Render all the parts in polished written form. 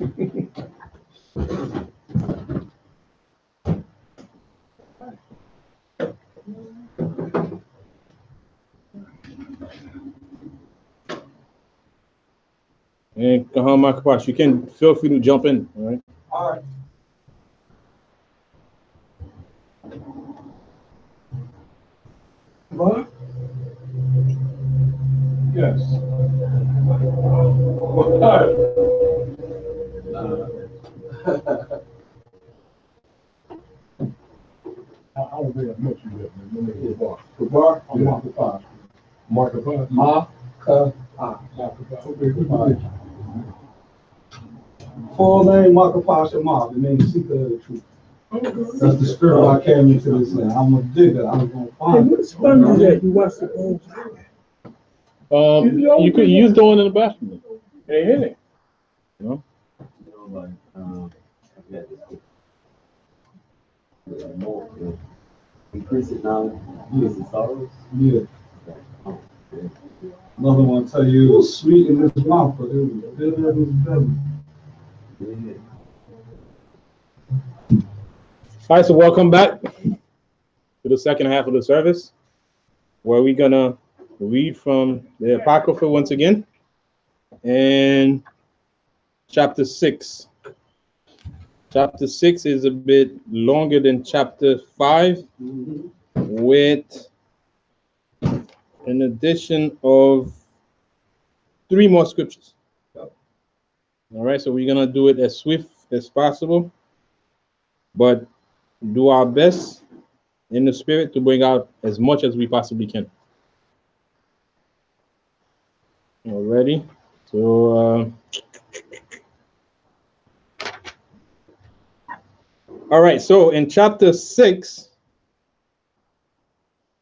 And Makapash, you can feel free to jump in. All right. All right. What? Yes. I don't think I met you yet, man. Let me go bar. The bar? I'm Markiplier. Markiplier? Markiplier. Okay, good to meet you. Full name Markiplier Mob, the name Seeker of the Truth. Okay. That's the spirit I came into this land. I'm a digger. I was gonna find it. What's funny that you watch the old? You could use the one in the bathroom. It ain't in it. No? Increase it now, increase the sorrows. Yeah. Another one tell you it was sweet in his mouth, but it was bitter in his belly. Yeah. All right, so welcome back to the second half of the service, where we're gonna read from the Apocrypha once again, and chapter 6. Chapter 6 is a bit longer than chapter 5, with an addition of 3 more scriptures. All right, so we're gonna do it as swift as possible, but do our best in the spirit to bring out as much as we possibly can. Already, so all right, so in chapter 6,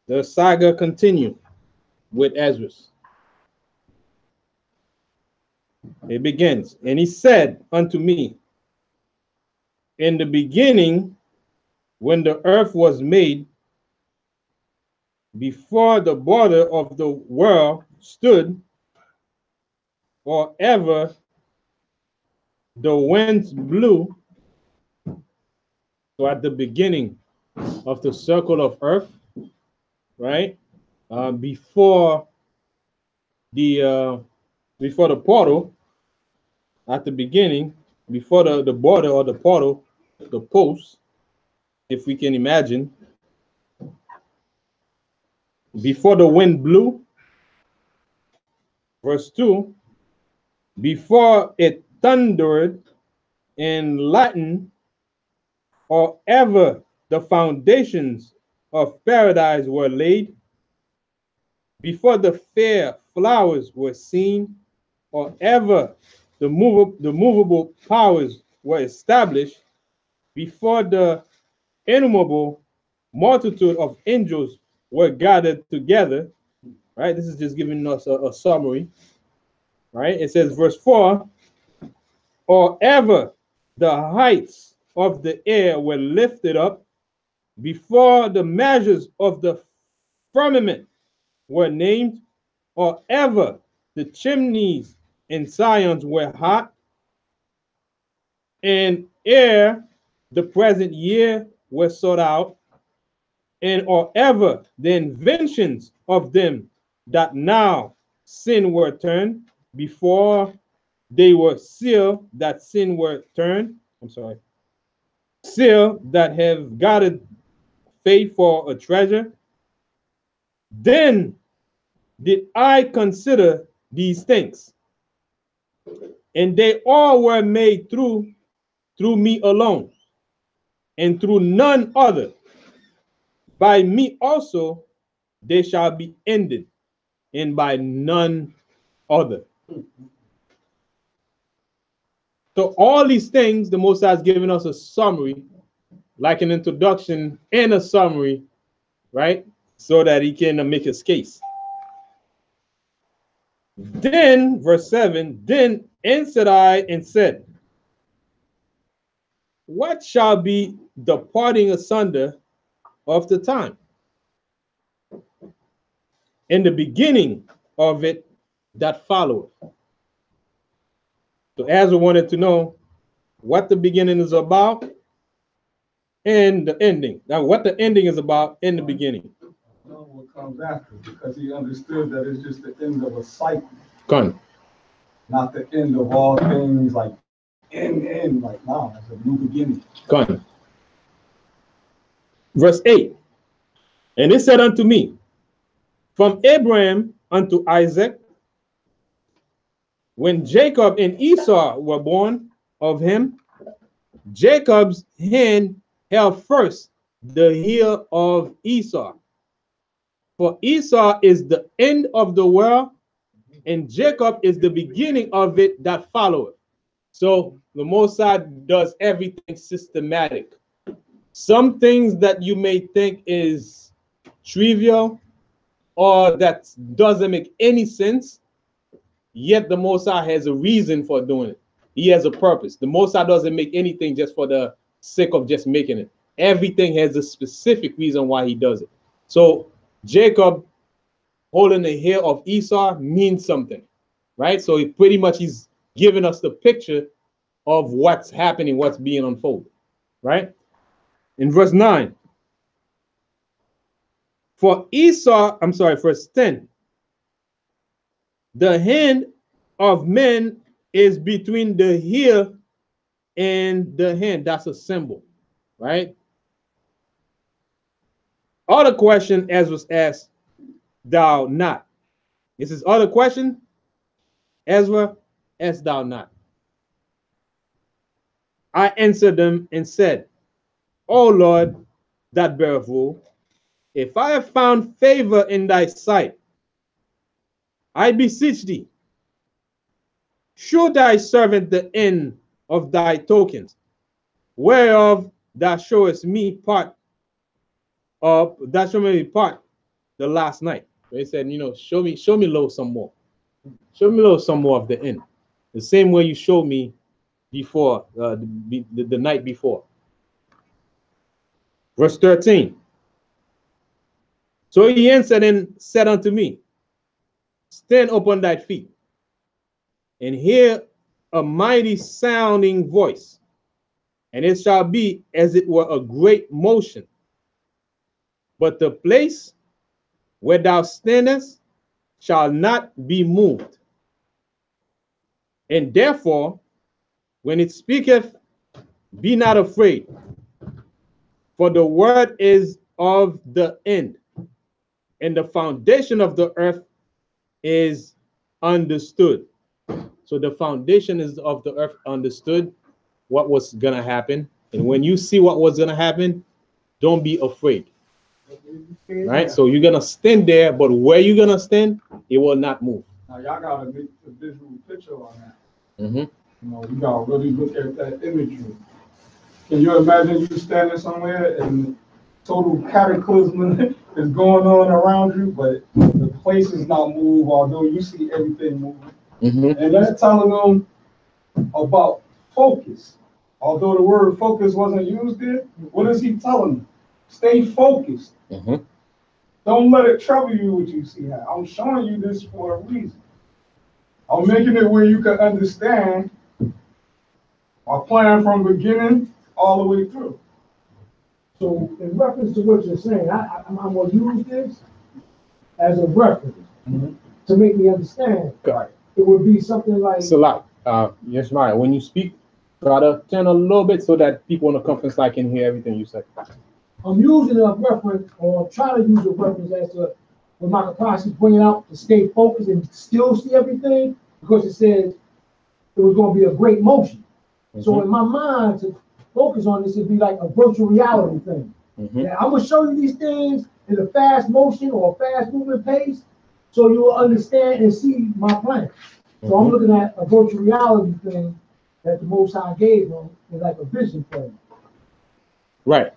the saga continues with Esdras. It begins, and he said unto me, in the beginning, when the earth was made, before the border of the world stood, or ever the winds blew, so at the beginning of the circle of earth, right? Before the portal, at the beginning, before the border or the portal, the post, if we can imagine, before the wind blew, verse 2, before it thundered and lightened, or ever the foundations of paradise were laid, before the fair flowers were seen, or ever the movable powers were established, before the innumerable multitude of angels were gathered together, right? This is just giving us a summary, right? It says, verse 4, or ever the heights of the air were lifted up, before the measures of the firmament were named, or ever the chimneys in Sion were hot, and ere the present year was sought out, and or ever the inventions of them that now sin were turned, before they were sealed that sin were turned, sealed that have guarded faith for a treasure. Then did I consider these things, and they all were made through me alone, and through none other. By me also they shall be ended, and by none other. So all these things, the Most High has given us a summary, like an introduction and a summary, right? So that he can make his case. Then, verse 7, then answered I and said, what shall be the parting asunder of the time, and the beginning of it that followeth? So Ezra wanted to know what the beginning is about and the ending. Now, what the ending is about in the beginning. No, what comes after, because he understood that it's just the end of a cycle, Con. not the end of all things, like end, like nah, it's a new beginning. Con. Verse 8. And it said unto me, from Abraham unto Isaac, when Jacob and Esau were born of him, Jacob's hand held first the heel of Esau. For Esau is the end of the world, and Jacob is the beginning of it that followeth. So the Most High does everything systematic. Some things that you may think is trivial or that doesn't make any sense, yet the Most High has a reason for doing it. He has a purpose. The Most High doesn't make anything just for the sake of just making it. Everything has a specific reason why he does it. So Jacob holding the hair of Esau means something, right? So pretty much he's giving us the picture of what's happening, what's being unfolded, right? In verse 9, for Esau, I'm sorry, verse 10, the hand of men is between the heel and the hand. That's a symbol, right? Other question as was asked, thou not. This is other question, Ezra, asked thou not. I answered them and said, O Lord, that beareth rule, if I have found favor in thy sight, I beseech thee, show thy servant the end of thy tokens, whereof thou showest me part the last night. They said, you know, show me a little some more. Show me a little some more of the end. The same way you showed me before, the night before. Verse 13. So he answered and said unto me, stand upon thy feet, and hear a mighty sounding voice, and it shall be as it were a great motion. But the place where thou standest shall not be moved. And therefore, when it speaketh, be not afraid, for the word is of the end, and the foundation of the earth is understood. So the foundation is of the earth understood what was going to happen. And when you see what was going to happen, don't be afraid. Right? So you're going to stand there, but where you're going to stand, it will not move. Now, y'all got to make a visual picture on that. Mm-hmm. You know, you got to really look at that imagery. Can you imagine you standing somewhere and total cataclysm is going on around you, but the place is not moved, although you see everything moving? Mm-hmm. And that's telling them about focus. Although the word focus wasn't used there, what is he telling them? Stay focused. Mm-hmm. Don't let it trouble you what you see. I'm showing you this for a reason. I'm making it where you can understand my plan from beginning all the way through. So in reference to what you're saying, I'm going to use this as a reference to make me understand. Got it. It would be something like, So like, yes, Maya, when you speak, try to turn a little bit so that people in the conference like can hear everything you say. I'm using a reference, or trying to use a reference as to what Michael Price is bringing out to stay focused and still see everything, because it says it was going to be a great motion. Mm-hmm. So in my mind, to focus on this, it'd be like a virtual reality thing. Mm-hmm. Now, I'm going to show you these things in a fast motion or a fast moving pace, so you will understand and see my plan. So I'm looking at a virtual reality thing that the Most High gave them, is like a vision thing. Right.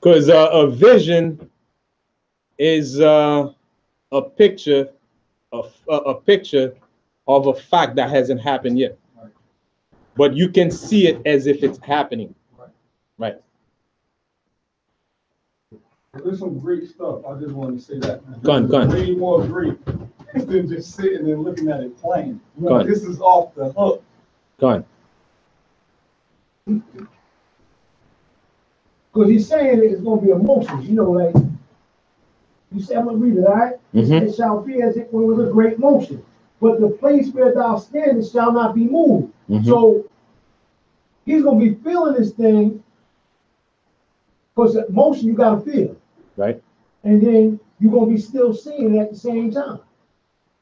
Because a vision is a picture of a picture of a fact that hasn't happened yet, but you can see it as if it's happening. Right. There's some great stuff. I just want to say that. Go on. Way more great than just sitting and looking at it plain. Go on. This is off the hook. Go on. Because he's saying it's going to be emotions. You know, like, you say, I'm going to read it, all right? It shall be as if it was a great motion. But the place where thou standest shall not be moved. So he's going to be feeling this thing, because emotion you got to feel. Right. And then you're going to be still seeing it at the same time.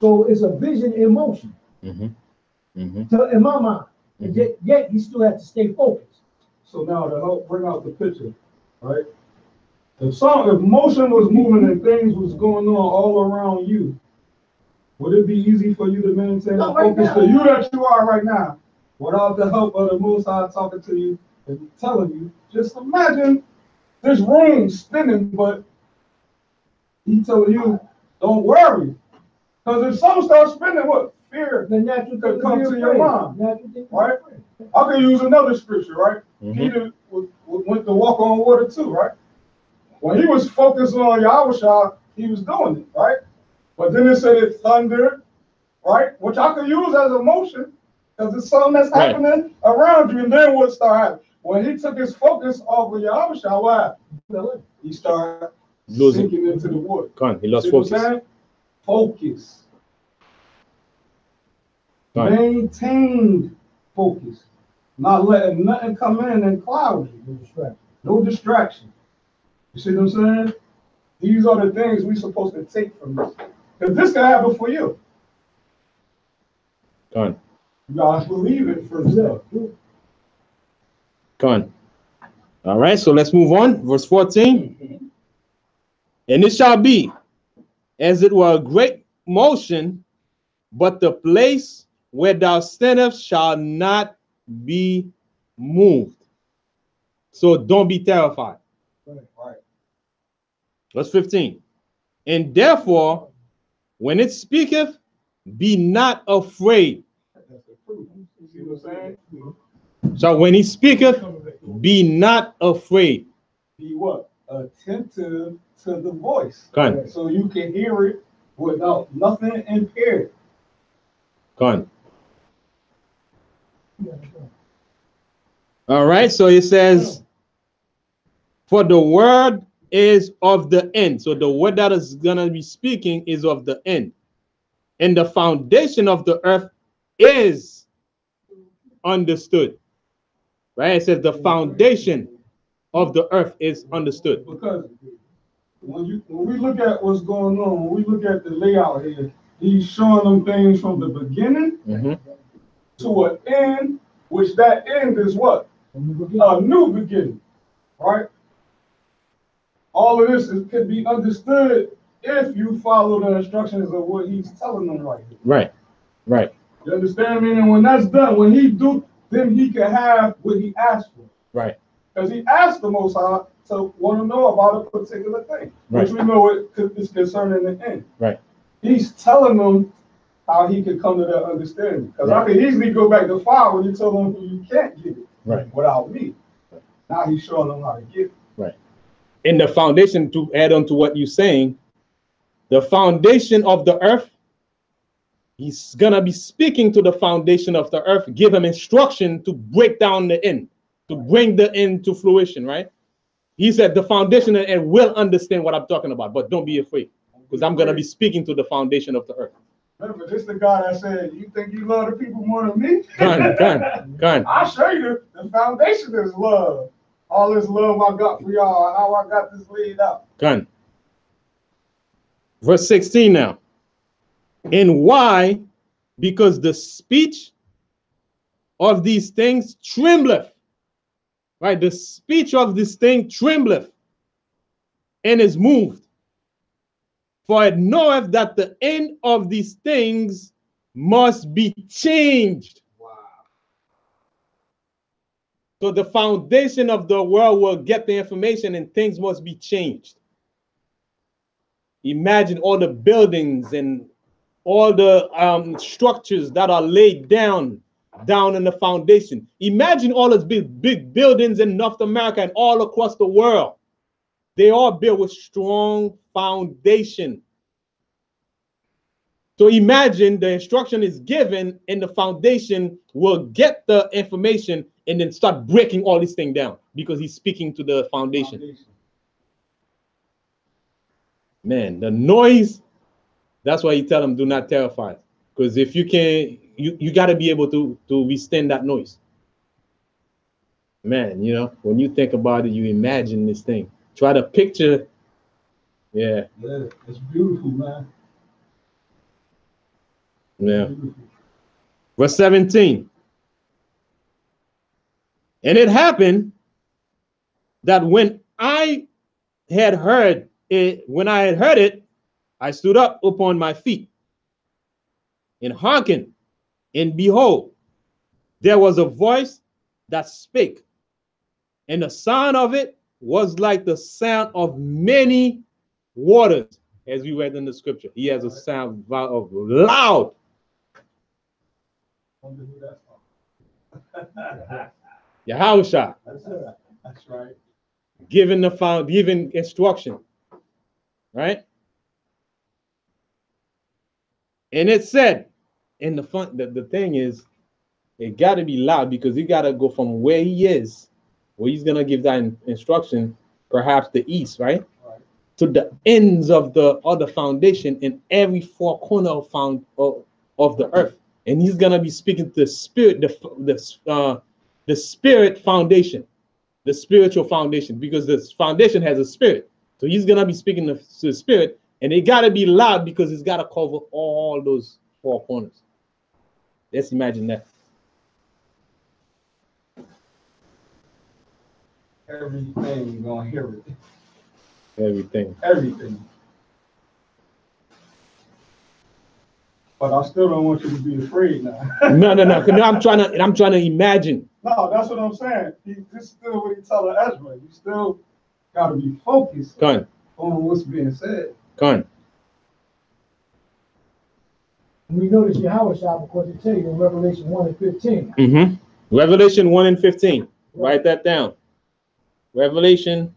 So it's a vision in motion. So in my mind. And yet he still has to stay focused. So now to help bring out the picture, right? If motion was moving and things was going on all around you, would it be easy for you to maintain the focus to you that you are right now, without the help of the Most High talking to you and telling you? Just imagine this room spinning, but he told you, don't worry. Because if something starts spinning, what? Fear could come to your mind, right? I can use another scripture, right? Peter went to walk on water too, right? When he was focused on Yahushua, he was doing it, right? But then it said it thundered, right? Which I could use as emotion, because it's something that's happening around you. And then what started happening? When he took his focus off of Yahushua, what happened? He started sinking into the water. He lost focus. Focus. Maintained focus. Not letting nothing come in and cloud you. No distraction. You see what I'm saying? These are the things we're supposed to take from this. Because this can happen for you. You gotta believe it for yourself. All right, so let's move on. Verse 14. And it shall be as it were a great motion, but the place where thou standest shall not be moved. So don't be terrified. Right. Verse 15. And therefore, when it speaketh, be not afraid. That's the proof. You see what I'm saying? So when he speaketh, be not afraid. Be what? Attentive to the voice. Con. So you can hear it without nothing impaired. Con. All right, so it says, for the word is of the end. So the word that is going to be speaking is of the end. And the foundation of the earth is understood. Right? It says the foundation of the earth is understood. Because when we look at what's going on, when we look at the layout here, he's showing them things from the beginning to an end, which that end is what? A new beginning, right? All of this could be understood if you follow the instructions of what he's telling them right here. Right. You understand me? And when that's done, when he do, then he can have what he asked for. Right. Because he asked the Most High to want to know about a particular thing, which we know is concerning the end. Right. He's telling them how he could come to that understanding. Because I could easily go back to 5 when he told them you can't get it without me. Now he's showing them how to get it. Right. And the foundation, to add on to what you're saying, the foundation of the earth, he's going to be speaking to the foundation of the earth, give him instruction to break down the end, to bring the end to fruition, right? He said the foundation of the end will understand what I'm talking about, but don't be afraid, because I'm going to be speaking to the foundation of the earth. Remember, this is the God that said, you think you love the people more than me? Con. I'll show you the foundation is love. All this love I got for y'all, how I got this laid out. Con. Verse 16 now. And why? Because the speech of these things trembleth. Right? The speech of this thing trembleth and is moved. For it knoweth that the end of these things must be changed. Wow. So the foundation of the world will get the information and things must be changed. Imagine all the buildings and all the structures that are laid down in the foundation. Imagine all those big buildings in North America and all across the world. They are built with strong foundation. So imagine the instruction is given and the foundation will get the information and then start breaking all this thing down because he's speaking to the foundation. Man, the noise, that's why you tell them do not terrify. Because if you can, you got to be able to withstand that noise. Man, you know, when you think about it, you imagine this thing. Try to picture. Yeah. Yeah, it's beautiful, man. Yeah. Beautiful. Verse 17. And it happened that when I had heard it, I stood up upon my feet and hearkened, and behold, there was a voice that spake, and the sound of it was like the sound of many waters, as we read in the scripture. He has a sound of loud. Yahusha. That's right. Giving instruction, right? And it said, and the thing is, it got to be loud because you got to go from where he is, where he's gonna give that instruction, perhaps the east, right? To the ends of the other foundation in every four corner of the earth, and he's gonna be speaking to the spirit, the spirit foundation, the spiritual foundation, because this foundation has a spirit. So he's gonna be speaking to the spirit, and it gotta be loud because it's gotta cover all those four corners. Let's imagine that. Everything you're gonna hear it. Everything. But I still don't want you to be afraid now. No. I'm trying to imagine. No, that's what I'm saying. This is still what he telling Ezra. You still gotta be focused on what's being said. We notice Yahusha because it tells you in Revelation 1 and 15. Mm-hmm. Revelation 1 and 15. Write that down. Revelation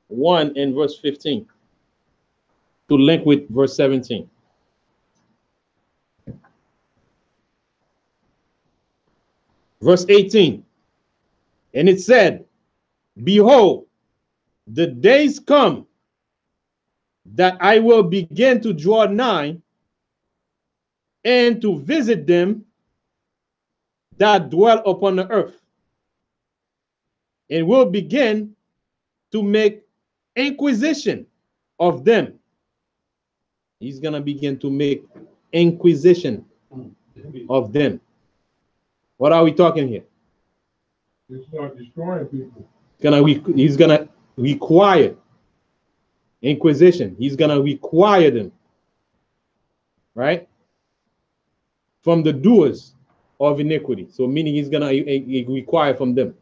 1 and verse 15. To link with verse 17. Verse 18. And it said, behold, the days come that I will begin to draw nigh and to visit them that dwell upon the earth, and will begin to make inquisition of them. He's going to begin to make inquisition of them. What are we talking here? He's not destroying people. He's going to require inquisition. He's going to require them, right? From the doers of iniquity. So meaning he's going to require from them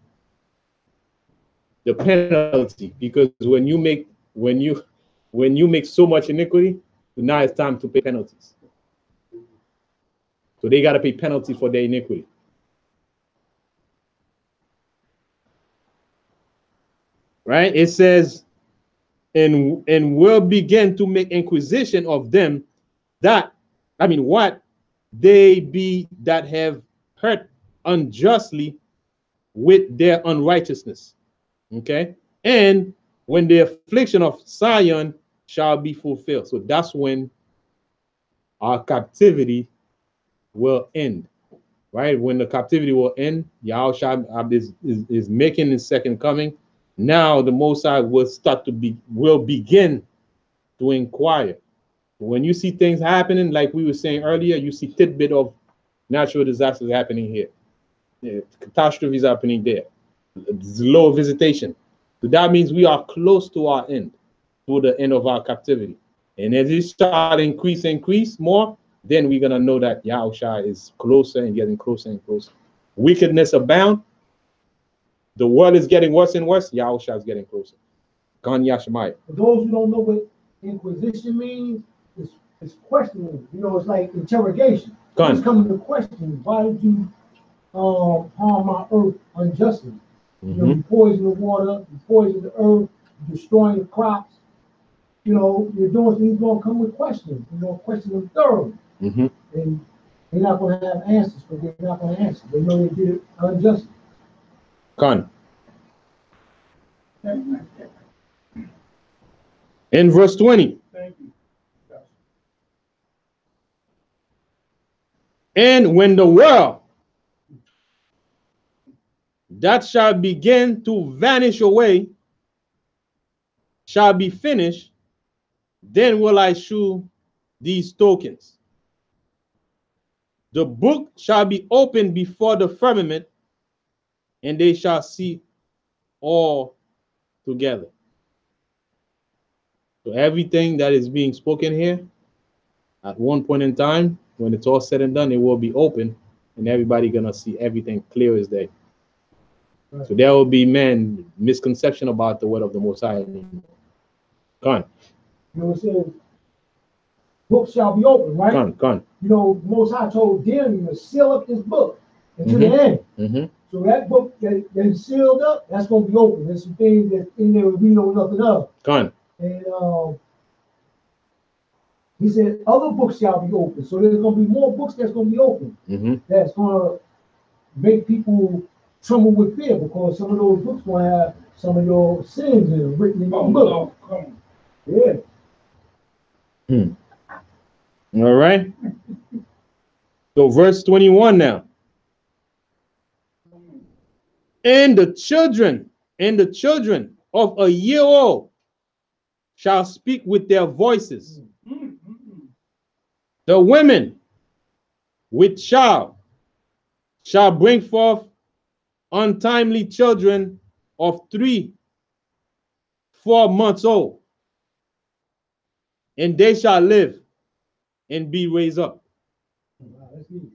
the penalty, because when you make so much iniquity, now it's time to pay penalties. So they got to pay penalty for their iniquity. Right? It says, and will begin to make inquisition of them what they be that have hurt unjustly with their unrighteousness. Okay? And when the affliction of Zion shall be fulfilled. So that's when our captivity will end. Right? When the captivity will end, Yahushua is making his second coming. Now the Most High will begin to inquire. When you see things happening, like we were saying earlier, you see tidbit of natural disasters happening here. Catastrophes happening there. Low visitation. So that means we are close to our end, to the end of our captivity. And as it start increase more, then we're gonna know that Yahushua is closer and getting closer and closer. Wickedness abound. The world is getting worse and worse. Yahushua is getting closer. Gan Yashmai. For those who don't know what inquisition means, it's questioning. You know, it's like interrogation. It's coming to question. Why did you harm my earth unjustly? You know, you poison the water, you poison the earth, you're destroying the crops. You know, you're doing things. He's gonna come with questions. You're gonna question them thoroughly. And they're not going to have answers, but they're not going to answer. They know they did it unjustly. Con. In verse 20. Thank you. And when the world that shall begin to vanish away shall be finished, then will I shew these tokens. The book shall be opened before the firmament, and they shall see all together. So everything that is being spoken here, at one point in time, when it's all said and done, it will be open, and everybody gonna see everything clear as day. Right. So there will be misconception about the word of the Most High. Go on. You know, it says, books shall be open, right? Go on. You know, Most High told Daniel to seal up this book until the end. So that book that is sealed up, that's going to be open. There's some things that's in there we know nothing of. Go on. And he said, other books shall be open. So there's going to be more books that's going to be open. That's going to make people tremble with fear, because some of those books will have some of your sins in them written in your book. Yeah. All right. So verse 21 now. And the children of a year old shall speak with their voices. The women with child shall bring forth untimely children of 3-4 months old, and they shall live and be raised up. You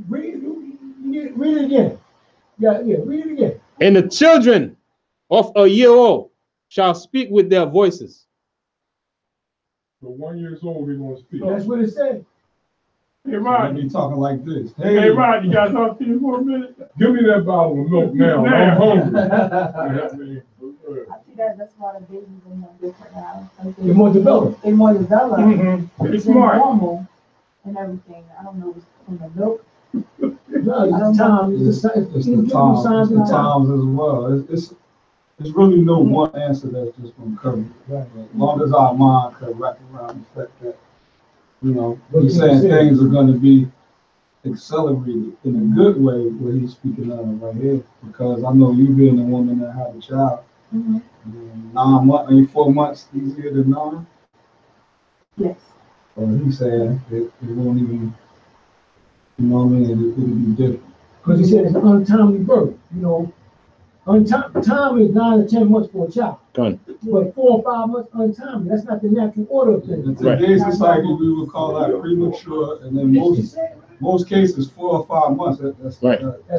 read it again. Yeah, read it again. And the children of a year old shall speak with their voices. So 1 year old, they're going to speak. That's what it said. Hey, Rod, you talking like this. Hey, Rod, you got to talk to you for a minute? Give me that bottle of milk now. I'm hungry. I see that's why the babies are more different now. Like They're more developed. They're more developed. It's smart. Normal and everything. I don't know what's from the milk. No, it's the time. It's the times as well. It's really no one answer that's just going to cover it. Right. As long as our mind can wrap around the fact that, you know, he's saying things are going to be accelerated in a good way, what he's speaking of right here. Because I know you being a woman that had a child, 9 months, 4 months easier than 9. Yes. Or he's saying it won't even, you know what I mean, it'll be different. Because he said it's an untimely birth, you know. Time is 9 to 10 months for a child. Done. But 4 or 5 months untimely, that's not the natural order of things. In today's society, we would call that premature, and then most cases 4 or 5 months. That's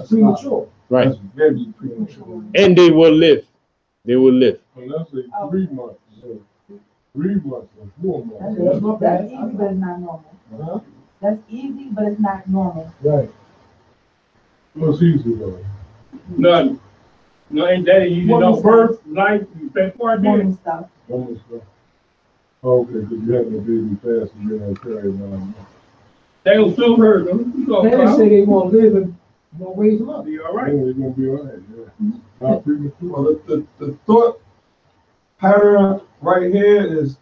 premature. Right. That's very premature. And they will live. They will live. Well, that's 3 months. 3 months or 4 months. That's easy, but it's not normal. That's easy, but it's not normal. Right. What's easy though? None. No, ain't that easy? No birth, life, that part there. Stuff. Okay, because you have no baby fast and you're going to carry 9 months. They will still hurt them. They say they want to live and raise them up. Be all right. They're going to be all right, yeah. Not premature. Well, the thought pattern right here is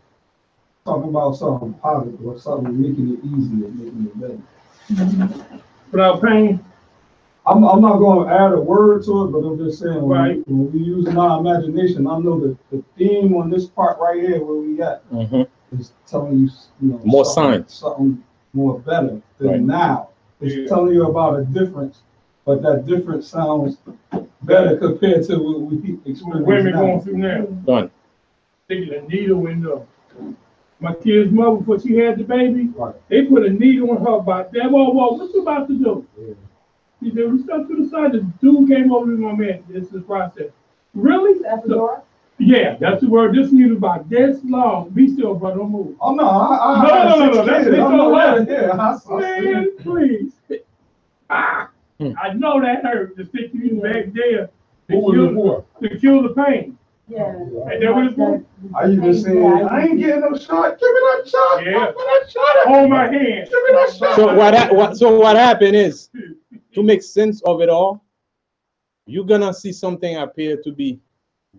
talking about something positive or something making it easier, making it better. Without pain. I'm not going to add a word to it, but I'm just saying when we use our imagination, I know that the theme on this part right here where we at is telling you, more signs, something more better than now. It's telling you about a difference, but that difference sounds better compared to what we experience. Women going through now. Done. Sticking a needle in the. My kid's mother, before she had the baby, they put a needle in her about that. Whoa, what you about to do? Yeah. He said, we stuck to the side. The dude came over to my man. This is the process. Really? That's the door? Yeah, that's the word. This needle about this long. Be still, brother. Don't move. Oh, no. No. That's it. Man, please. I know that hurt to stick you back there. To kill the pain. Yeah. And then what it's doing? I used to say, I ain't getting no shot. Give me that shot. Yeah. Give me that shot. Hold my hand. Give me that shot. So what happened is, to make sense of it all, you're gonna see something appear to be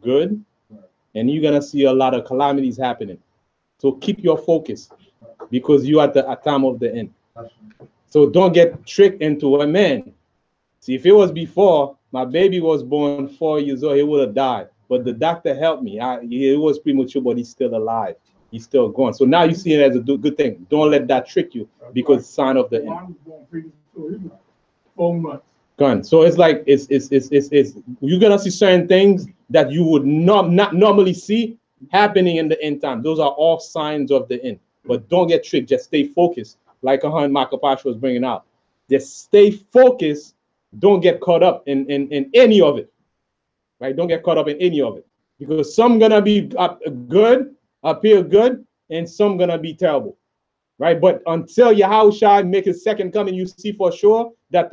good, and you're gonna see a lot of calamities happening. So keep your focus, because you're at the time of the end. So don't get tricked into a man. See, if it was before, my baby was born 4 years old, he would have died. But the doctor helped me. It was premature, but he's still alive. He's still gone. So now you see it as a good thing. Don't let that trick you, because it's sign of the end. Mine was born premature. He was 4 months. Gone. So it's like it's you're gonna see certain things that you would not normally see happening in the end time. Those are all signs of the end. But don't get tricked. Just stay focused, like Michael Pasha was bringing out. Just stay focused. Don't get caught up in any of it. Right? Don't get caught up in any of it, because some gonna be good, appear good, and some gonna be terrible. Right? But until Yahushua make his second coming, you see for sure that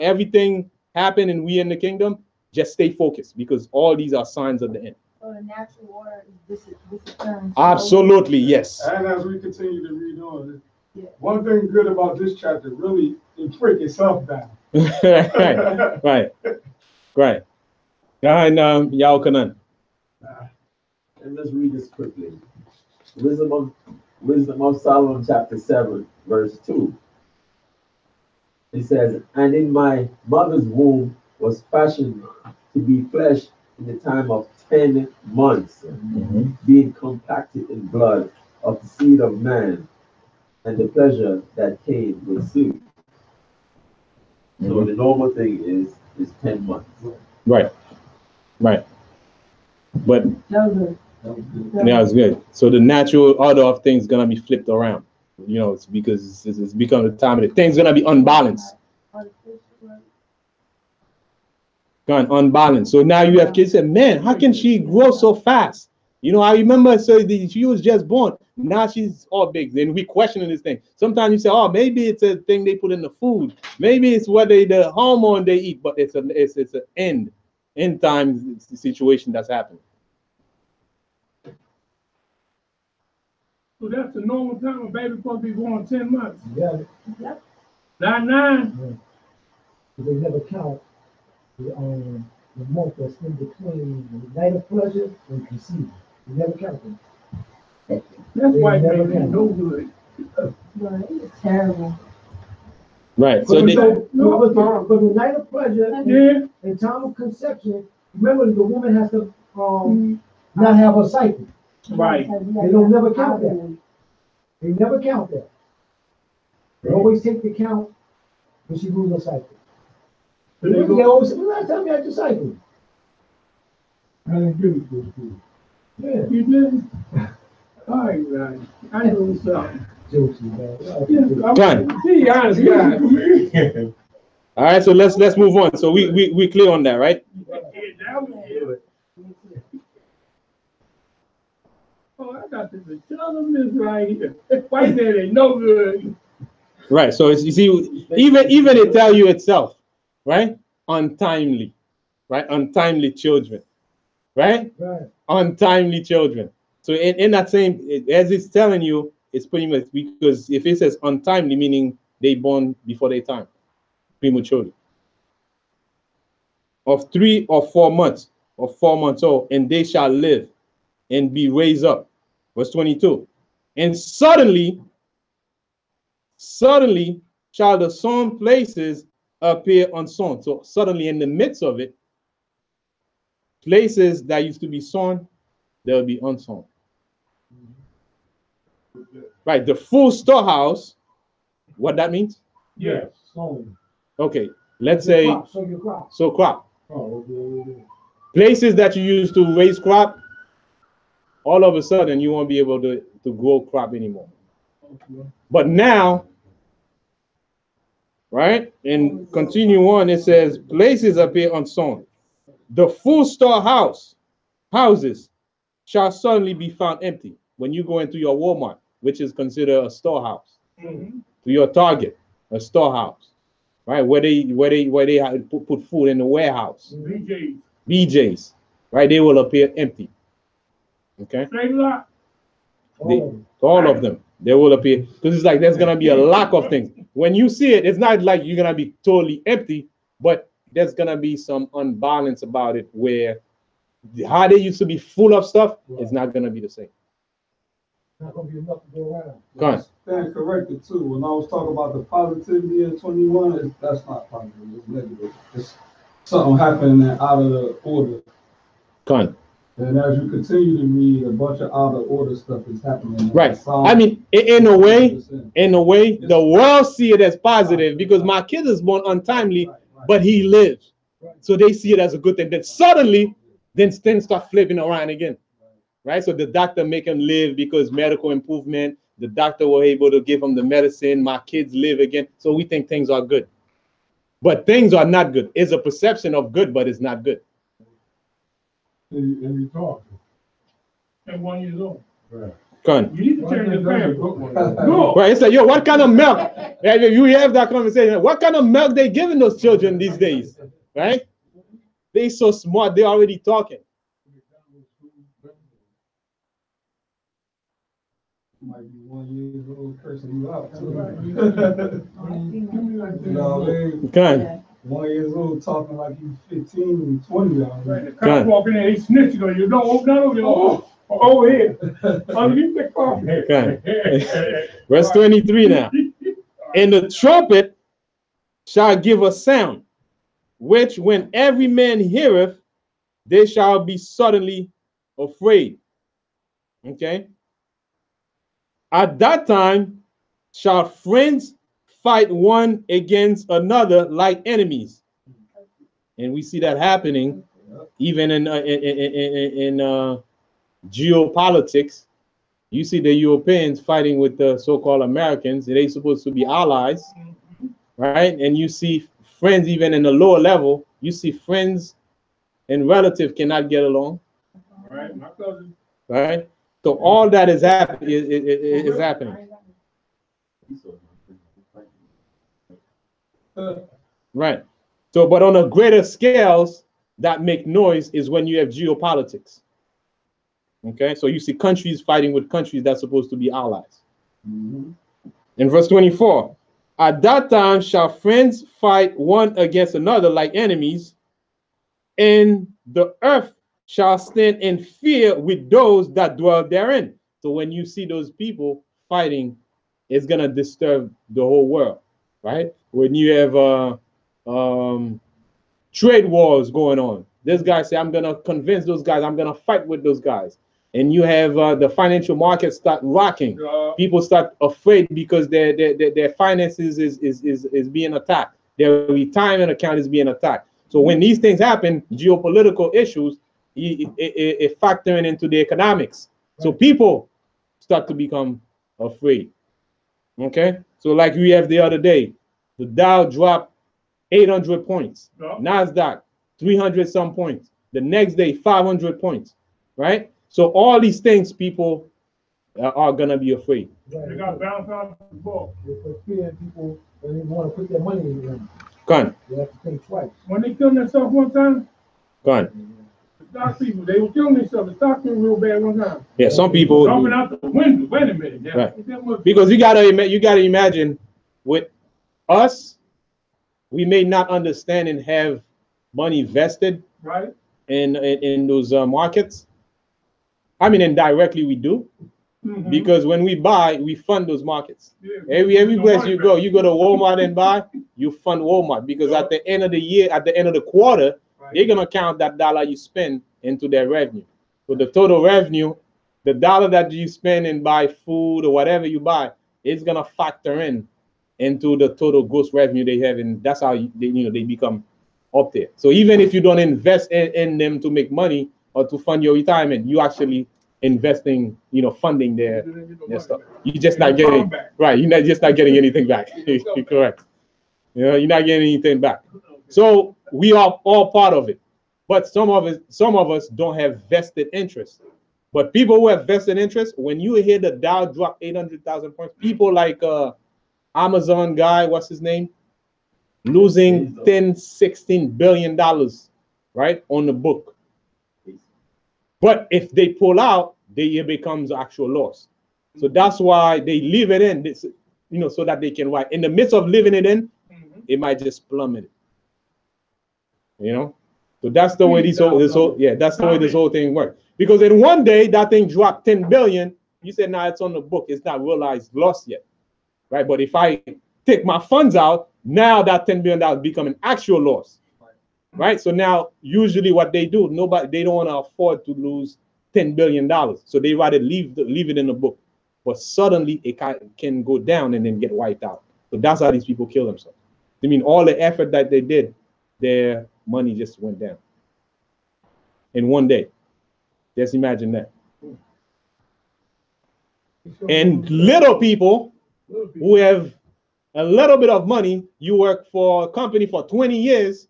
everything happened and we in the kingdom. Just stay focused, because all these are signs of the end. So the natural order is disappearing. Absolutely, yes. And as we continue to read on, one thing good about this chapter, really, it breaks itself down. right. And Yahukanan. And let's read this quickly. Wisdom of Solomon, chapter 7, verse 2. It says, and in my mother's womb was fashioned to be flesh in the time of 10 months, being compacted in blood of the seed of man, and the pleasure that came with suit. So the normal thing is 10 months. Right. But yeah, it's good. So the natural order of things gonna be flipped around. It's because it's become the time of the things gonna be unbalanced. Gone unbalanced. So now you have kids say, man, how can she grow so fast? I remember she was just born. Now she's all big. Then we questioning this thing. Sometimes you say, oh, maybe it's a thing they put in the food. Maybe it's what the hormone they eat, but it's an end time situation that's happening. So that's the normal time a baby supposed to be born 10 months. Yeah. Not 9. They never count the month that's in between the night of pleasure and conceiving. They never count them. That's why it never makes me count. no good. Right, it's terrible. Right. But So the night of pleasure and time of conception, remember the woman has to not have a cycle. Right. They don't never count that. They never count that. They always take the count when she moves her cycle. They always say, last time you had your cycle. I didn't do it this good. Yeah. You did? All right. I know something. Jokes, man. Done. Be honest, guys. All right, so let's move on. So we clear on that, right? Oh, I got this this right here. White man ain't no good. Right. So you see, even it tell you itself, right? Untimely, right? Untimely children, right? Untimely children. So in that same, as it's telling you, it's pretty much, because if it says untimely, meaning they born before their time, prematurely, of 3 or 4 months, or 4 months old, and they shall live and be raised up. Verse 22. And suddenly shall the sown places appear unsown. So suddenly, in the midst of it, places that used to be sown, they'll be unsown. Right, the full storehouse, what that means? Yes. Okay, let's say, so crop. Oh, okay. Places that you used to raise crop, all of a sudden you won't be able to grow crop anymore. But now, right, and continue on, it says, places appear unsown. The full houses shall suddenly be found empty when you go into your Walmart, which is considered a storehouse. To your Target, a storehouse, right? Where they put food in the warehouse. BJ's. BJ's, right? They will appear empty. Okay, Straight lot. all of them, they will appear, because it's like there's gonna be a lack of things. When you see it, it's not like you're gonna be totally empty, but there's gonna be some unbalance about it, where how they used to be full of stuff is not gonna be the same. Not gonna be enough to go around. Go on. Stand corrected too. When I was talking about the positivity in 21, that's not positive, it's negative. It's something happening out of the order. Go on. And as you continue to read, a bunch of out of order stuff is happening. Right. I mean, in a way, the world see it as positive, because my kid is born untimely, but he lives. So they see it as a good thing. Then suddenly, then things start flipping around again. Right? So the doctor make him live because medical improvement. The doctor were able to give him the medicine. My kids live again. So we think things are good. But things are not good. It's a perception of good, but it's not good. And you talk. At 1 year old. Right. Con. You need to change the family. Right. It's like, yo, what kind of milk? You have that conversation. What kind of milk they giving those children these days? Right? They so smart. They already talking. Might be 1 year old cursing you out too. You know what I mean? Con. 1 year old talking like he's 15, 20. Right, the cop walking in, he snitching on you. Don't open that over. Over here. Underneath the car. Okay. Verse 23 now. And the trumpet shall give a sound, which when every man heareth, they shall be suddenly afraid. Okay. At that time shall friends fight one against another like enemies. And we see that happening even in geopolitics. You see the Europeans fighting with the so-called Americans. They're supposed to be allies, right? And you see friends even in the lower level. You see friends and relatives cannot get along. Right, my cousin. Right? So all that is happening. Is happening. Right. So, but on a greater scales, that make noise is when you have geopolitics. Okay, so you see countries fighting with countries that's supposed to be allies. In verse 24, at that time shall friends fight one against another like enemies, and the earth shall stand in fear with those that dwell therein. So when you see those people fighting, it's gonna disturb the whole world, right? When you have trade wars going on, this guy say, I'm gonna convince those guys, I'm gonna fight with those guys. And you have the financial market start rocking. People start afraid because their finances is being attacked. Their retirement account is being attacked. So when these things happen, geopolitical issues, it factoring into the economics. So people start to become afraid. Okay, so like we have the other day, the Dow dropped 800 points, NASDAQ 300 some points, the next day 500 points, right? So all these things, people are gonna be afraid. They got bounced out the ball. They're fearing people when they want to put their money in them. Gone. They have to think twice. When they killed themselves one time, Gone. the stock people, they were killing themselves. The stock was real bad one time. Yeah, some people jumping out the window. Wait a minute. Yeah. Right. Because you gotta imagine, with us, we may not understand and have money vested right in those markets. I mean, indirectly we do, because when we buy, we fund those markets. Yeah, every place you go to Walmart and buy, you fund Walmart, because at the end of the year, at the end of the quarter, they're gonna count that dollar you spend into their revenue. So the total revenue, the dollar that you spend and buy food or whatever you buy, it's gonna factor into the total gross revenue they have, and that's how they become up there. So even if you don't invest in them to make money or to fund your retirement, you actually investing, funding their stuff. You just not getting right. You're not just not getting anything back. Correct. You're not getting anything back. So we are all part of it, but some of us don't have vested interest. But people who have vested interest, when you hear the Dow drop 800,000 points, people like Amazon guy, what's his name, losing $16 billion, right, on the book. But if they pull out, it becomes actual loss. So that's why they leave it in this, so that they can write. In the midst of leaving it in, it might just plummet. So that's the way that's the way this whole thing works. Because in one day that thing dropped 10 billion, you said, nah, it's on the book, it's not realized loss yet, right? But if I take my funds out, now that $10 billion become an actual loss, right? So now usually what they do, they don't want to afford to lose $10 billion, so they rather leave it in the book. But suddenly it can go down and then get wiped out. So that's how these people kill themselves. I mean, all the effort that they did, their money just went down in one day. Just imagine that. And little people who have a little bit of money, you work for a company for 20 years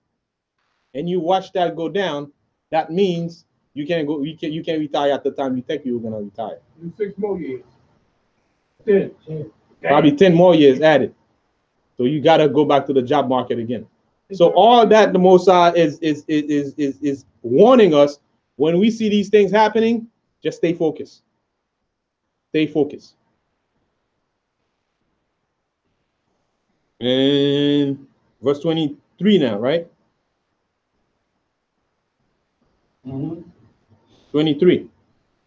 and you watch that go down, that means you can't retire at the time you think you were going to retire. 6 more years. 10. Probably 10 more years added. So you got to go back to the job market again. So all that the Mosai is warning us, when we see these things happening, just stay focused. Stay focused. And verse 23 now, right? 23.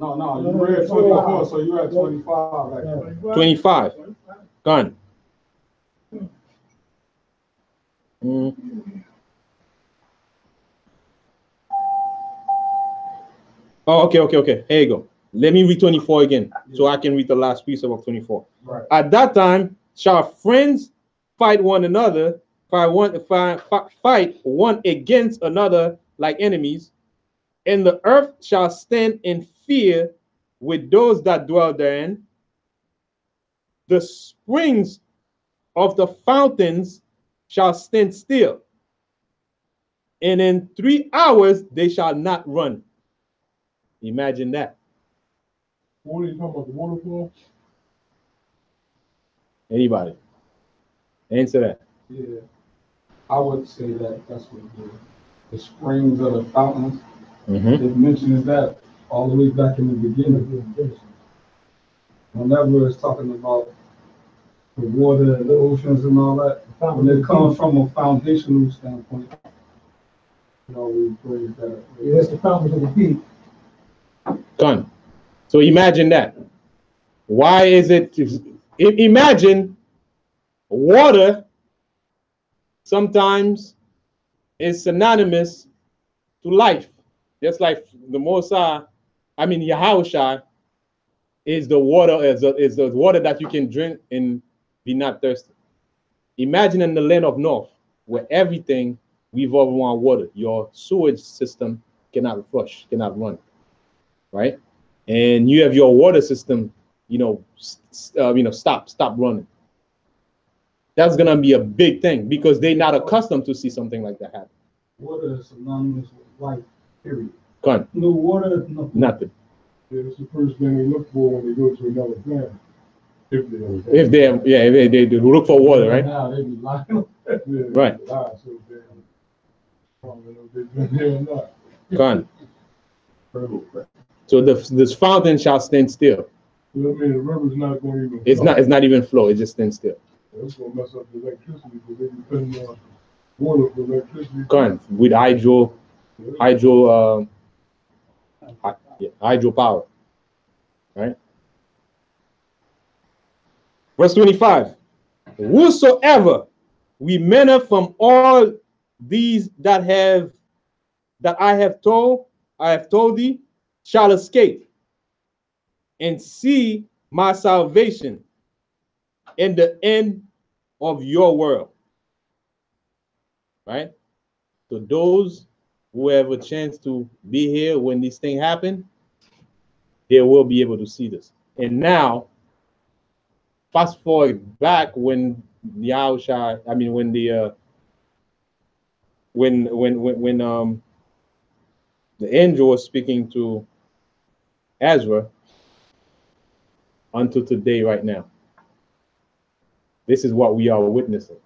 No, you read 24, so you're at 25. Actually. 25. Gone. Oh, okay. Here you go. Let me read 24 again, so I can read the last piece of 24. Right. At that time, shall friends fight one another, fight one against another like enemies, and the earth shall stand in fear with those that dwell therein. The springs of the fountains shall stand still, and in 3 hours they shall not run. Imagine that. What are you talking about, the waterfall? Anybody? Answer that. Yeah, I would say that's what the springs of the fountains. It mentions that all the way back in the beginning. Whenever it's talking about the water, the oceans, and all that, when it comes from a foundational standpoint, we bring that. Yeah, that's the fountain of the deep. Gone. So imagine that. Why is it? Imagine water sometimes is synonymous to life. Just like the Mosai, Yahushua is the water, is the water that you can drink and be not thirsty. Imagine in the land of North, where everything revolves around water. Your sewage system cannot flush, cannot run, right? And you have your water system, stop running. That's gonna be a big thing because they're not accustomed to see something like that happen. Water is synonymous with life, period. Gone. No water, nothing. Yeah, it's the first thing they look for when they go to another planet. If they look for water, right? Now they be lying. Right. Gone. So this fountain shall stand still. I mean, the river's not going to even. It's not even flow. It just stands still. That's going to mess up the electricity because they depend on water for electricity. Gone with hydro power, right? Verse 25. Whosoever remaineth from all these that I have told thee shall escape and see my salvation in the end of your world. Right? So those who have a chance to be here when this thing happen, they will be able to see this. And now, fast forward back when Yahushua, when the angel was speaking to Ezra until today, right now. This is what we are witnessing.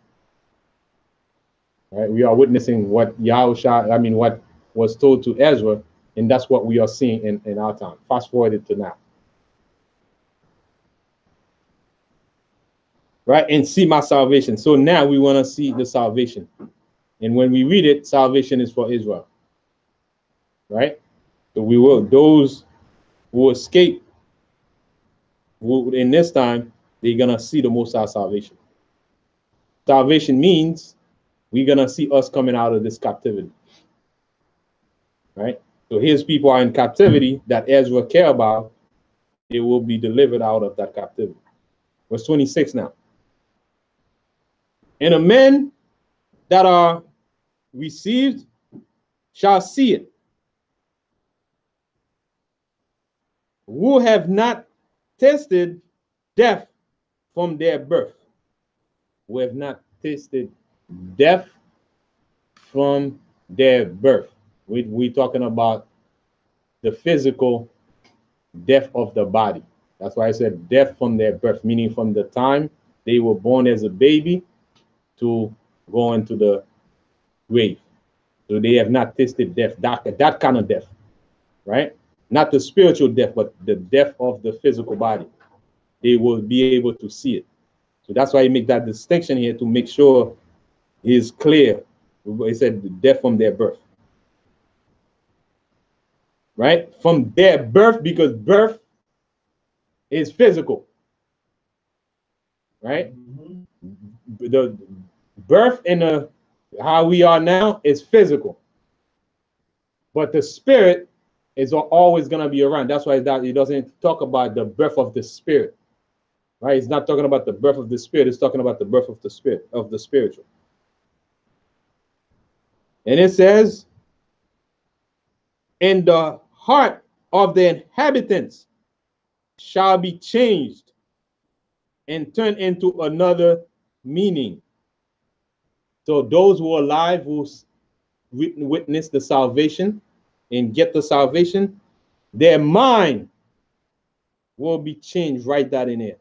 Right? We are witnessing what what was told to Ezra And that's what we are seeing in our time. Fast forwarded to now. Right? And see my salvation. So now we want to see the salvation. And when we read it, salvation is for Israel. Right? So we will, those who escape who, in this time, they're going to see the Most High salvation. Salvation means we're going to see us coming out of this captivity. Right? So his people are in captivity that Ezra care about. They will be delivered out of that captivity. Verse 26 now. And the men that are received shall see it, who have not tasted death from their birth. Who have not tasted death from their birth. We're talking about the physical death of the body. That's why I said death from their birth, meaning from the time they were born as a baby to go into the grave. So they have not tasted death, that kind of death, right? Not the spiritual death, but the death of the physical body. They will be able to see it. So that's why he make that distinction here to make sure it's clear. He said death from their birth. Right? From their birth, because birth is physical. Right? The birth and how we are now is physical. But the spirit is always going to be around. That's why he doesn't talk about the birth of the spirit. Right? He's not talking about the birth of the spirit. He's talking about the birth of the spirit, of the spiritual. And it says, and the heart of the inhabitants shall be changed and turned into another meaning. So those who are alive who witness the salvation and get the salvation, their mind will be changed right that in there.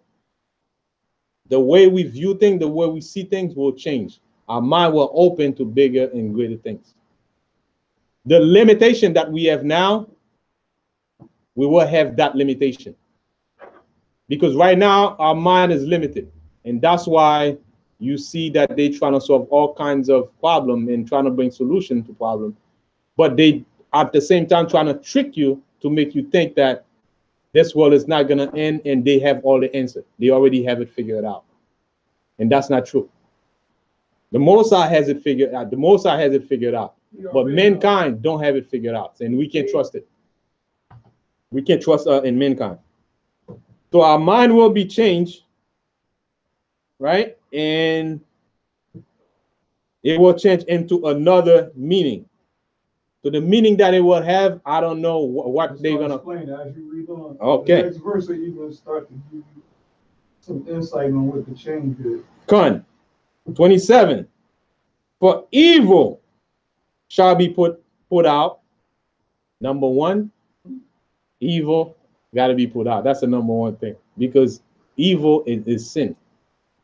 The way we view things, the way we see things will change. Our mind will open to bigger and greater things. The limitation that we have now, we will have that limitation. Because right now, our mind is limited. And that's why you see that they're trying to solve all kinds of problems and trying to bring solution to problems. But they, at the same time, trying to trick you to make you think that this world is not going to end and they have all the answers. They already have it figured out. And that's not true. The Most High has it figured out. The Most High has it figured out. But mankind don't have it figured out. And we can't trust it. We can't trust in mankind. So our mind will be changed, right? And it will change into another meaning. So the meaning that it will have, I don't know what they're going to explain as you read on. Okay. The next verse, you will start to give you some insight on what the change is. Con 27. For evil shall be put out. Number one, evil got to be put out. That's the number one thing, because evil is sin.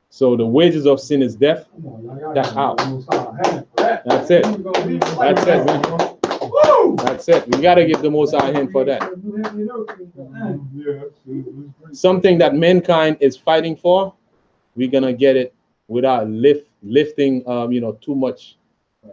So the wages of sin is death. That's out. That's it. That's it. That's it. We got to give the Most High hand for that. Something that mankind is fighting for, we're gonna get it without lifting too much.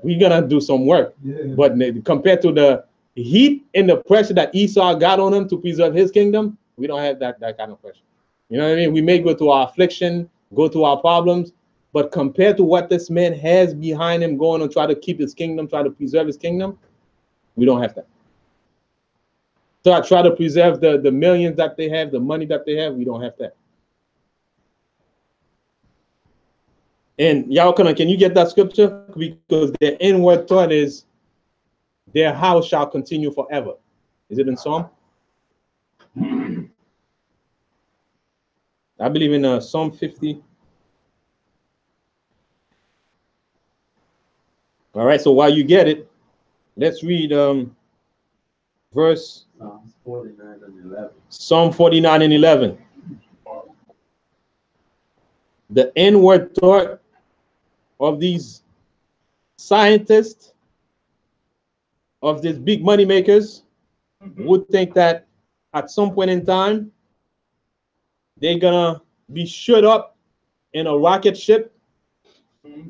We're gonna do some work, but compared to the heat and the pressure that Esau got on him to preserve his kingdom, we don't have that kind of pressure. You know what I mean? We may go to our affliction, go to our problems, but compared to what this man has behind him going to try to keep his kingdom, try to preserve his kingdom, we don't have that. So I try to preserve the millions that they have, the money that they have, we don't have that. And y'all can you get that scripture? Because the inward thought is, their house shall continue forever. Is it in Psalm? I believe in Psalm 50. All right, so while you get it, let's read verse Psalms 49 and 11. Psalm 49 and 11. The inward thought of these scientists, of these big money makers, would think that at some point in time, they're gonna be shut up in a rocket ship,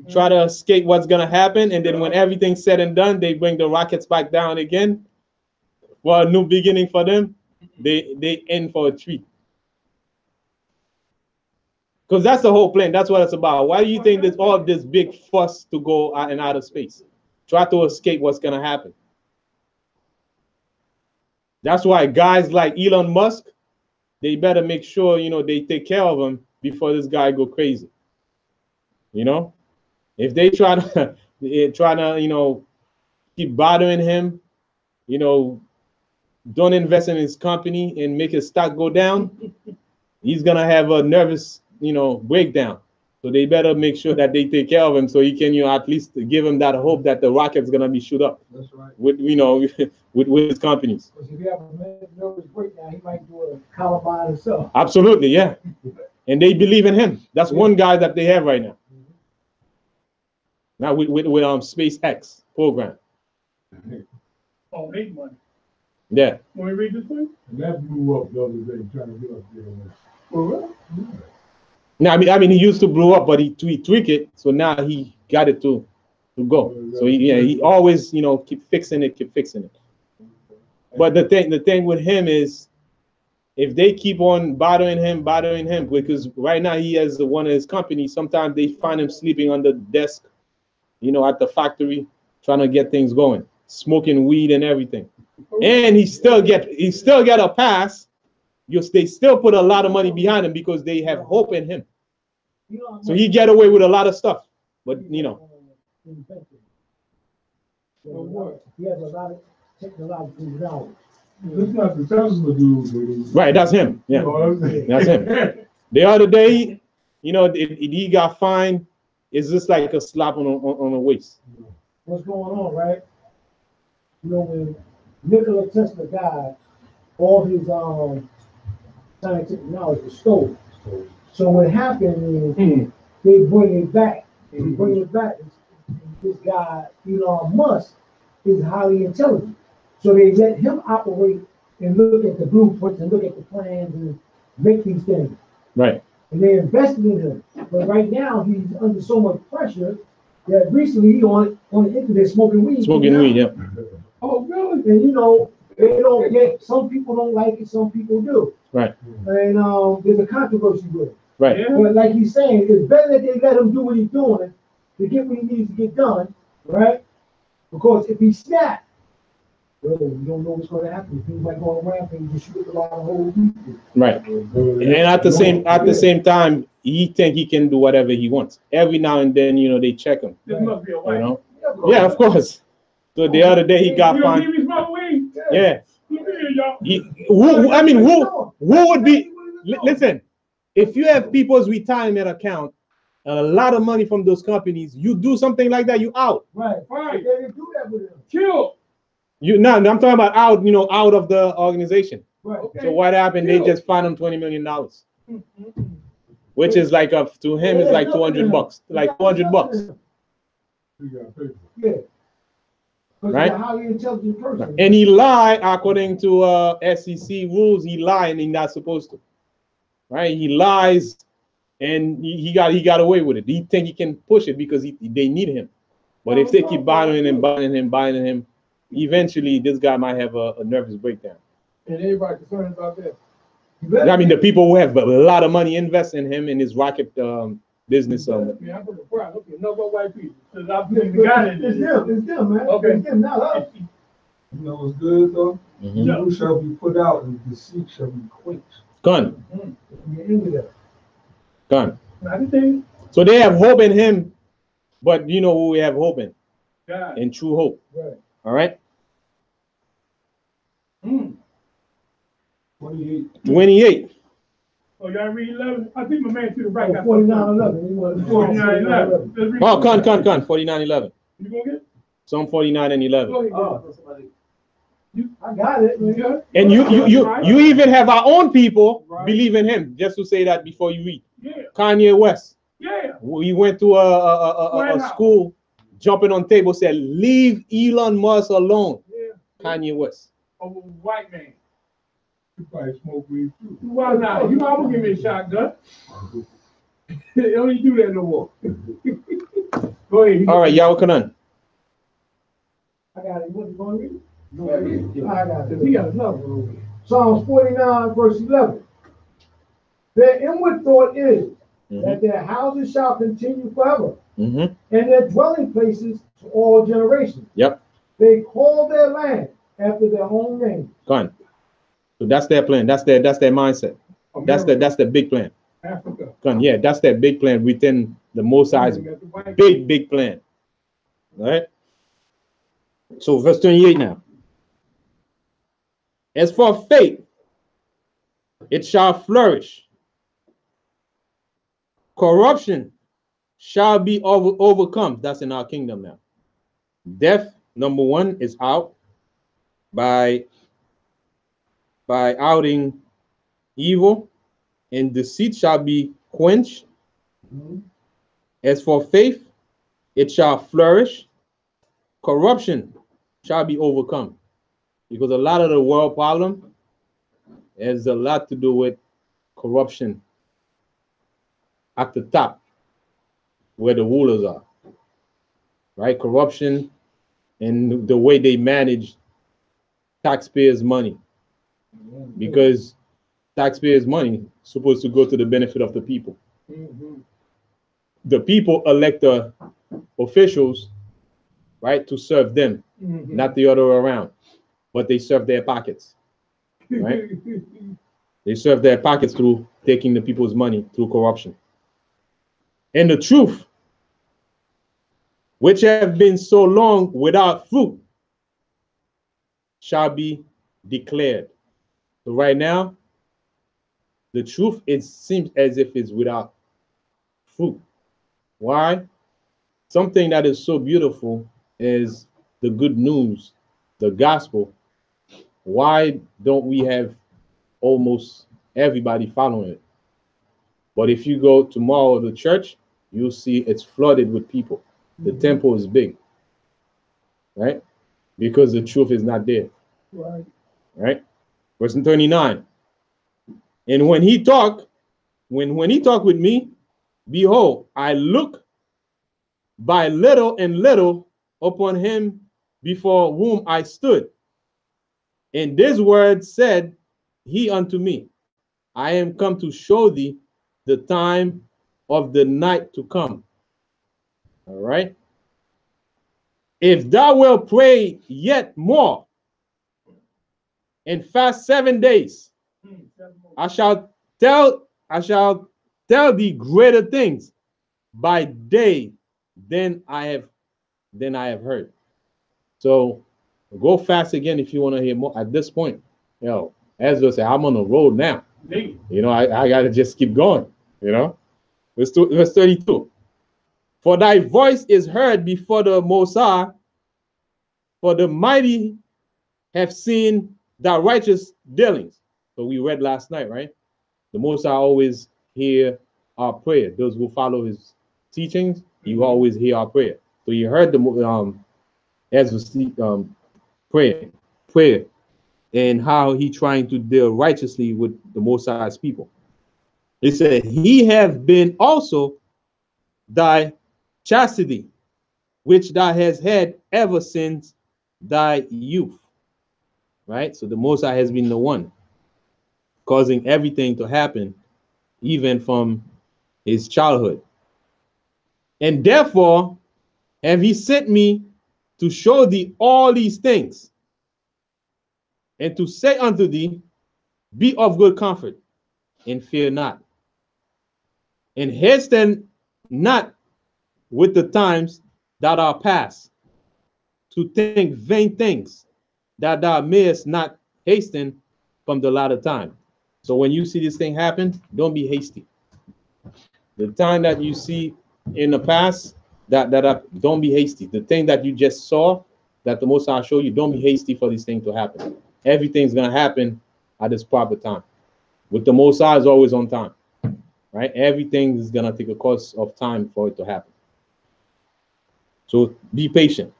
try to escape what's gonna happen, and then when everything's said and done, they bring the rockets back down again for a new beginning for them. They end for a treat. Because that's the whole plan. That's what it's about. Why do you think there's all this big fuss to go out in outer space? Try to escape what's gonna happen. That's why guys like Elon Musk, they better make sure, you know, they take care of him before this guy go crazy. You know, if they try to you know, keep bothering him, you know, don't invest in his company and make his stock go down, he's gonna have a nervous, you know, breakdown. So they better make sure that they take care of him so he can, you know, at least give him that hope that the rocket's gonna be shoot up. That's right. With, you know, with his companies. Because if you have a nervous breakdown, he might do a Columbine himself. Absolutely, yeah. And they believe in him. That's one guy that they have right now. Now with SpaceX program. Oh, hate money. Yeah. When we read this one? And that blew up the other day trying to get up there. For real? Now I mean he used to blow up, but he tweak it, so now he got it to go. So he always, you know, keep fixing it. But the thing with him is, if they keep on bothering him, because right now he has one of his companies. Sometimes they find him sleeping on the desk, you know, at the factory, trying to get things going, smoking weed and everything. And he still get a pass. They still put a lot of money behind him because they have hope in him. So he get away with a lot of stuff. But you know. He has a lot of technological knowledge. It's not the Tesla dude. Right, that's him. Yeah, that's him. The other day, you know, he got fined. It's just like a slap on the waist. What's going on, right? You know, when Nikola Tesla died, all his scientific knowledge was stolen. So what happened is they bring it back. This guy, Elon Musk, is highly intelligent. So they let him operate and look at the blueprints and look at the plans and make these things. Right. And they invested in him. But right now he's under so much pressure that recently he on the internet smoking weed. Yeah. Oh, really? And you know, they don't get, some people don't like it, some people do. Right. And there's a controversy with it. Right. Yeah. But like he's saying, it's better that they let him do what he's doing to get what he needs to get done, right? Because if he snaps, you don't know what's going to happen. Things might go around and you shoot a lot of holes. Right. And at the same time, he think he can do whatever he wants. Every now and then, you know, they check him. This must be a white. You know? Yeah, of course. So the other day he got fined. Yeah. Who would be? Listen, if you have people's retirement account, a lot of money from those companies, you do something like that, you out. Right. They didn't do that with him. Kill. I'm talking about out, you know, out of the organization. Right. Okay. So what happened? They just fined him $20 million, which is like to him is like $200, like $200. Yeah. Right. He's a highly intelligent person. And he lied according to SEC rules. He lied and he's not supposed to. Right? He lies, and he got away with it. He think he can push it because they need him. But if they keep buying him, eventually this guy might have a nervous breakdown. And everybody concerned about that. I mean, the people who have a lot of money invest in him in his rocket business. Yeah, I'm from the crowd. Okay, no more white people. Because I'm the guy in It's them, man. Okay. It's them, not us. You know what's good though? Mhm. Evil shall be put out and deceit shall be quenched. Gone. You're into that. Gone. Everything. So they have hope in him, but you know who we have hope in? God. In true hope. Right. All right? 28. Oh, y'all read 11? I think my man to the right got 49:11. 49:11. Oh, con. 49:11. You gonna get it? Psalm 49 and 11. Go ahead. Oh, somebody. I got it. You got it? And you even have our own people believe in him. Just to say that before you read. Yeah. Kanye West. Yeah. We went to a school, jumping on table, said, leave Elon Musk alone. Yeah. Kanye West. of a white man. You probably smoke weed too. Why not? You know, I'm gonna give me a shotgun. They don't even do that no more. Go ahead. All right, y'all, come on. I got it. You want to go and read it? Go ahead, read it. I got We it. got another one over here. Psalms 49, verse 11. Their inward thought is that their houses shall continue forever, and their dwelling places to all generations. Yep. They call their land after their own name. Gone. So that's their plan. That's their mindset. That's the big plan. Africa. Gone. Yeah, that's their big plan within the Most High's big plan. All right. So verse 28 now. As for faith, it shall flourish. Corruption shall be overcome. That's in our kingdom now. Death, number one, is out by outing evil, and deceit shall be quenched. As for faith, it shall flourish. Corruption shall be overcome. Because a lot of the world problem has a lot to do with corruption at the top, where the rulers are. Right? Corruption and the way they manage taxpayers' money. Because taxpayers' money is supposed to go to the benefit of the people. The people elect the officials, right, to serve them, not the other way around. But they serve their pockets, right? They serve their pockets through taking the people's money through corruption. And the truth, which have been so long without fruit, shall be declared. So right now, the truth, it seems as if it's without fruit. Why? Something that is so beautiful is the good news, the gospel. Why don't we have almost everybody following it? But if you go tomorrow to the church, you'll see it's flooded with people. The temple is big, right? Because the truth is not there. Right? Verse 39. And when he talked with me, behold, I look by little and little upon him before whom I stood. And this word said he unto me, I am come to show thee the time of the night to come. All right. If thou wilt pray yet more and fast 7 days, I shall tell thee greater things by day than I have heard. So go fast again if you want to hear more. At this point, Esdras said, I'm on the road now. I gotta just keep going. Verse 32. For thy voice is heard before the Most High, for the mighty have seen thy righteous dealings. So we read last night, right? The Most High always hear our prayer. Those who follow his teachings, you always hear our prayer. So you heard the Ezra's prayer, and how he trying to deal righteously with the Most High's people. He said, he have been also thy chastity, which thou hast had ever since thy youth. Right? So the Most High has been the one causing everything to happen, even from his childhood. And therefore have he sent me to show thee all these things, and to say unto thee, be of good comfort, and fear not, and hasten not with the times that are past, to think vain things, that thou mayest not hasten from the latter time. So when you see this thing happen, don't be hasty. The time that you see in the past, don't be hasty. The thing that you just saw, that the Most High showed you, don't be hasty for this thing to happen. Everything's gonna happen at its proper time. With the Most High is always on time, right? Everything is gonna take a course of time for it to happen. So be patient.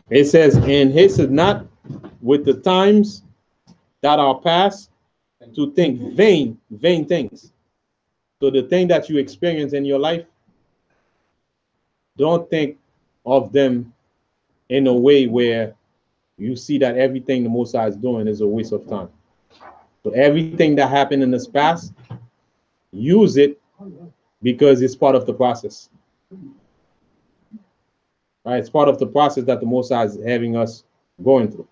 It says, and hasten not with the times that are past to think vain things. So the thing that you experience in your life, don't think of them in a way where you see that everything the Most High is doing is a waste of time. So everything that happened in this past, use it because it's part of the process. Right? It's part of the process that the Most High is having us going through.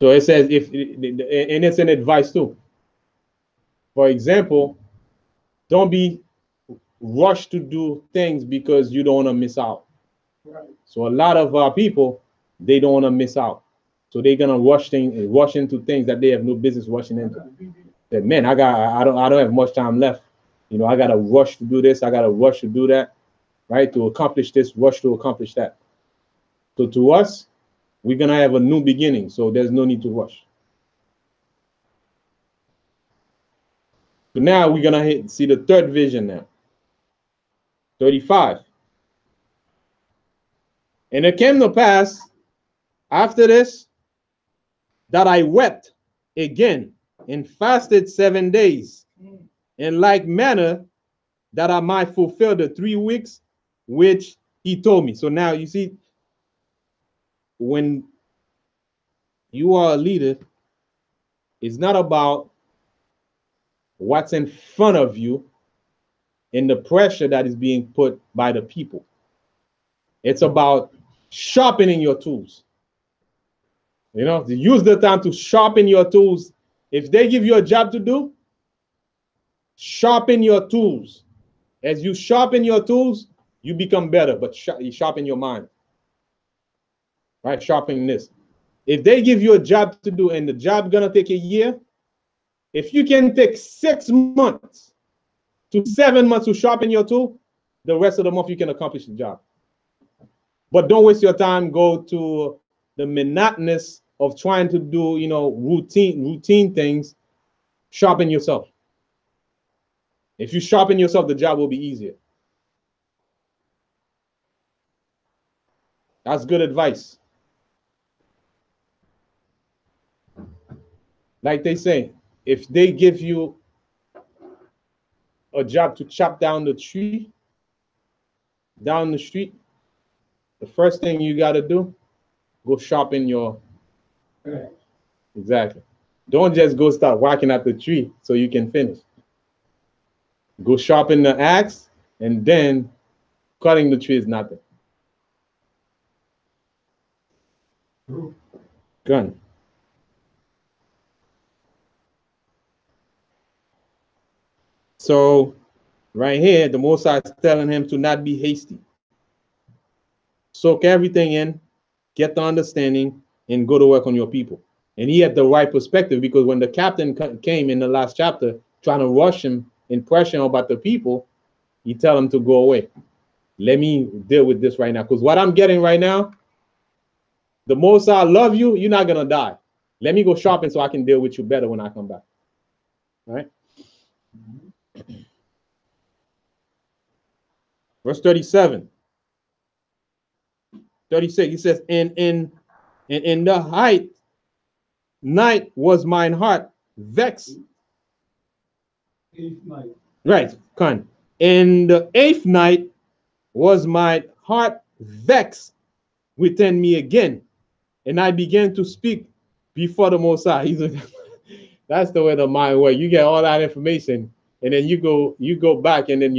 So it says, and it's an advice too. For example, don't be rushed to do things because you don't want to miss out. Right. So a lot of our people, they don't want to miss out. So they're gonna rush into things that they have no business rushing into. That, man, I don't have much time left. You know, I gotta rush to do this, I gotta rush to do that, right? To accomplish this, rush to accomplish that. So to us, we're gonna have a new beginning, so there's no need to rush. So now we're gonna see the third vision now. 35. And it came to pass after this that I wept again and fasted 7 days, in like manner that I might fulfill the 3 weeks which he told me. So now you see, when you are a leader, it's not about what's in front of you and the pressure that is being put by the people. It's about sharpening your tools. You know, use the time to sharpen your tools. If they give you a job to do, sharpen your tools. As you sharpen your tools, you become better, but you sharpen your mind. Right? Sharpening this. If they give you a job to do and the job gonna take a year, if you can take 6 months to 7 months to sharpen your tool, the rest of the month you can accomplish the job. But don't waste your time, go to the monotonous of trying to do, you know, routine things. Sharpen yourself. If you sharpen yourself, the job will be easier. That's good advice. Like they say, if they give you a job to chop down the tree, down the street, the first thing you got to do, go sharpen your. Exactly. Don't just go start whacking at the tree so you can finish. Go sharpen the axe, and then cutting the tree is nothing. Gun. So right here, the Most High is telling him to not be hasty. Soak everything in, get the understanding, and go to work on your people. And he had the right perspective, because when the captain came in the last chapter trying to rush him and pressure him about the people, he tell him to go away. Let me deal with this right now, because what I'm getting right now, the Most High love you, you're not gonna die. Let me go shopping so I can deal with you better when I come back. All right. Verse 37. 36, he says, and in the night was mine heart vexed. 8th night. Right, con. In the 8th night was my heart vexed within me again, and I began to speak before the Most High. That's the way the mind works. You get all that information, and then you go back, and then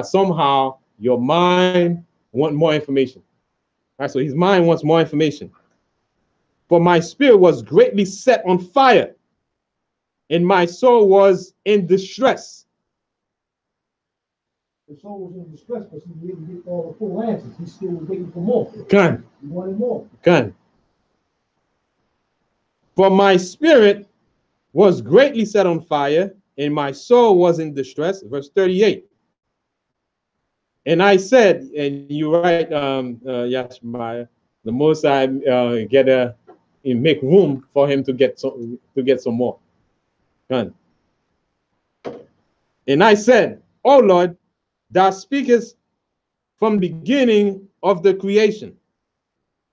somehow your mind want more information. All right, so his mind wants more information. For my spirit was greatly set on fire, and my soul was in distress. The soul was in distress because he didn't get all the full answers. He's still waiting for more. Gun. He wanted more. Gun. For my spirit was greatly set on fire, and my soul was in distress. Verse 38. And I said, and you're right, Yashmaya, the Most High make room for him to get some more. Gun. And I said, O Lord, thou speakest from the beginning of the creation,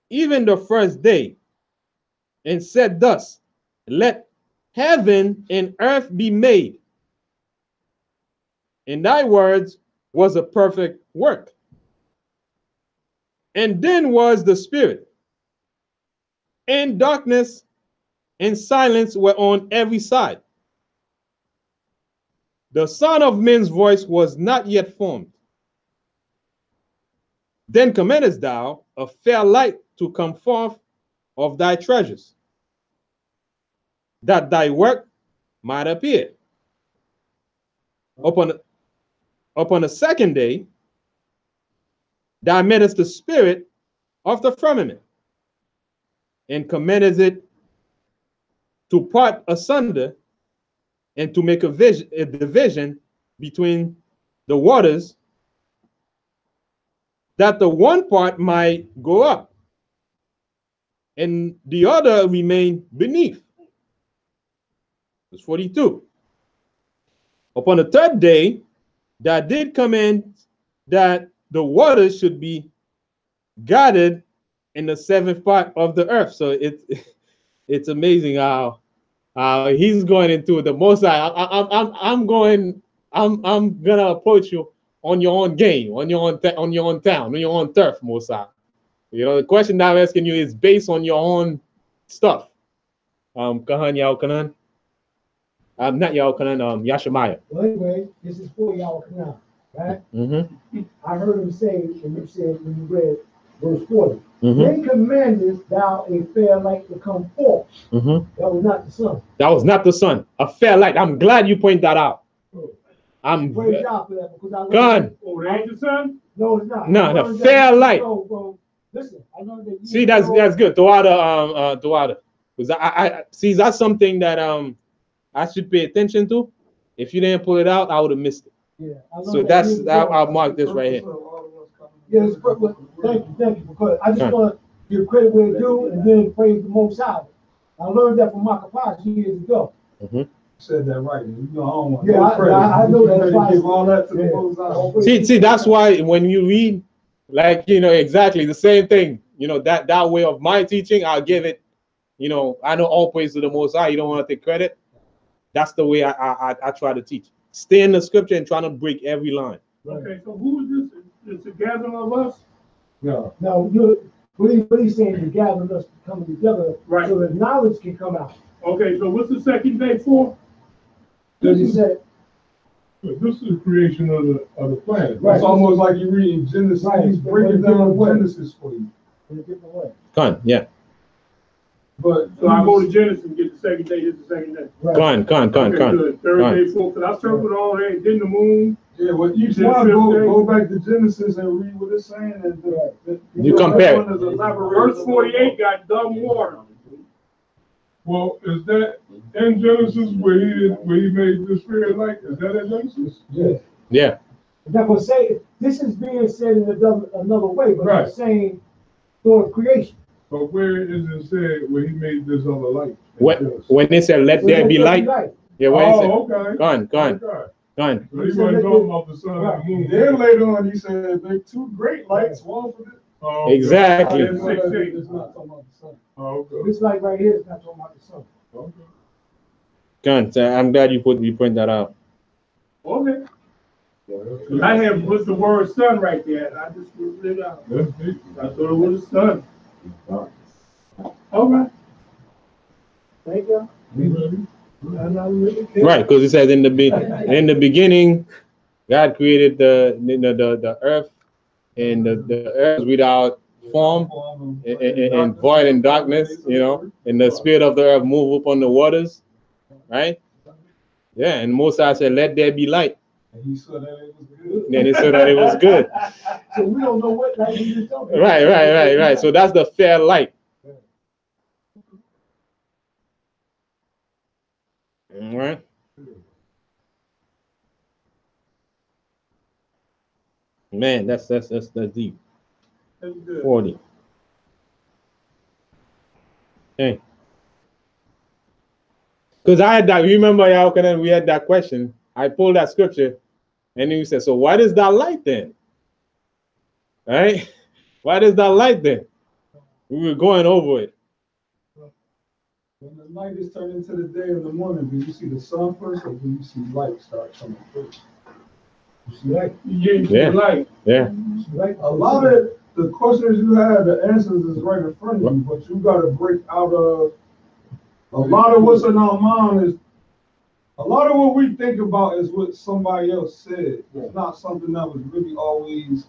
even the first day, and said thus, let heaven and earth be made. And thy words was a perfect work. And then was the Spirit, and darkness and silence were on every side. The Son of Man's voice was not yet formed. Then commandest thou a fair light to come forth of thy treasures, that thy work might appear. Upon the second day, thou madest the spirit of the firmament, and commandest it to part asunder, and to make a division between the waters, that the one part might go up, and the other remain beneath. Verse 42. Upon the third day, thou did command that the waters should be gathered in the seventh part of the earth. So it's amazing how he's going into the most. I'm gonna approach you on your own game, on your own town, on your own turf, Mosai. You know, the question I'm asking you is based on your own stuff. Kahan Yao Kanan. Not Yao Kanan, Yashimaya. Well, anyway, this is for y'all now, right? Mm-hmm. I heard him say, and you said when you read verse 40, Mm-hmm. then commandest thou a fair light to come forth. Mm-hmm. That was not the sun. That was not the sun. A fair light. I'm glad you point that out. I'm Praise God for that, because I learned God. Oh, it ain't the sun? No, it's not. No, the fair light. Listen, I learned that. See, that's good. Tawada. Because I see that's something that I should pay attention to. If you didn't pull it out, I would have missed it. Yeah. So that's I'll mark this right here. Yes, thank you, because I just want to give credit where it's due and then praise the Most High. I learned that from Makapash years ago. Mm-hmm. Said that right. You know, I don't want Yeah, I know that. That's why give all that to the Most High. See, that's why when you read, like, you know, exactly the same thing, you know, that way of my teaching, I'll give it, you know, I know all praise to the Most High. You don't want to take credit. That's the way I try to teach. Stay in the scripture and try to break every line. Okay, so who is this? It's a gathering of us? No. Now, what he's saying is gathering us coming together, Right. so that knowledge can come out. Okay, so what's the second day for? Because he said, This is the creation of the planet. Right. It's almost like you're reading Genesis. Right. He's breaking down Genesis for you. in a different way. Con, yeah. But So I go to Genesis and get the second day, this is the second day. Right. Con. Okay, good. Third day, fourth, because I circled all that, then the moon. yeah, well, each Genesis one day. go back to Genesis and read what it's saying, and You compare it. Verse 48 got dumb water. Well, is that in Genesis where he made the spirit light? Is that in Genesis? Yeah. Yeah. I'm not going to say this is being said in another way, but Right. I'm saying during creation. But where is it said where he made this other light? In Genesis? When they said let there be light. Yeah, when he said okay. Con. Okay. So he wasn't talking about the sun and the moon. Then later on, he said, make two great lights, one for this. Oh, okay. Exactly. It's not talking about the sun. Oh, okay. This light right here is not talking about the sun. Okay. Con. So I'm glad you point that out. Okay. I have put the word sun right there, and I just moved it out. That's deep. I thought it was the sun. All right. Thank you. Right, because it says in the beginning, God created the earth, and the earth without form and void and darkness, you know, and the spirit of the earth move upon the waters, right? Yeah, and Moses said, "Let there be light." And he saw that it was good. And he said that it was good. So we don't know what light he was talking about. Right. So that's the fair light. All right. Man, that's deep. That's good. 40. Okay. Because I had that, remember, y'all, we had that question. I pulled that scripture And then you say, so what is that light then? Right? What is that light then? We were going over it. When the night is turned into the day in the morning, do you see the sun first, or do you see light start coming first? You see light. Yeah. Light. Yeah. Right. A lot of the questions you have, the answers is right in front of you, but you got to break out of a lot of what's in our mind is a lot of what we think about is what somebody else said. It's not something that was really always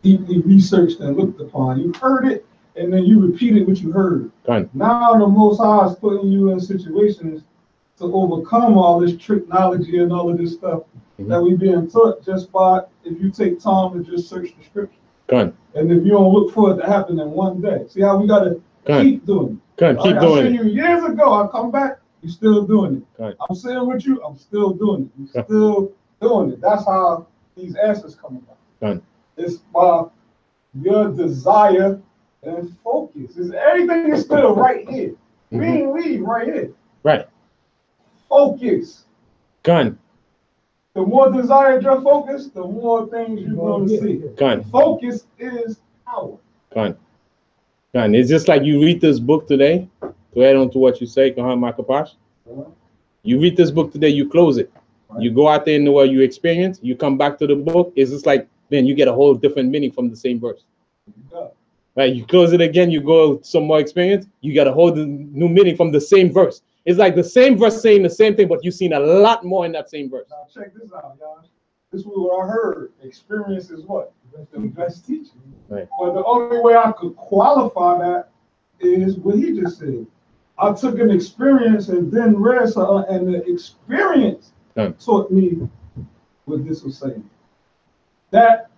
deeply researched and looked upon. You heard it, and then you repeated what you heard. Done. Now the Most High is putting you in situations to overcome all this technology and all of this stuff that we being taught just by if you take time to just search the scripture. Done. And if you don't look for it to happen in one day. See how we gotta keep doing it. Done. Keep I doing seen it. you years ago, I come back, you still doing it. Done. I'm sitting with you, I'm still doing it. You still doing it. That's how these answers come about. Done. It's by your desire and focus. Everything is still right here. We ain't leave right here. Right. Focus. Gun. The more desired your focus, the more things you're going to see. Gun. Focus is power. Gun. Gun. It's just like you read this book today, to add on to what you say, Kahan Makapash. You read this book today, you close it. Right. You go out there in the world, you experience, you come back to the book, it's just like, then you get a whole different meaning from the same verse. Right? You close it again, you go some more experience, you get a whole new meaning from the same verse. It's like the same verse saying the same thing, but you've seen a lot more in that same verse. Now check this out, y'all. This is what I heard. Experience is what? The best teacher. Right. But the only way I could qualify that is what he just said. I took an experience and then read something, and the experience taught me what this was saying. That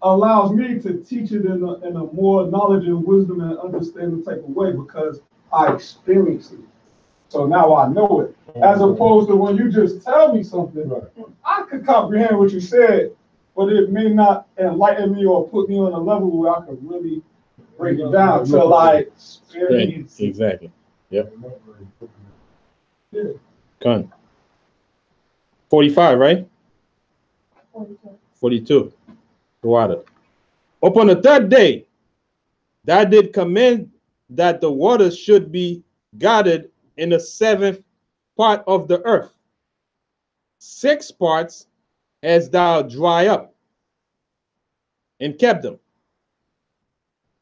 allows me to teach it in a more knowledge and wisdom and understanding type of way because I experienced it. So now I know it. As opposed to when you just tell me something, I could comprehend what you said, but it may not enlighten me or put me on a level where I could really break it down until I experience it. Exactly. Yep. Yeah. Con. 45, right? 42. 42. Water. Upon the third day, thou did command that the waters should be gathered in the seventh part of the earth. 6 parts as thou dry up, and kept them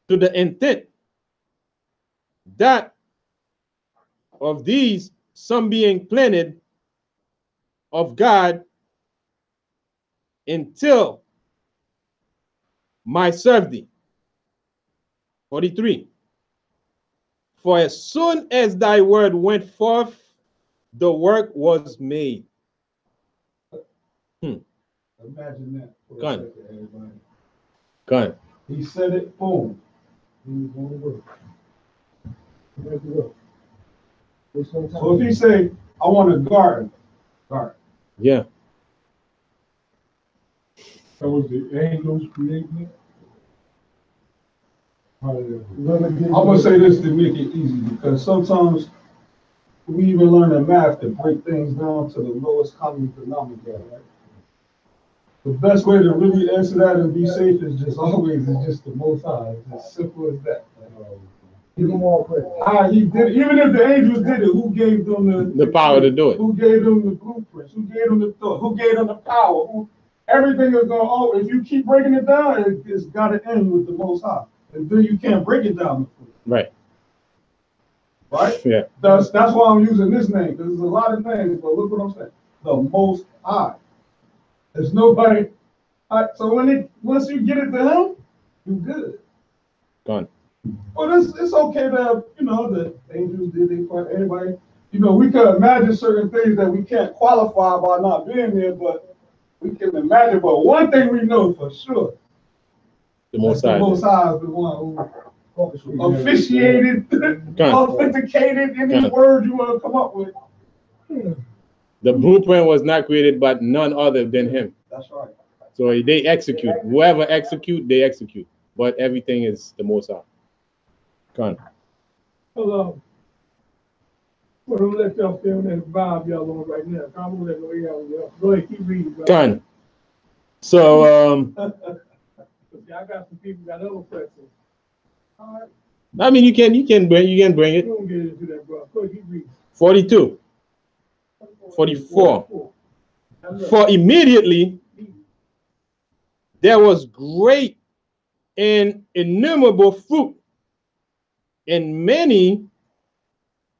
to the intent that of these some being planted of God until my serve thee. 43. For as soon as thy word went forth, the work was made. Imagine that. Gun. Gun. He said it, boom. He was going to work. So if he say, I want a garden. Yeah. That was the angels creating it. I'm going to say this to make it easy because sometimes we even learn in math to break things down to the lowest common denominator, right? The best way to really answer that and be safe is just always is just the Most High. It's as simple as that. Give them all credit. He did it. Even if the angels did it, who gave them the power to do it? Who gave them the blueprints? Who gave them the thought? Who gave them the power? Everything is going, if you keep breaking it down, it's got to end with the Most High. And then you can't break it down. Right. Right? Yeah. That's why I'm using this name, because there's a lot of names, but look what I'm saying. The Most High. There's nobody. So once you get it to him, you're good. Gone. Well, it's okay that, the angels did their part, everybody. We could imagine certain things that we can't qualify by not being there, but we can imagine. But one thing we know for sure, the Most High is the one who officiated, authenticated, any word you want to come up with. The blueprint was not created by none other than him. That's right. So they execute. Whoever execute, they execute. But everything is the Most High. Gone. Hello. Well, don't let y'all stay on that vibe y'all on right now. I'm gonna let y'all go ahead, keep reading. Gone. So I got some people got other questions. I mean, you can bring it. We won't get into that, bro. Go ahead, you read. 42, 44. For immediately there was great and innumerable fruit, and many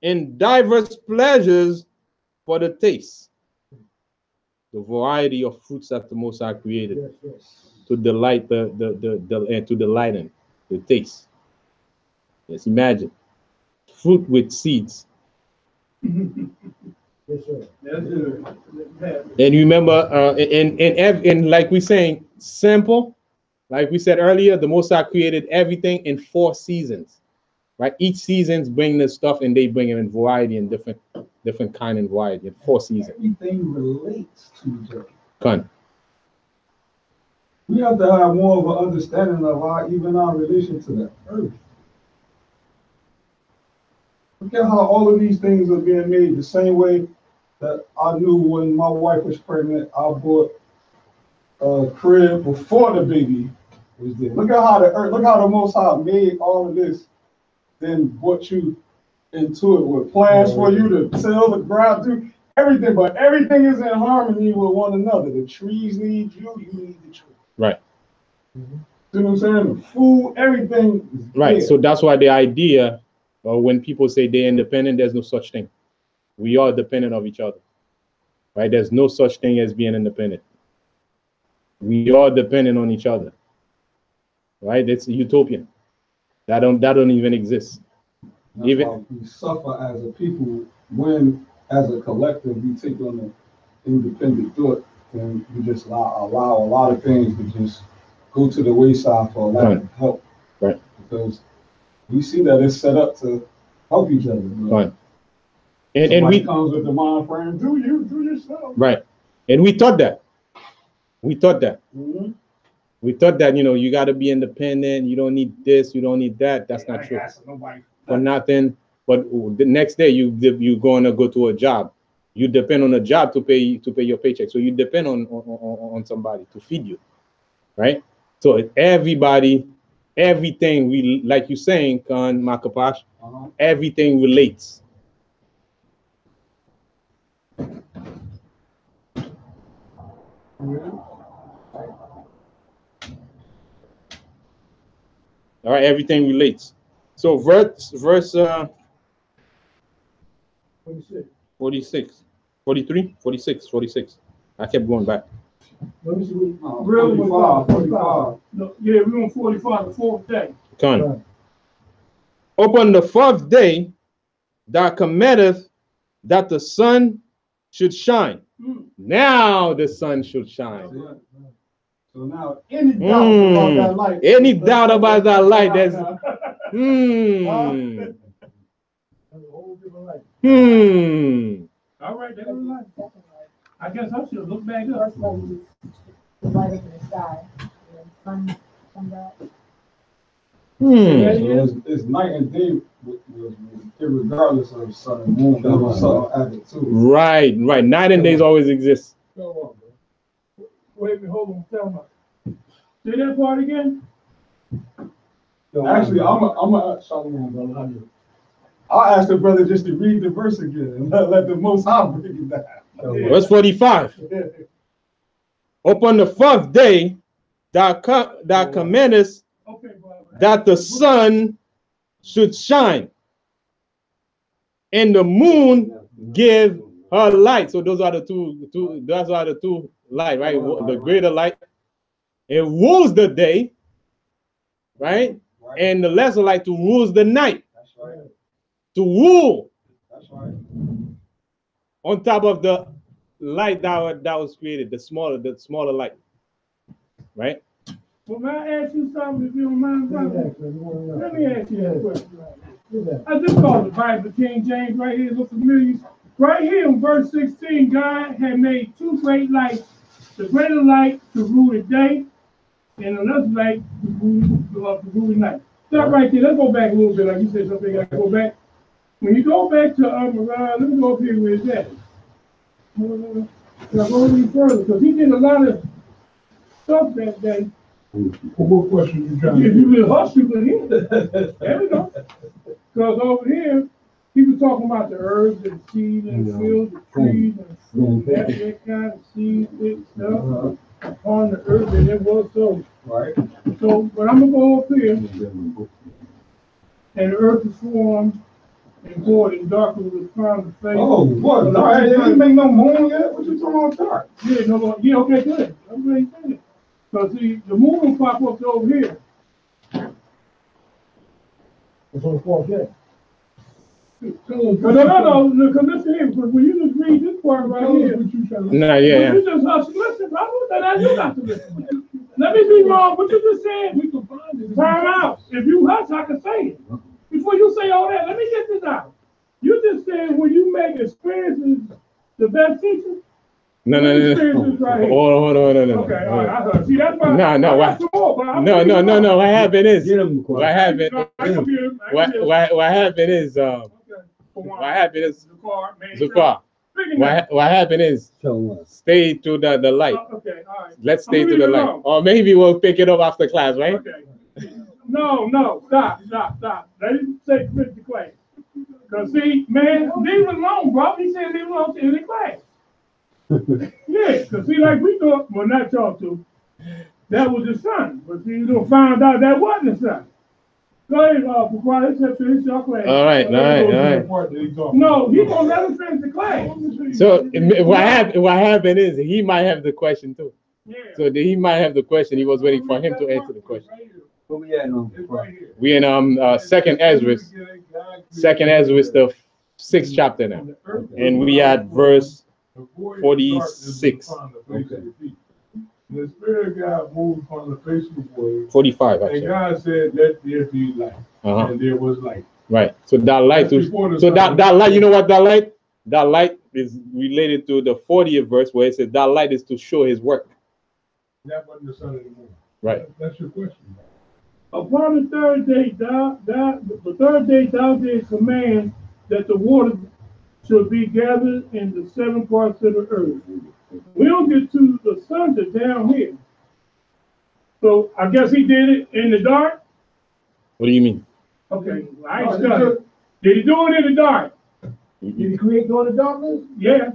and diverse pleasures for the taste. The variety of fruits that the Most High created to delight and to delight in the taste. Yes, imagine fruit with seeds. Yes, sir. And remember, and like we're saying, simple. Like we said earlier, the Most High created everything in 4 seasons, right? Each seasons bring the stuff, and they bring it in variety and different kind and variety in 4 seasons. Everything relates to each other. Con. We have to have more of an understanding of even our relation to the earth. Look at how all of these things are being made the same way that I knew when my wife was pregnant. I bought a crib before the baby was there. Look at how the earth, look how the Most High made all of this, then brought you into it with plans for you to till the ground, do everything, but everything is in harmony with one another. The trees need you, you need the tree. Right. You know what I'm saying? The food, everything is right. there. So that's why the idea, when people say they're independent, there's no such thing. We are dependent of each other. Right? There's no such thing as being independent. We are dependent on each other. Right? It's utopian. That don't even exist. That's Even why we suffer as a people when, as a collective, we take on an independent thought, and we just allow a lot of things to just go to the wayside for a lack of help. Right. Because we see that it's set up to help each other. Right. And Somebody we comes with the mind frame, do yourself. Right. And we thought that. Mm-hmm. We thought that, you got to be independent. You don't need this. You don't need that. That's not true. For nothing. But the next day you're going to go to a job. You depend on a job to pay your paycheck. So you depend on somebody to feed you. Right. So everybody, everything we, like you saying, Khan Makapash, everything relates. All right, everything relates. So verse 46, 43, 46, 46. I kept going back. Let me see what, 45. No, yeah, we're on 45, the 4th day. Come. Upon the 4th day, thou commandeth that the sun should shine. Now the sun should shine. So now, any doubt about that light? Any doubt about that light? There's a whole different light. All right, that's right. I guess I should look back up. The light up in the sky. The sun comes out. So it's night and day, regardless of sun and moon. That was something added too. Right. Night and days always exist. Go on, wait, hold on, tell me. Say that part again? Actually, I'll ask the brother just to read the verse again and let the Most High break it down. Verse 45. Upon the 4th day, thou commandest that the sun should shine, and the moon give her light. So those are the two light, right? The greater light. It rules the day, right? And the lesser light to rules the night. That's right. To rule. That's right. On top of the light that was created, the smaller light, right? Well, may I ask you something if you don't mind, brother? Let me ask you that question. I just call the Bible King James right here, look familiar. Right here in verse 16, God had made 2 great lights. The greater light to rule the day, and another light to rule the night. Stop right there. Let's go back a little bit. Like you said something, I go back. When you go back to let me go up here where it's at. Can I go a little further? Because he did a lot of stuff that day. What question you trying to If you get? will hush, you can hear. There we go. Because over here, he was talking about the herbs and seeds and the fields, the trees and fruit, that kind of seeds and stuff on the earth, and it was so. Right. So, but I'm gonna go up here, and the earth is formed and void and darkness was found the face. Oh, what? No, I didn't make no moon yet. What you talking about dark? Yeah, no, yeah, okay, good. I'm ready to finish. Because see, the moon will pop up over here. It's on the fourth day. No, because listen here, because when you just read this part right here, No, yeah. you just have to listen, brother, then I do have to listen. Let me be wrong, what you just said, we can find it. Time out. If you hush, I can say it. Before you say all that, let me get this out. You just said when you make experiences the best teacher. No. Experiences right here. Hold on. Okay, all right, I heard. See, that's why. No. I got some more, but I'm No. What happened is, Get him, what happened? What happened is, what happened is, Zafar. What happened is, stay to the light. Okay, all right. Let's stay to the light. Or maybe we'll pick it up after class, right? Okay. No, stop. Let him say finish the class. Because see, man, leave it alone, bro. He said leave it alone in the class. Yeah, because see, like we thought, well, not y'all two, that was the son. But see, you don't find out that wasn't the son. Go ahead, before I finish your class. All right. No, he gonna let him finish the class. So what happened is, he might have the question too. Yeah. So he might have the question. He was waiting for him to answer the question. Where we at now? We in second Esdras, the 6th chapter now, and we at verse 46. Okay. The Spirit of God moved on the face of the void. 45 And actually. God said, "Let there be light." And there was light. Right. So that light, that light, you know what that light? That light is related to the 40th verse where it says that light is to show his work. That wasn't the sun anymore. Right. That's your question. Upon the third day thou didst command that the water should be gathered in the 7 parts of the earth. We don't get to the sun to down here. So I guess he did it in the dark. What do you mean? Okay, I ain't studying. Did he do it in the dark? Did he create during the darkness? Yeah.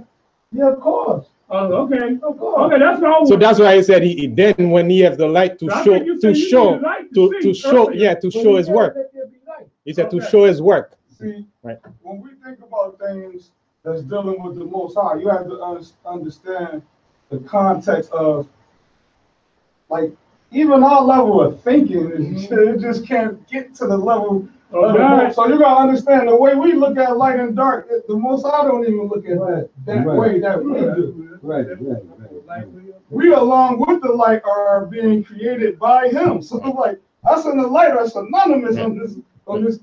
Yeah, of course. Oh, okay. Of course. Okay, that's what I want. So that's why he said he then when he has the light to show his work. He said to show his work. See, right. When we think about things that's dealing with the Most High, you have to understand the context of, like, even our level of thinking, it just can't get to the level of the. So you gotta understand the way we look at light and dark. The Most High don't even look at that way that we do. Right. We, along with the light, are being created by Him. So like us and the light are synonymous on this.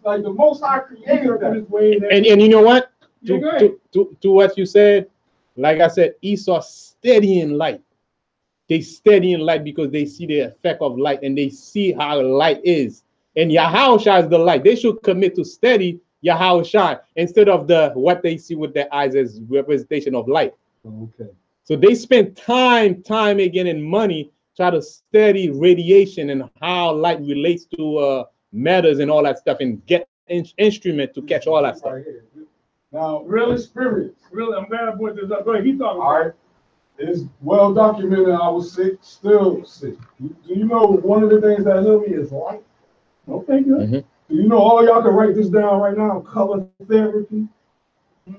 Like the Most High created that. And you know what? To what you said, like I said, Esau steadying light. They steady in light because they see the effect of light and they see how light is. And Yahushua is the light. They should commit to study Yahushua instead of what they see with their eyes as representation of light. Okay. So they spend time again and money try to study radiation and how light relates to matters and all that stuff and get instrument to catch all that stuff. Now, really, spirits. Really, I'm glad I brought this up. Go ahead, keep talking. All right. It's well documented I was sick, still sick. Do you know one of the things that helped me is light? Okay, good. Mm-hmm. Do you know all y'all can write this down right now? Color therapy. Do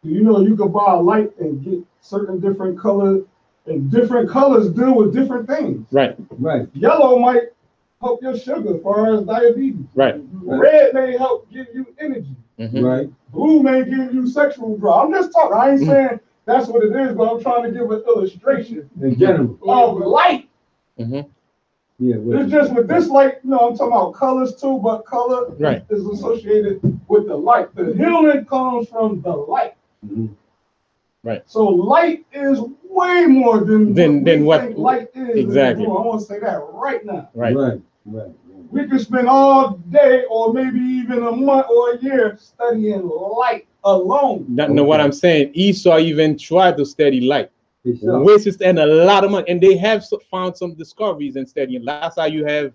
you know you can buy a light and get certain different colors, and different colors deal with different things? Right. Yellow might help your sugar as far as diabetes. Right. Red may help give you energy. Mm-hmm. Right. Blue may give you sexual drive. I'm just talking. I ain't saying that's what it is, but I'm trying to give an illustration In general. of light. Mm-hmm. Yeah. It's just with this light, I'm talking about colors too, but color is associated with the light. The healing comes from the light. Mm-hmm. Right. So light is way more than what light is. Exactly. I want to say that right now. Right. We could spend all day or maybe even a month or a year studying light alone. Know what I'm saying? Esau even tried to study light. Wasted and a lot of money, and they have found some discoveries in studying. That's how you have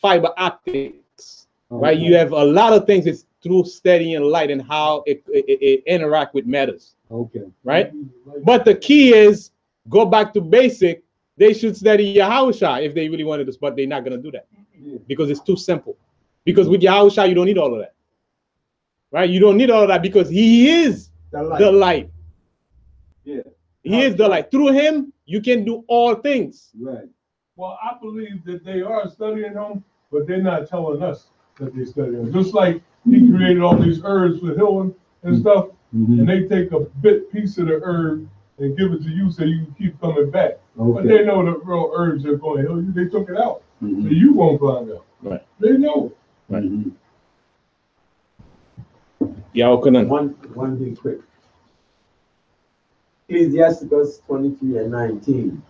fiber optics, right? You have a lot of things. It's through studying light and how it interact with matters. Okay. Right. But the key is go back to basic. They should study Yahushua if they really wanted this, but they're not gonna do that because it's too simple. Because with Yahushua, you don't need all of that. Right? You don't need all of that because he is the light. Yeah. He is the light. Through him, you can do all things. Right. Well, I believe that they are studying them, but they're not telling us that they're studying them. Just like he created all these herbs for healing and stuff, and they take a piece of the herb and give it to you so you can keep coming back. Okay. But they know the real herbs are going to heal you. They took it out. So you won't find out. Right. They know. Right. Yeah, okay. One thing quick. Ecclesiasticus 23:19.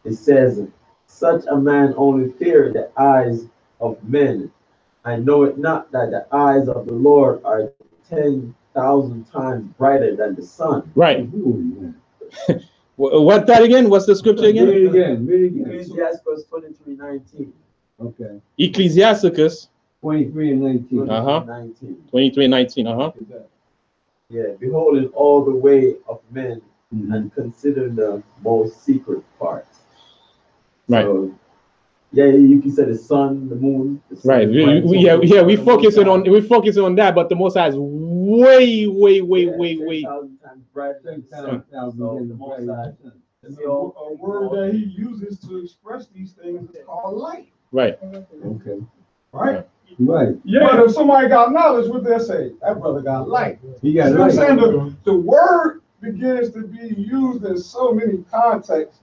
It says, such a man only fear the eyes of men. I know it not that the eyes of the Lord are 10,000 times brighter than the sun. Right. What that again? What's the scripture again? Read it again. Ecclesiasticus 23:19. Okay. Ecclesiasticus 23 and 19. 19. 23:19. Yeah, beholding all the way of men and consider the most secret parts. Right. So, yeah, you can say the sun, the moon. The sun, right. We focus on that, but the Most High is way. 10,000 times brighter than the sun. So the Most High. A word that he uses to express these things is called light. Right. Okay. Right? Right. Yeah. But if somebody got knowledge, what they say? That brother got light. He got You know what I'm light. saying? The word begins to be used in so many contexts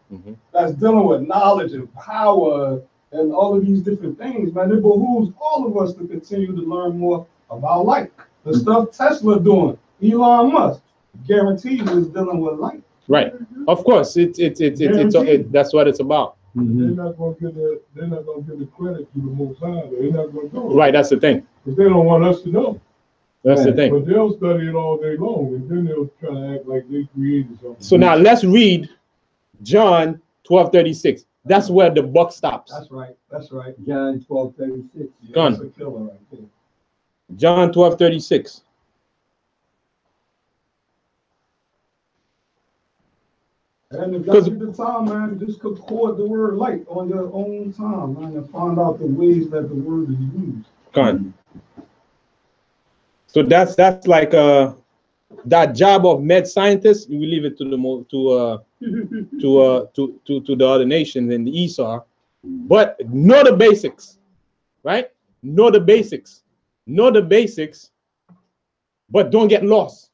that's dealing with knowledge and power and all of these different things, man. It behooves all of us to continue to learn more about light. The stuff Tesla doing, Elon Musk, guarantees is dealing with light. Right. Of course, that's what it's about. They're not going to give the credit to the Most High. They're not going to do it. Right. That's the thing. Because they don't want us to know. That's the thing. But they'll study it all day long, and then they'll try to act like they created something. So now let's read John 12:36. That's where the buck stops. That's right. That's right. John 12:36. Yeah, Gone. that's a killer right there. John 12:36. And if y'all get the time, man, just concord the word light on your own time, man, and find out the ways that the word is used. Gone. So that's like that job of med scientists. We leave it to the other nations and the Esau. But know the basics, right? Know the basics. But don't get lost.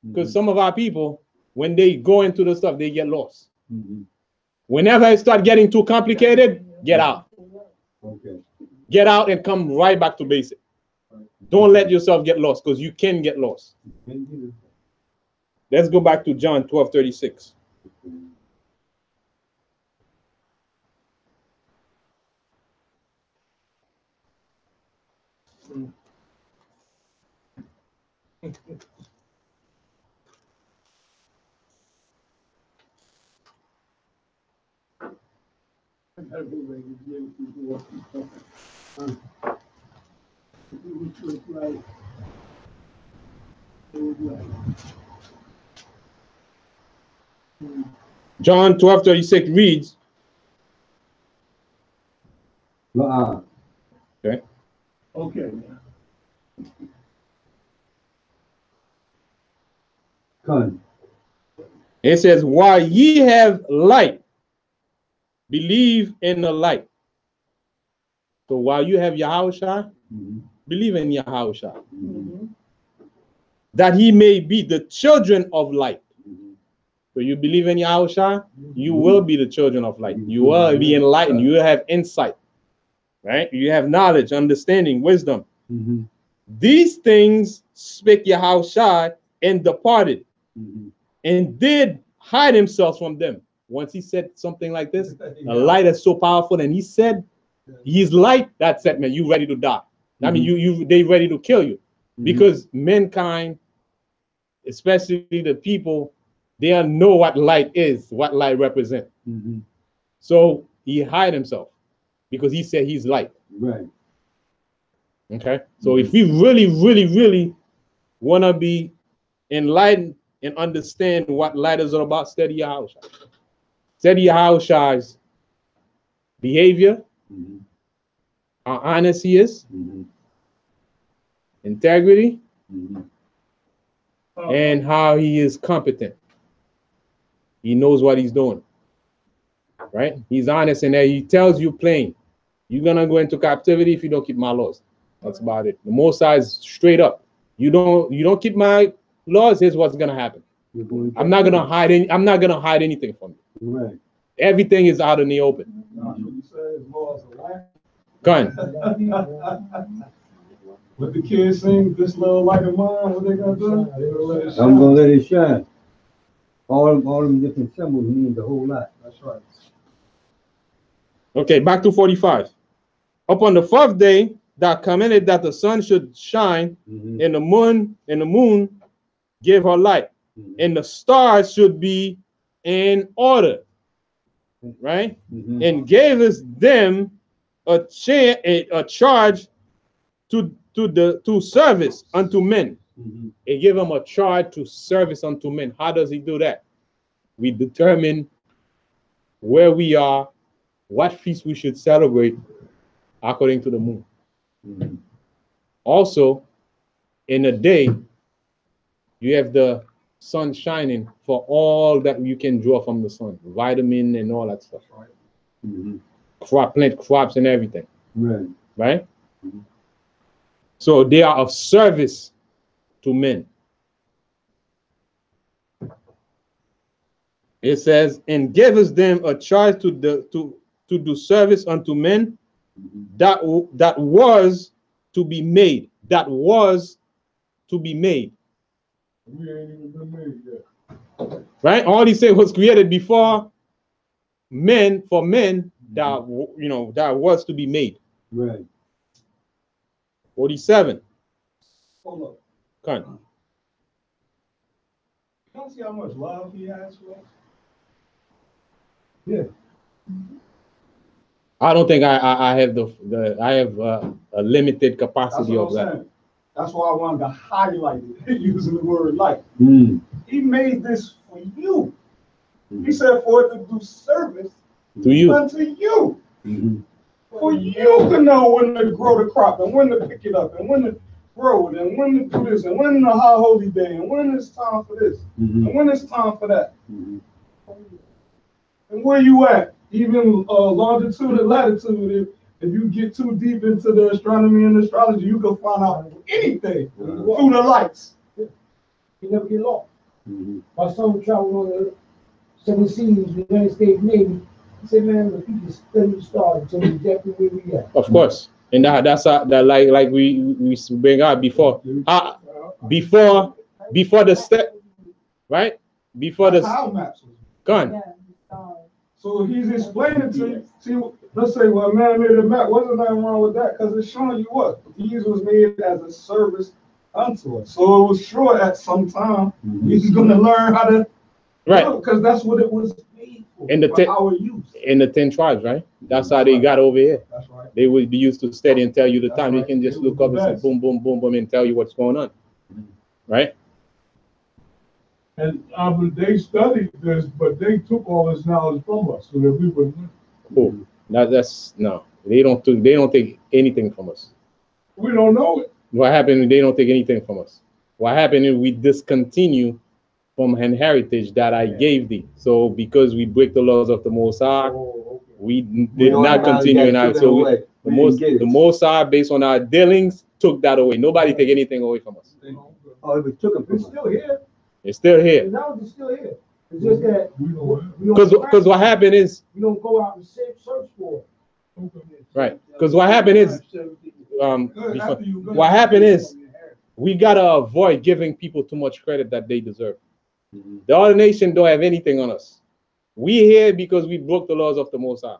Because some of our people, when they go into the stuff, they get lost. Whenever it starts getting too complicated, get out. Okay. Get out and come right back to basic. Don't let yourself get lost, because you can get lost. Let's go back to John 12:36. John 12:36 reads. Okay. Okay. It says, while ye have light, believe in the light. So while you have Yahushua, believe in Yahushua. That he may be the children of light. So you believe in Yahushua, you will be the children of light. You will be enlightened. You will have insight. Right? You have knowledge, understanding, wisdom. These things spake Yahushua and departed, and did hide himself from them. Once he said something like this, the light is so powerful, and he said, he's light, that's it, man. You ready to die. I mean, they ready to kill you. Because mankind, especially the people They don't know what light is, what light represents. Mm-hmm. So he hide himself because he said he's light. Right. Okay. So if we really, really, really want to be enlightened and understand what light is all about, study Yahushua. Study Yahushua's behavior, Mm-hmm. how honest he is, Mm-hmm. integrity, Mm-hmm. and how he is competent. He knows what he's doing. Right? He's honest in that he tells you plain, you're gonna go into captivity if you don't keep my laws. That's about it. The Most High is straight up. You don't keep my laws, here's what's gonna happen. I'm not gonna hide anything from you. Right. Everything is out in the open. Gun. What the kids sing, this little light of mine, what they gonna do? They gonna let it shine. I'm gonna let it shine. All them different symbols mean the whole lot. That's right. Okay, back to 45. Upon the fourth day, that commanded that the sun should shine, Mm-hmm. and the moon gave her light, Mm-hmm. and the stars should be in order, right? Mm-hmm. And gave us them a charge to service unto men. Mm-hmm. He gave them a charge to service unto men. How does he do that? We determine where we are, what feast we should celebrate according to the moon. Mm-hmm. Also, in a day, you have the sun shining for all that you can draw from the sun, vitamin and all that stuff. Right. Mm-hmm. Plant crops and everything, Right. right? Mm-hmm. So they are of service to men. It says, and gave us them a charge to do service unto men Mm-hmm. that was to be made. That was to be made. We ain't even been made yet. Right? All he said was created before men, for men that that was to be made. Right. 47. Hold up. Come. You don't see how much love he has for us? Yeah. I don't think I have I have a limited That's capacity what of I'm that. saying. That's why I wanted to highlight it using the word light. Mm. He made this for you. Mm-hmm. He said for it to do service To you. unto you. Mm-hmm. For you to know when to grow the crop and when to pick it up and when to grow it and when to do this and when the high holy day and when it's time for this Mm-hmm. and when it's time for that. Mm-hmm. And where you at? Even longitude and latitude. If you get too deep into the astronomy and astrology, you can find out anything through the lights. You never get lost. Mm-hmm. My son traveled on the 7 seas, the United States Navy. He said, man, if you can study the stars until exactly where we at. Of course. And that's that like we bring out before. Before the step, right? Before That's the how maps was. gun. So he's explaining to you. See, let's say, well, man made a map. Wasn't nothing wrong with that because it's showing you what these was made as a service unto us. So it was sure at some time he's going to learn how to, Right. Because that's what it was made for. In the for our use. In the 10 tribes, right? That's how they got over here. That's right. They would be used to study and tell you the That's time. right. You can just They look would up and do say boom, boom, boom, boom, and tell you what's going on. Right? And they studied this, but they took all this knowledge from us so that we would. Cool. That's no. They don't take anything from us. We don't know it. What happened? They don't take anything from us. What happened is we discontinue from an heritage that I gave thee. So because we break the laws of the Most High, we did not continue in our. So the Most High, based on our dealings, took that away. Nobody take anything away from us. Oh, it took it from It's us. still here. It's still here. The knowledge is still here. It's just that We don't. we don't Because what happened is we don't go out and search for it. right. Because what happened is what happened is we gotta avoid giving people too much credit that they deserve. Mm-hmm. The other nation don't have anything on us. We here because we broke the laws of the Most High,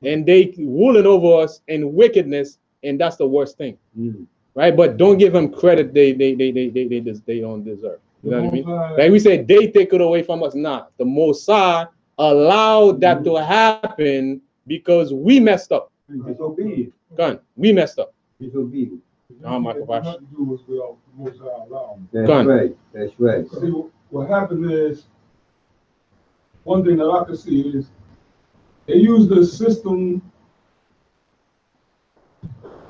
and they ruling over us in wickedness, and that's the worst thing, Mm-hmm. right? But don't give them credit they don't deserve. You know what I mean? Like we say, they take it away from us. Nah, the Mosai allowed that to happen because we messed up. Disobedient. Gun, we messed up. Disobedient. Nothing to do with the Most High allowing. That's Gun. right. That's right. See, what happened is, one thing that I could see is, they use the system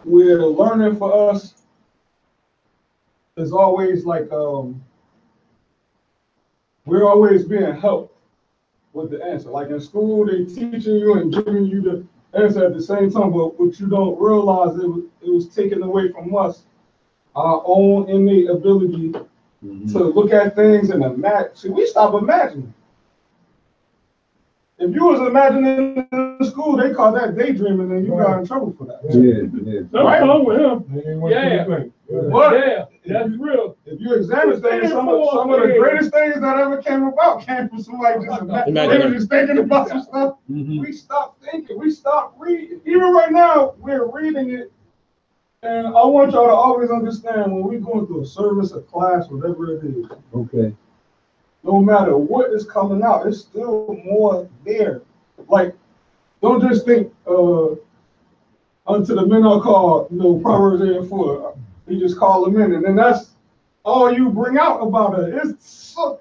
where learning for us is always like, we're always being helped with the answer. Like in school, they teaching you and giving you the answer at the same time, but what you don't realize, it was taken away from us, our own innate ability to look at things and imagine. See, we stop imagining. If you was imagining in school, they call that daydreaming, and you got in trouble for that. Yeah. That's wrong with him. Yeah. What? Yeah, that's real. If you examine things, some of the greatest things that ever came about came from somebody just they were just thinking about some stuff. We stopped thinking. We stopped reading. Even right now, we're reading it. And I want y'all to always understand when we're going through a service, a class, whatever it is. Okay. No matter what is coming out, it's still more there. Like, don't just think, unto the men are called, Proverbs 8:4. You just call them in, and then that's all you bring out about it. It's a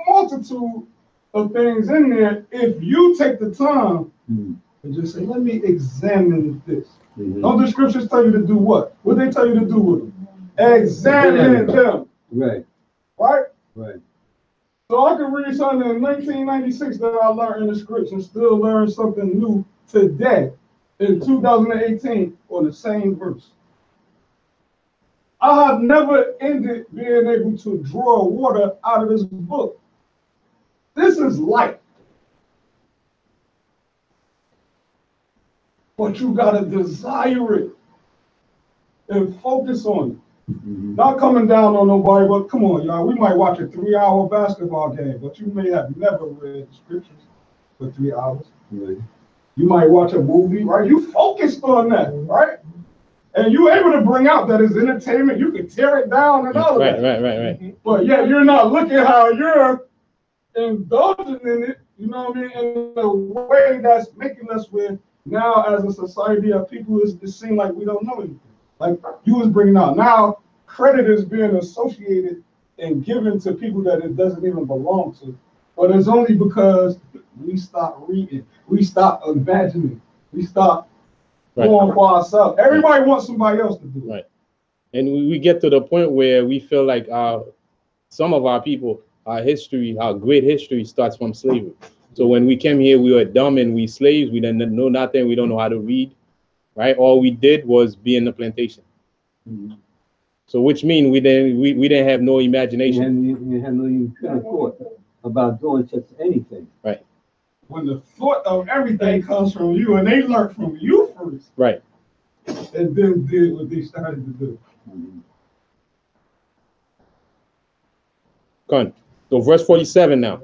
multitude of things in there. If you take the time and just say, let me examine this. Don't the scriptures tell you to do what? What they tell you to do with them? Examine them. Right. Right? Right. So I could read something in 1996 that I learned in the scripts and still learn something new today in 2018 on the same verse. I have never ended being able to draw water out of this book. This is light. But you gotta desire it and focus on it. Not coming down on nobody, but come on, y'all. We might watch a 3-hour basketball game, but you may have never read the scriptures for 3 hours. You might watch a movie, right? You focused on that, right? And you able to bring out that it's entertainment. You can tear it down and all of that. Right. But yeah, you're not looking how you're indulging in it, you know what I mean, in a way that's making us where now as a society of people, it seems like we don't know anything. Like you was bringing out, now credit is being associated and given to people that it doesn't even belong to. But it's only because we stop reading, we stop imagining, we stop going for ourselves. Everybody wants somebody else to do it. Right. And we get to the point where we feel like some of our people, our great history starts from slavery. So when we came here, we were dumb and we slaves. We didn't know nothing. We don't know how to read, right? All we did was be in the plantation. So which means we didn't have no imagination. You have no thought about doing such anything. Right. When the thought of everything comes from you and they learn from you first. Right. And then did what they started to do. Go on. So verse 47 now.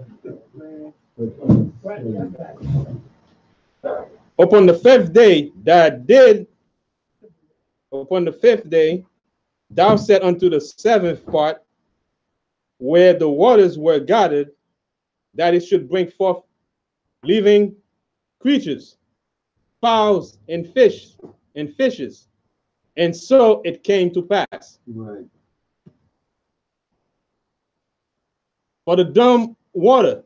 Upon the fifth day, thou said unto the seventh part, where the waters were gathered, that it should bring forth living creatures, fowls and fishes. And so it came to pass. Right. For the dumb water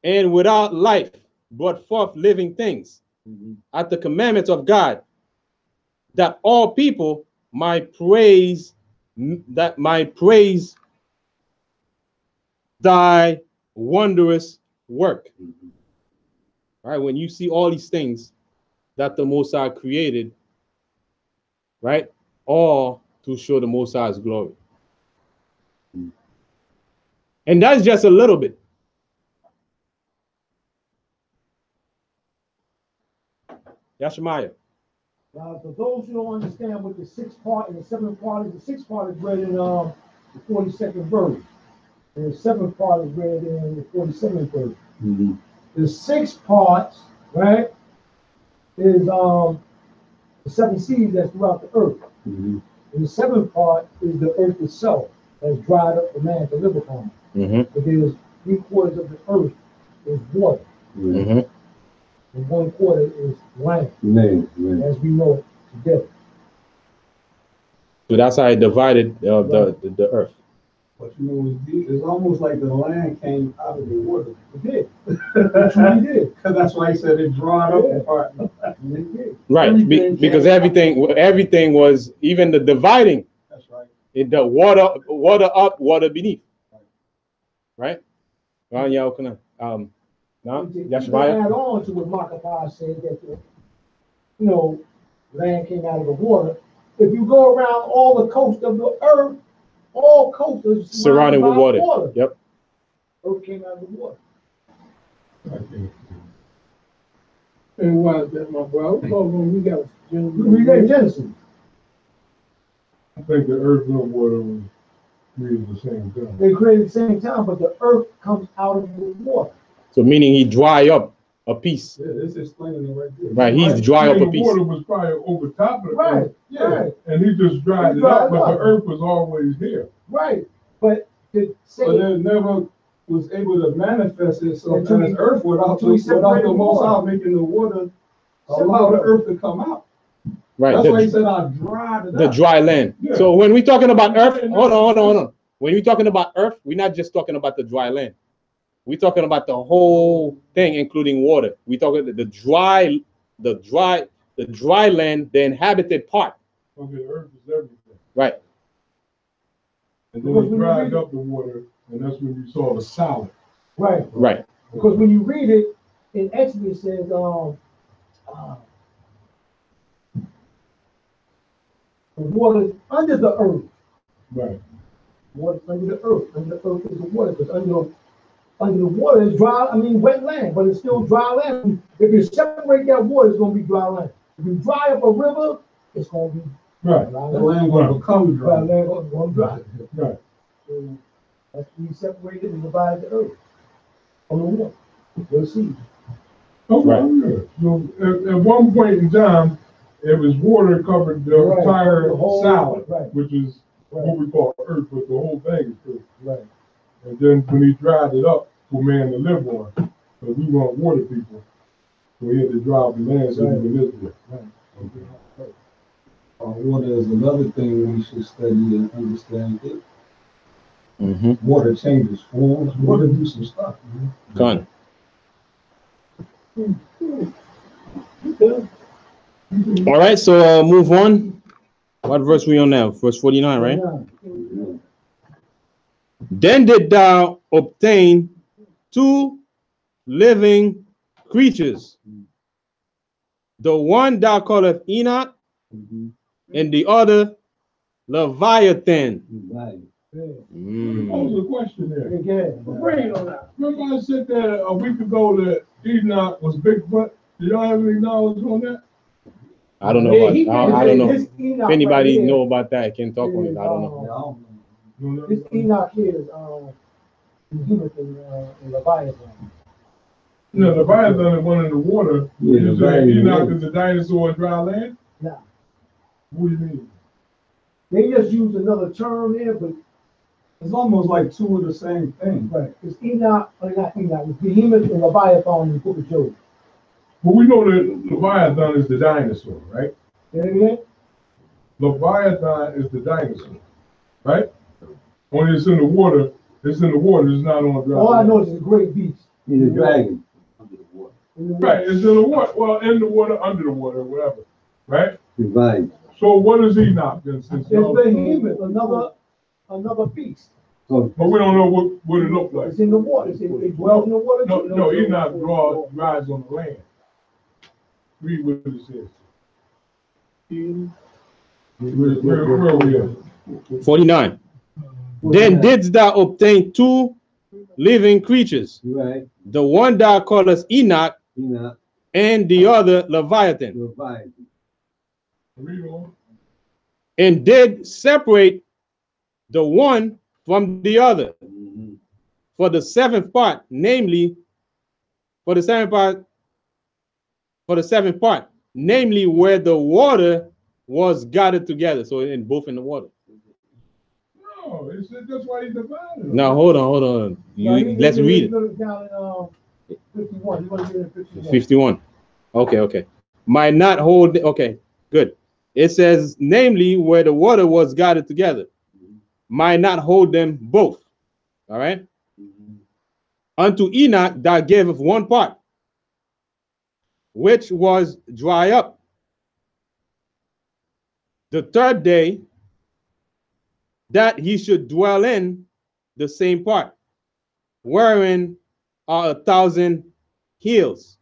and without life brought forth living things at the commandments of God, that all people might praise thy wondrous work. All right, when you see all these things that the Most High created, right, all to show the Most High's glory. And that's just a little bit. Yashimaya. Now, for those who don't understand what the sixth part and the seventh part is, the sixth part is read in the 42nd verse, and the seventh part is read in the 47th verse. The sixth part, right, is the seven seas that's throughout the earth. And the seventh part is the earth itself. has dried up for man to live upon. Mm-hmm. But there's 3/4 of the earth is water, Mm-hmm. and 1/4 is land, Man. as we know it today. So that's how I divided the earth. But you know, it's almost like the land came out of the water. It did. It truly did. Because that's why he said it dried up in part. It did. Right. Because everything was, even the dividing, That's right. the water up, water beneath. Right? No, that's To right. add on to what Markiplier said, that land came out of the water. If you go around all the coast of the earth, all coasts are Surrounded with water. Yep. Earth came out of the water. And why is that, my bro? We got We got Genesis. I think the earth and water was created at the same time. They created at the same time, but the earth comes out of the water. So meaning he dry up a piece. Yeah, it's explaining it right there. Right. He's dry up a The piece. water was probably over top of the Right. earth. Yeah. Right. And he just dried it up, but the earth was always here. Right. But to say But it never was able to manifest itself Until as earth without he separated the the Most water. High making the water allow the earth to come out. Right. That's why he said I dried it The up. dry land. Yeah. So when we're talking about earth, hold on. When we're talking about earth, we're not just talking about the dry land. We're talking about the whole thing, including water. We're talking the dry land, the inhabited part. Okay, the earth is everything. Right. And then he dried up the water, and that's when you saw the solid. right. Right. Because when you read it in Exodus, it says the water is under the earth. Right. Water under the earth. Under the earth is the water. Because under the water is wet land, but it's still dry land. If you separate that water, it's going to be dry land. If you dry up a river, it's going to be Right. dry The land. land will become Dry dry. land going to dry. Right. So that's when you separate it and divide the earth from the water. You'll see. Okay. Right. So at one point in time, it was water covered the Right. entire The whole- solid, right. which is Right. what we call earth, but the whole thing is earth. Right. And then when he dried it up for man to live on, because we weren't water people, so he had to dry up the land so we could live there. Right. Water is another thing we should study and understand. Mm-hmm. Water changes forms. Water do some stuff. Gone. All right, so move on. What verse we on now? Verse 49, right? Then did thou obtain 2 living creatures. The one thou callest Enoch, and the other Leviathan. Pose a question there. Again. Bring it on out. Remember I said that a week ago that Enoch was Bigfoot? Do y'all have any knowledge on that? I don't know about. I don't know. If anybody know about that, can talk on it. I don't know. This Enoch here is Behemoth and Leviathan. No, the Leviathan is one in the water. Yeah, You the say Enoch Leviathan. is a dinosaur in dry land? Nah. What do you mean? They just use another term there, but It's almost like two of the same thing. right. It's Enoch, or not Enoch, it's Behemoth and Leviathan in the book of Job. But we know that Leviathan is the dinosaur, right? You know what I mean? Leviathan is the dinosaur, right? When it's in the water, it's in the water, it's not on dry All I land. know is it's a great beast. He's a dragon. In the Right, it's in the water, well, in the water, under the water, whatever, right? Divine. So what is Enoch then? Since It's y'all- Behemoth, another beast. So, But we don't know what it looked like. It's in the water. It dwells in the water. No, Enoch rides on the land. Read what it says. Where are we at? 49. Then didst thou obtain 2 living creatures. right, The one thou callest Enoch, Enoch, and the other Leviathan. Leviathan. Read on. And did separate the one from the other for the 7th part, namely, for the 7th part, namely where the water was gathered together. So in both in the water. No, it's, that's why he divided them. Now hold on. Let's read it. Down in 51. You want to get in 51? 51. Okay. Might not hold. Okay, good. It says, namely, where the water was gathered together, might not hold them both. All right. Unto Enoch thou gavest one part, which was dry up. The third day, that he should dwell in the same part, wherein are 1,000 hills.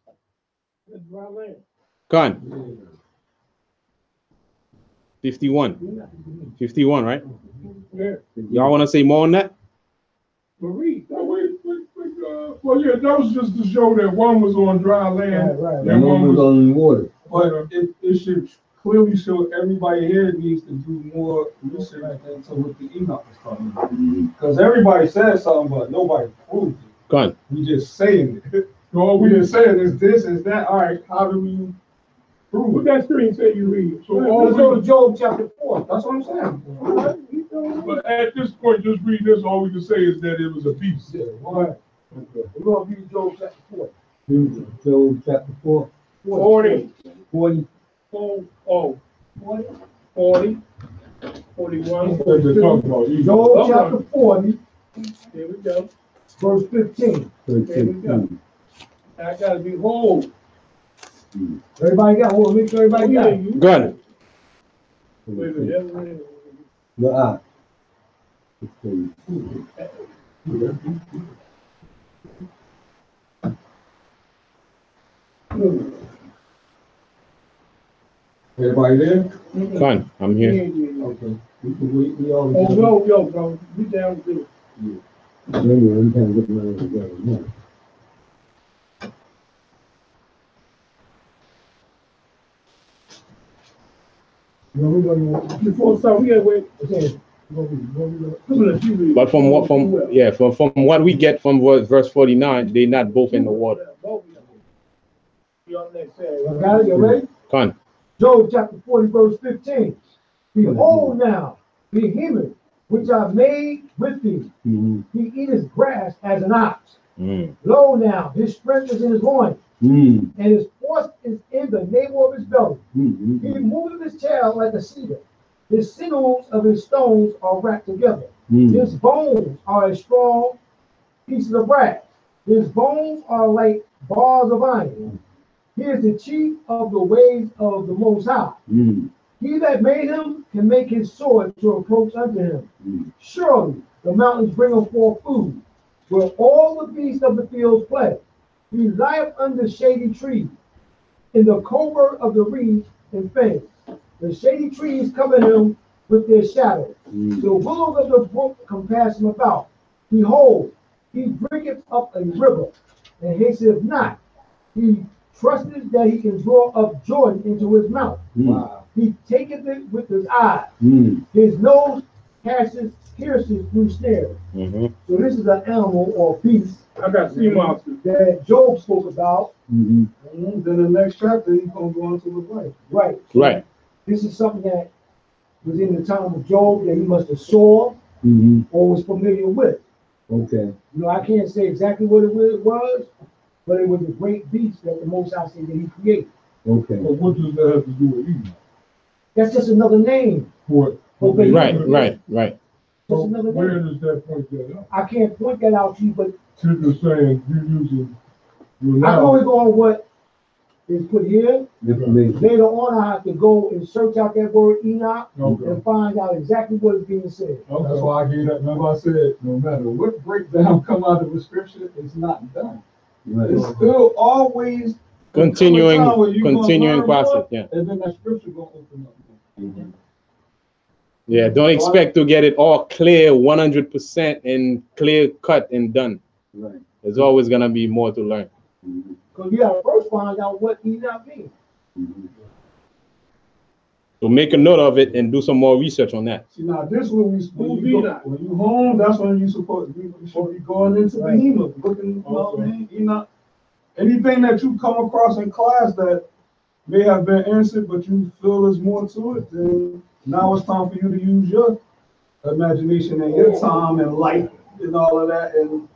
Con. 51, right? Yeah. Y'all want to say more on that? But read. Well, yeah, that was just to show that one was on dry land, Right. and And one one was was on water. But it should clearly show everybody here needs to do more research into what the Enoch was talking about. Because everybody says something, but nobody proved it. Con. We just saying it. all We we just saying is this, is that. All right, how do we prove What it? that screen say you read? So all Let's go we, to Job chapter 4. That's what I'm saying. but at this point, just read this. All we can say is that it was a beast. Yeah, Right. We're going to read Job chapter 4. Job chapter 4, 40. 40. 40. 41. What they're talking about. You Job chapter 40, Here we go. verse 15. Here we go. I gotta be whole. Everybody got one. Make sure everybody got it. Gun. Wait a minute. The eye. Everybody there? Con. I'm here. Okay. We always Oh, yo, bro. You down too. Anyway, I'm trying to get my own together now. Before so we gotta wait. But from what we get from verse 49, they're not both in the water. Got it? You ready? Con. Job chapter 40, verse 15. Behold now, behemoth, which I made with thee. He eateth grass as an ox. Lo now, his strength is in his loins, and his force is in the navel of his belly. He moveth his tail like a cedar. His sinews of his stones are wrapped together. His bones are as strong pieces of brass. His bones are like bars of iron. He is the chief of the ways of the Most High. He that made him can make his sword to approach unto him. Surely the mountains bring him forth food, where all the beasts of the fields play. He lieth under shady trees, in the covert of the reeds and fens. The shady trees cover him with their shadow. The willows of the brook compass him about. Behold, he drinketh up a river, and hasteth not. He trusteth that he can draw up Jordan into his mouth. Wow. He taketh it with his eyes. His nose pierces through snares. So this is an animal or beast I got sea monsters. that Job spoke about. Then the next chapter, he's going to go into his life. Right. Right. This is something that was in the time of Job that he must have saw or was familiar with. Okay. You know, I can't say exactly what it was, but it was a great beast that the Most High said that he created. Okay. But what does that have to do with Enoch? That's just another name. For Okay. Right. Just another where name. does that point that out? I can't point that out to you, but You're just saying you're using your I can only knowledge. go on what is put here. Information. Later on, I have to go and search out that word Enoch Okay. and find out exactly what is being said. That's why I gave that. Remember I said, no matter what breakdown come out of the scripture, it's not done. Right. It's still always Continuing continuing process. Yeah. and then that scripture gonna open up. Yeah. Don't expect to get it all clear 100% and clear cut and done. Right. There's always gonna be more to learn. Because you gotta first find out what Enoch means. So make a note of it and do some more research on that. See, now this when Who's you Enoch? when you home, that's when you supposed you should be going into Right. behemoth, looking, you know what I mean? Enoch. Anything that you come across in class that may have been answered, but you feel there's more to it, then now it's time for you to use your imagination in your time and life and all of that, and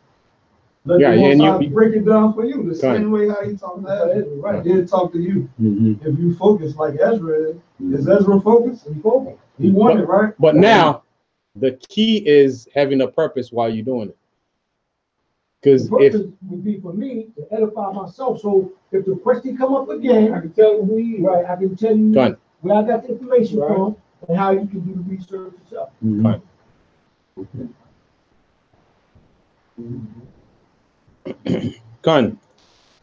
let Yeah, the yeah, Most and High break it down for you the same way how he talked to Ezra. Right, he'll talk to you. If you focus like Ezra is Ezra focused? He focused. He wanted, right? But now, the key is having a purpose while you're doing it. Because The if purpose would be for me to edify myself. So if the question come up again, I can tell him who he is. right, I can tell you Done. where I got the information Right. from and how you can do the research yourself. Fine. Con.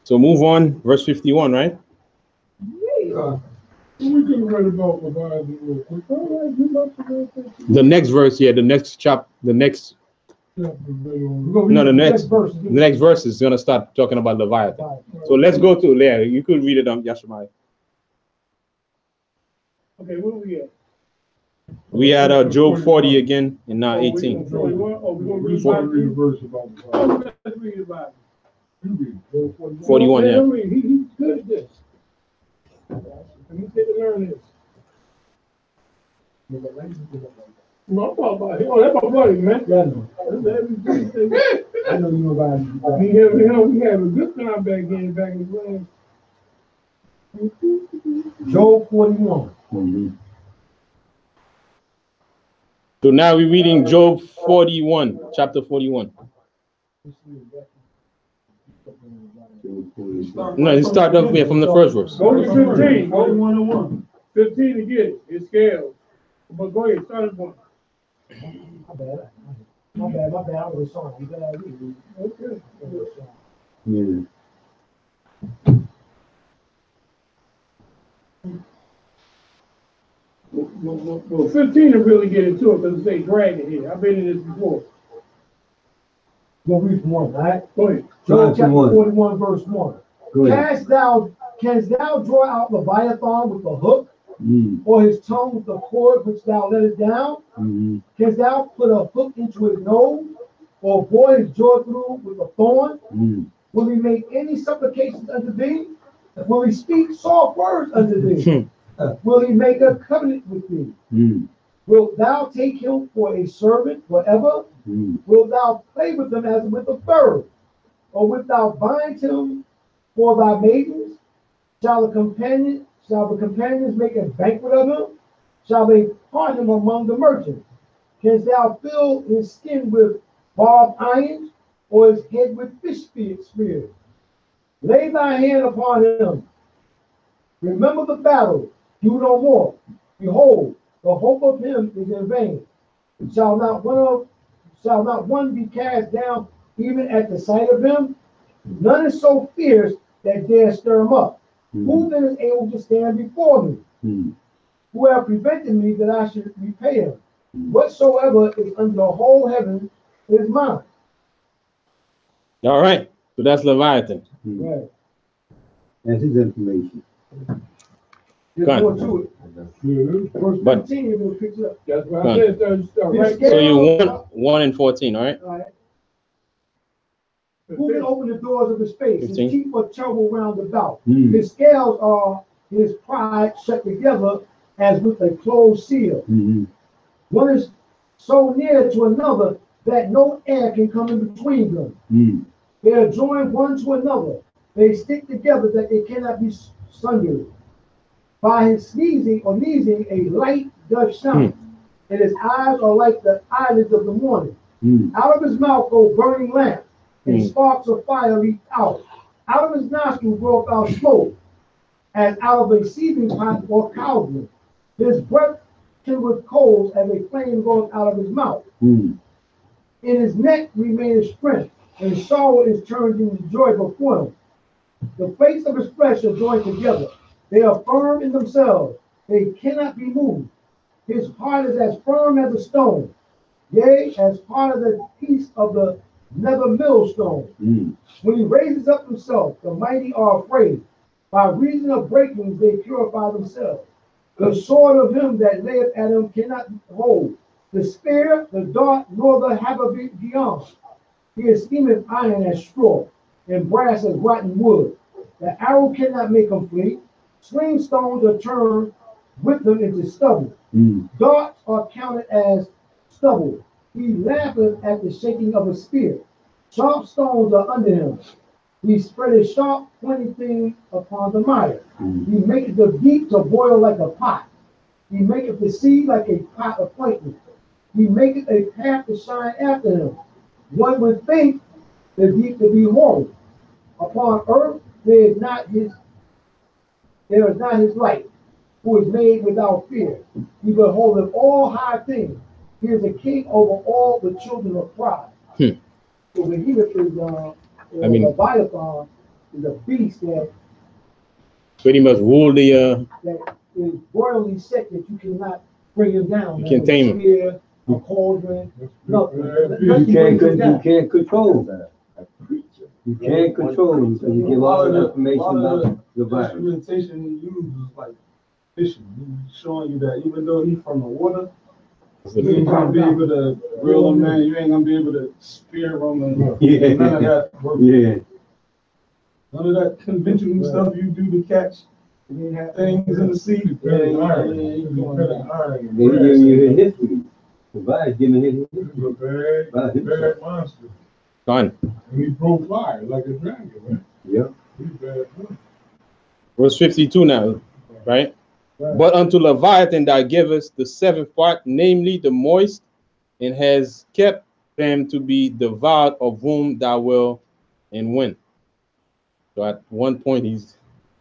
So move on, verse 51, right? We can read about Leviathan real quick. All right, you about to read that? The next verse, yeah, the next chapter, the next, We're No, gonna read no, the next verse. the next verse is gonna start talking about Leviathan. So let's go to there. You could read it on Yashimai. Okay, where we at? We had Job 40 again and now 18. Oh, we're gonna We read just want to about read a it. verse about the Oh, Bible. let's read about it. You read. 41, Let yeah. him read. He's good at this. Let me take to learn this. No, I'm talking about him. Oh, that's my buddy, man. Yeah, I know. I I know you know about it. We have a good time back in the Job 41. So now we're reading Job 41, chapter 41. No, you start off here from the first verse. Go to 15. Go to 101. 15 to get it. It's scales. But go ahead, start at 1. My bad. My bad. I was sorry. You gotta read. Okay. Yeah. Well, 15 to really get into it because it say dragon here. I've been in this before. We'll read from 1, right? Go ahead. Job chapter 1. 41, verse 1. Go ahead. Canst thou draw out Leviathan with a hook, or his tongue with a cord which thou lettest down? Canst thou put a hook into his nose, or bore his jaw through with a thorn? Will he make any supplications unto thee? Will he speak soft words unto thee? Will he make a covenant with thee? Wilt thou take him for a servant forever? Wilt thou play with him as with a bird? Or wilt thou bind him for thy maidens? Shall the companions make a banquet of him? Shall they part him among the merchants? Canst thou fill his skin with barbed irons, or his head with fish spears? Lay thy hand upon him. Remember the battle, do no more. Behold, the hope of him is in vain. Shall not one be cast down even at the sight of him? None is so fierce that dare stir him up. Who then is able to stand before me? Who have prevented me that I should repay him? Whatsoever is under the whole heaven is mine. All right. So that's Leviathan. Right. That's his information. There's Go on. more to it. Verse But- 15, it will pick it up. That's what Done. I said. Start right Yeah. So you 1 and 14, all right? All right. Who can open the doors of his face and 15. keep a trouble round about? His scales are his pride shut together as with a closed seal. One is so near to another that no air can come in between them. They are joined one to another. They stick together that they cannot be sundered. By his sneezing or neezing, a light does shine, and his eyes are like the eyelids of the morning. Out of his mouth go burning lamps, and sparks of fire leap out. Out of his nostrils go out smoke, as out of a seething pot or cauldron. His breath kindleth coals as a flame goes out of his mouth. In his neck remaineth strength, and sorrow is turned into joy before him. The plates of his flesh are joined together. They are firm in themselves. They cannot be moved. His heart is as firm as a stone, yea, as hard as a piece of the nether millstone. When he raises up himself, the mighty are afraid. By reason of breakings, they purify themselves. The sword of him that layeth at him cannot hold. The spear, the dart, nor the habergeon beyond. He esteemeth iron as straw, and brass as rotten wood. The arrow cannot make him flee. Sling stones are turned with them into stubble. Darts are counted as stubble. He laugheth at the shaking of a spear. Sharp stones are under him. He spreadeth sharp pointed things upon the mire. He maketh the deep to boil like a pot. He maketh the sea like a pot of ointment. He maketh a path to shine after him. One would think the deep to be horrible. Upon earth there is not his light, who is made without fear. He beholdeth all high things. He is a king over all the children of pride. So the Hebrew is Leviathan is a beast that pretty much rule the that is royally set that you cannot bring him down. You can tame him. A cauldron, nothing. You can't control that. You can't control him because you give all the information about the virus. Instrumentation he uses is like fishing. He's showing you that even though he's from the water, you ain't gonna be able to reel him in. You ain't gonna be able to spear him. And none of that work. Yeah. None of that conventional stuff you do to catch things in the sea. They giving you the history. The virus giving his history. He's a bad monster. Gone. And he broke fire like a dragon, right? Yep. He's bad. Verse 52 now, right? But unto Leviathan thou givest the seventh part, namely the moist, and has kept them to be devoured, of whom thou will and win. So at one point,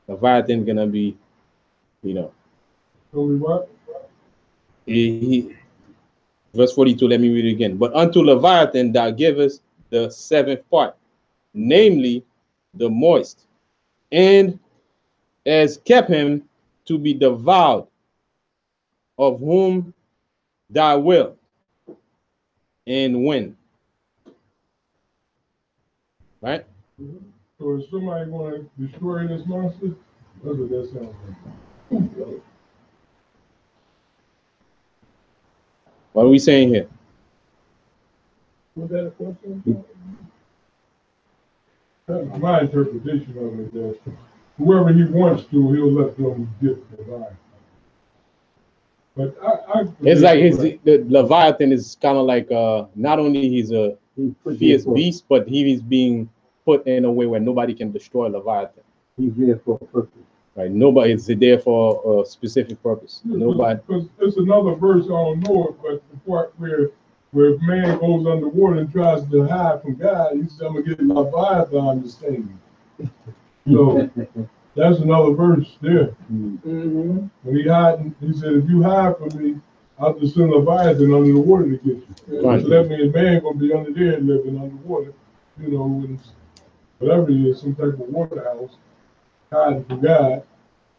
Leviathan gonna be, So we what? Verse 42, let me read it again. But unto Leviathan thou givest the seventh part, namely the moist, and has kept him to be devoured, of whom thou will and win. Right? So is somebody going to destroy this monster? That's what that sounds like. What are we saying here? Was that a question? That's my interpretation of it, that whoever he wants to, he'll let them get the life. But it's like the Leviathan is kind of like not only he's a fierce beast, but he is being put in a way where nobody can destroy Leviathan. He's there for a purpose. Right? Nobody is there for a specific purpose. Nobody. Because it's another verse, I don't know it, but the part where man goes underwater and tries to hide from God, he said, I'm going to get Leviathan to sting me. So that's another verse there. Mm-hmm. When he hid, he said, if you hide from me, I'll just send Leviathan under the water to get you. Right. So that means man going to be under there living underwater, and whatever it is, some type of water house, hiding from God,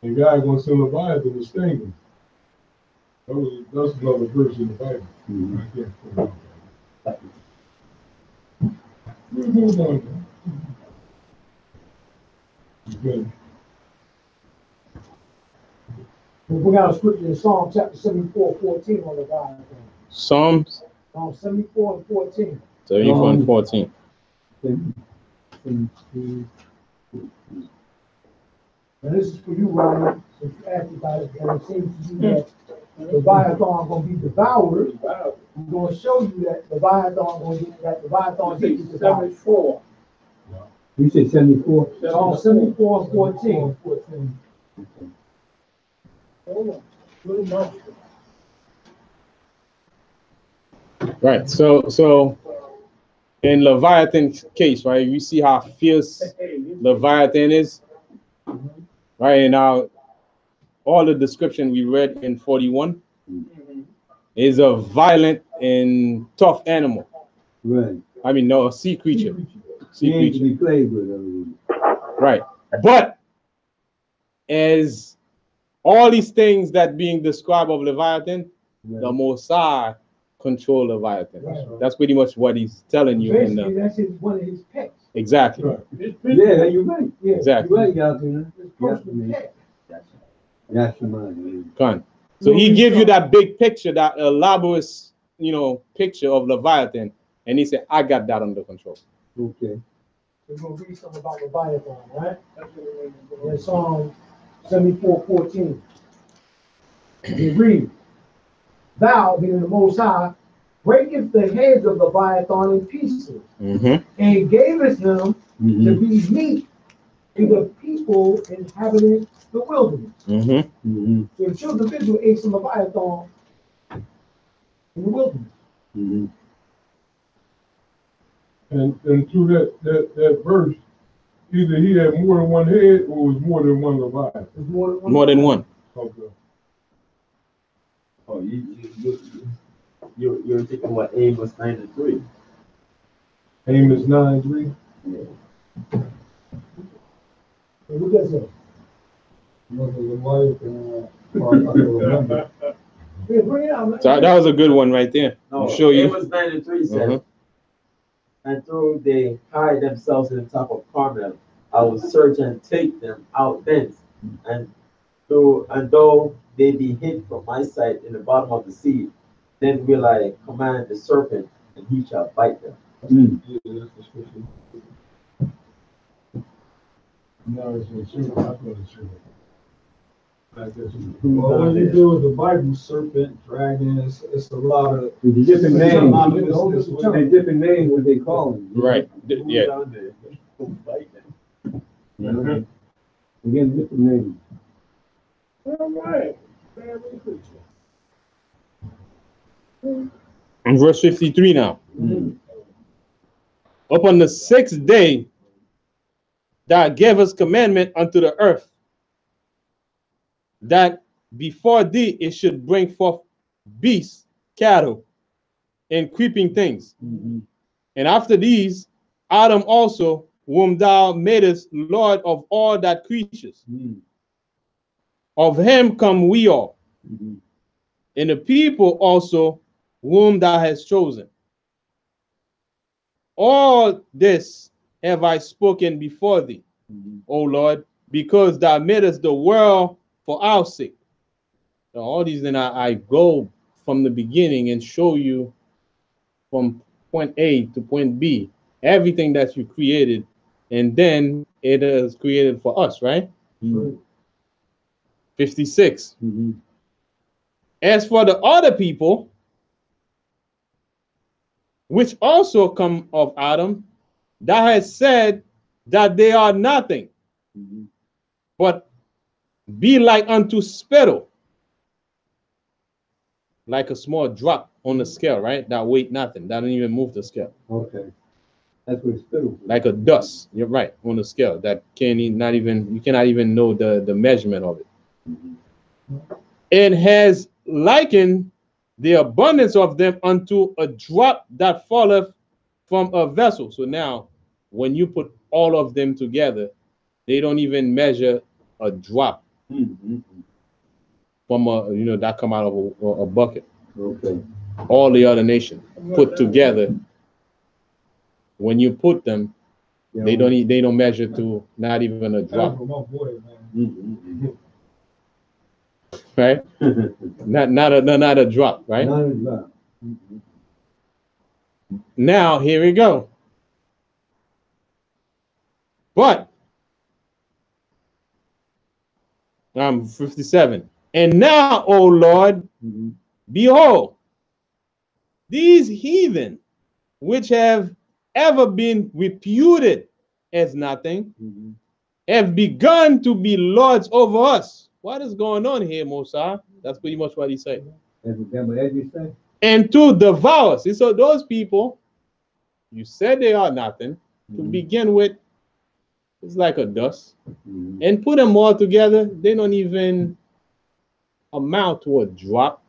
and God going to send Leviathan to sting him. That's another verse in the Bible. I can't remember. We'll move on. Good. We bring out a scripture in Psalm chapter 74:14 on the Leviathan. Psalms Psalm 74:14. 74 and 14. And this is for you, Ryan, since you asked about it, and it seems to you that Leviathan going to be devoured. I'm going to show you that Leviathan gets devoured. 74. You said 74? Psalm 74:14. Right. So in Leviathan's case, right, you see how fierce Leviathan is, right? And now all the description we read in 41 is a violent and tough animal. Right. I mean, no, a sea creature. Sea He ain't to creature. be played with. Right. But as all these things that being described of Leviathan, Right. the Mosai control Leviathan. Right. That's pretty much what he's telling you. Basically, that's one of his pets. Exactly. Right. Yeah, you're right. Yeah. Exactly. You're right, Yasin. His personal pet. That's your mind. Come. So he gives you that big picture, that elaborate, picture of Leviathan, and he said, "I got that under control." Okay. We're going to read something about Leviathan, right? In Psalm 74:14. We read, Thou, being the Most High, breaketh the heads of Leviathan in pieces, Mm-hmm. and gaveth him Mm-hmm. to be meat to the people inhabiting the wilderness. Mm-hmm. Mm-hmm. So the children of Israel ate some Leviathan in the wilderness. Mm-hmm. And through that verse, either he had more than one head or was more than one Leviathan. There's more than one. More than one. Okay. Oh, you're thinking what Amos 9:3. Amos 9:3. Yeah. Hey, what does that say? Yeah, bring it out, man. So that was a good one right there. No, I'll show you. Amos 9:3 says, Uh-huh. and though they hide themselves in the top of Carmel, I will search and take them out thence. And though they be hid from my sight in the bottom of the sea, then will I command the serpent, and he shall bite them. Mm. Yeah, that's the scripture. No, it's a serpent. I thought it's serpent. Like this. Well, when you do with the Bible, serpent, dragon, it's a lot of. It's a different name. It's It's different names what they call them. Right. Yeah. Down there, he'll bite them. Mhm. Again, different names. All right. In verse 53 now. Mm. Upon the sixth day, thou gavest commandment unto the earth, that before thee it should bring forth beasts, cattle, and creeping things. Mm-hmm. And after these, Adam also, whom thou madest Lord of all that creatures. Mm-hmm. Of him come we all, Mm-hmm. and the people also whom thou hast chosen. All this have I spoken before thee, Mm-hmm. O Lord, because thou madest the world for our sake. So all these, then I go from the beginning and show you from point A to point B, everything that you created, and then it is created for us, right? Mm-hmm. 56. Mm-hmm. As for the other people, which also come of Adam, thou hast said that they are nothing, Mm-hmm. but be like unto spittle, like a small drop on the scale, right? That weight nothing, that don't even move the scale. Okay. That's what it's spittle. Like a dust, you're right, on the scale that not even, you cannot even know the measurement of it. Mm-hmm. It has likened the abundance of them unto a drop that falleth from a vessel. So now, when you put all of them together, they don't even measure a drop Mm-hmm. from that come out of a bucket. Okay. All the other nations put together, when you put them, Yeah. they don't measure to not even a drop, Mm-hmm. right? not a drop, right? Not a drop. Mm-hmm. Now here we go. But 57. And now, O Lord, Mm-hmm. behold, these heathen which have ever been reputed as nothing Mm-hmm. have begun to be lords over us. What is going on here, Mosai? That's pretty much what he said. That's what you say? And to devour us. So those people, you said they are nothing. To Mm-hmm. begin with, it's like a dust. Mm-hmm. And put them all together, they don't even amount to a drop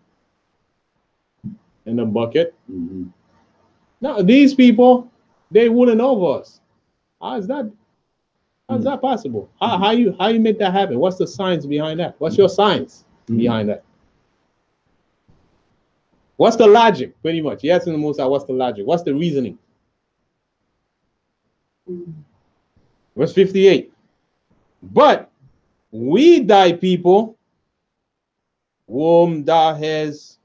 in a bucket. Mm-hmm. Now, these people, they wouldn't over us. How is that? How's that possible? How you make that happen? What's the science behind that? What's your science behind that? What's the logic? Pretty much. Yes, in the most, what's the logic? What's the reasoning? Verse 58. But we thy people, whom thou hast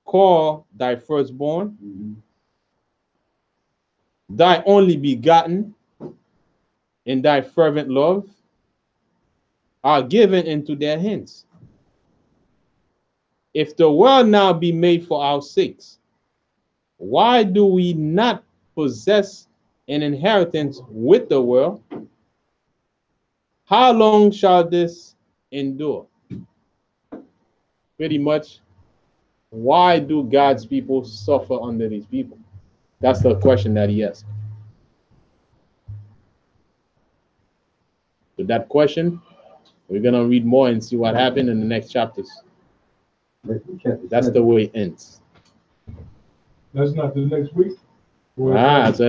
called thy firstborn, Mm-hmm. thy only begotten, in thy fervent love, are given into their hands. If the world now be made for our sakes, why do we not possess an inheritance with the world? How long shall this endure? Pretty much, why do God's people suffer under these people? That's the question that he asked. With that question, we're going to read more and see what happened in the next chapters. That's the way it ends. That's not the next week. So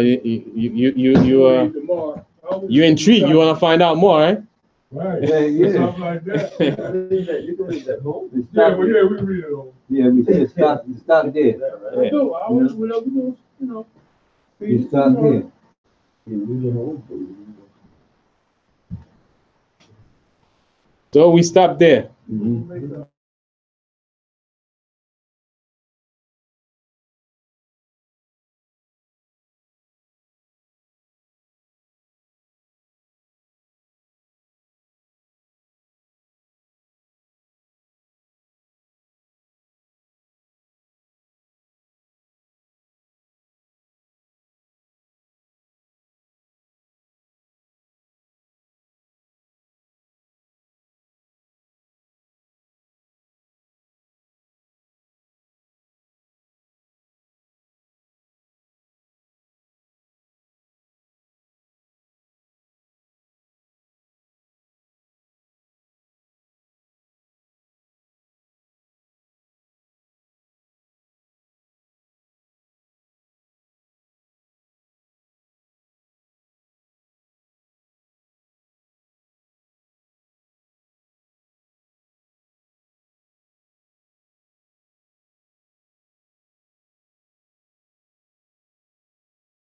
you intrigued. You want to find out more, right? Right. Yeah. Something like that. You can read that home. Yeah, we read it all. Yeah, we said stop there. I do. I always, whatever we do, you know. You stop there. You read it home. So we stop there. Mm-hmm.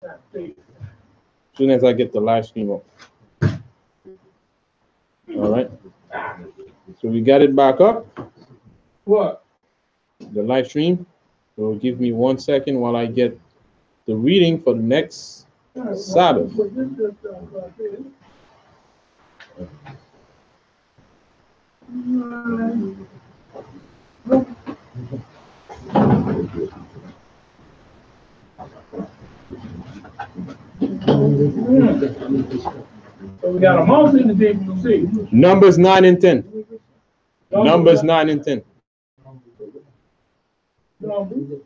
As soon as I get the live stream up. All right. So we got it back up. What? The live stream. So give me 1 second while I get the reading for the next Sabbath. So we got a month in the DPC. Numbers 9 and 10. Numbers 9 and 10. Numbers.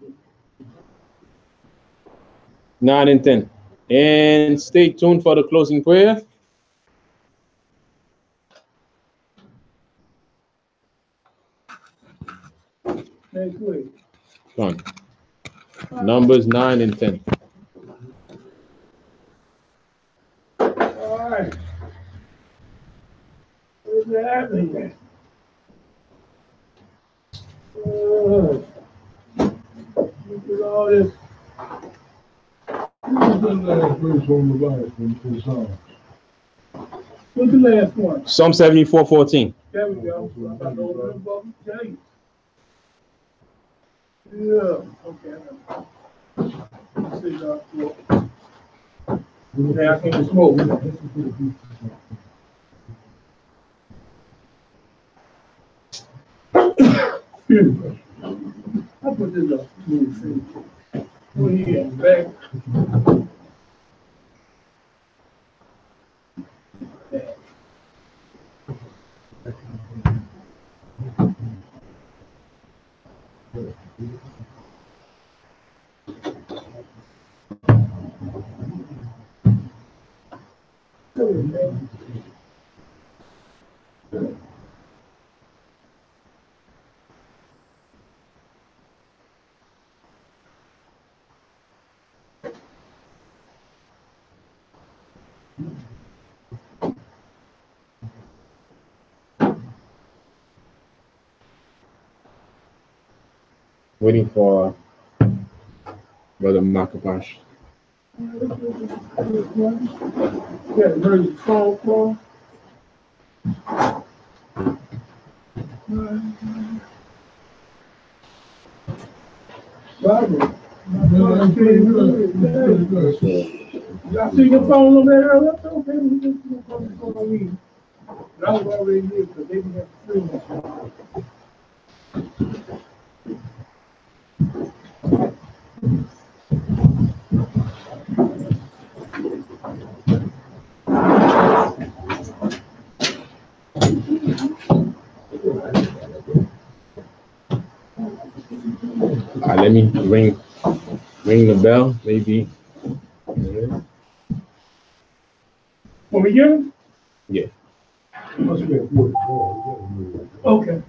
9 and 10. And stay tuned for the closing prayer. Next week. Done. Numbers 9 and 10. All right. What's happening there? Look at all this. What's the last verse on the Bible in Psalms? What's the last one? Psalm 74:14. There we go. I'm about to open the book and tell you. Yeah. Okay. Let's see, okay, I can't smoke. Excuse me. I put this up. Oh, yeah, back. Waiting for Brother Makapash. Yeah, emergency phone call. Bible. Y'all see your phone over there earlier? Okay, we just gonna read. But I was already here because they didn't have to free me. Let me ring the bell, maybe. When we get him? Yeah. Must be at work. Okay.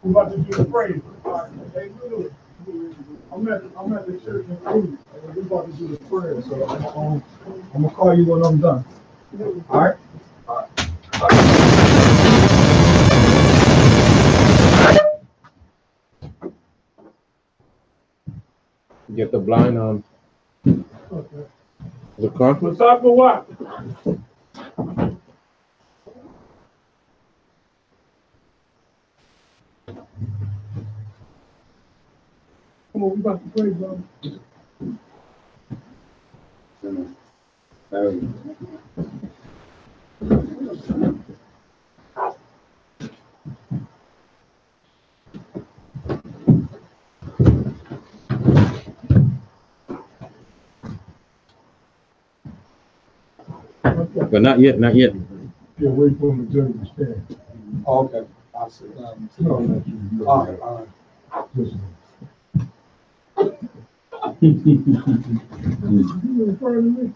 We're about to do the praise. I'm at the church in Cleveland. We're about to do the prayer, so I'm gonna call you when I'm done. All right? Get the blind on the car. What's up or what? Come on, we about to pray, brother. But not yet, not yet. Yeah, wait for him to judge the stand. Oh, okay. I see. No, All right, all right. listen. You referring to me?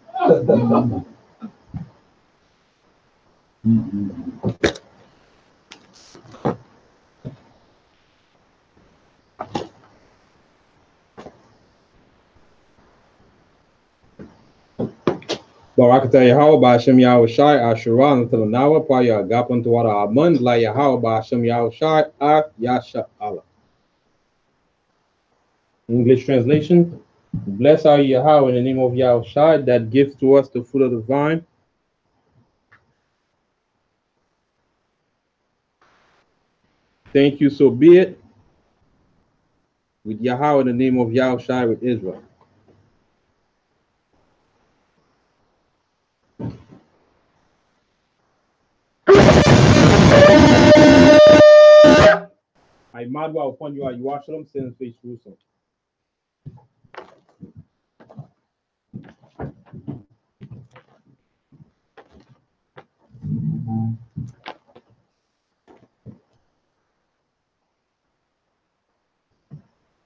Barakata Yahweh Ba'Shem Yahweh Shai Asherah until an hour Paya Gapan to Wada Aman La Yahweh Ba'Shem Yahweh Shai Yasha Allah. English translation. Bless our Yahweh in the name of Yahweh Shai that gives to us the fruit of the vine. Thank you, so be it. With Yahweh in the name of Yahweh Shai with Israel. I madwa upon you, you wash them, send face Jerusalem.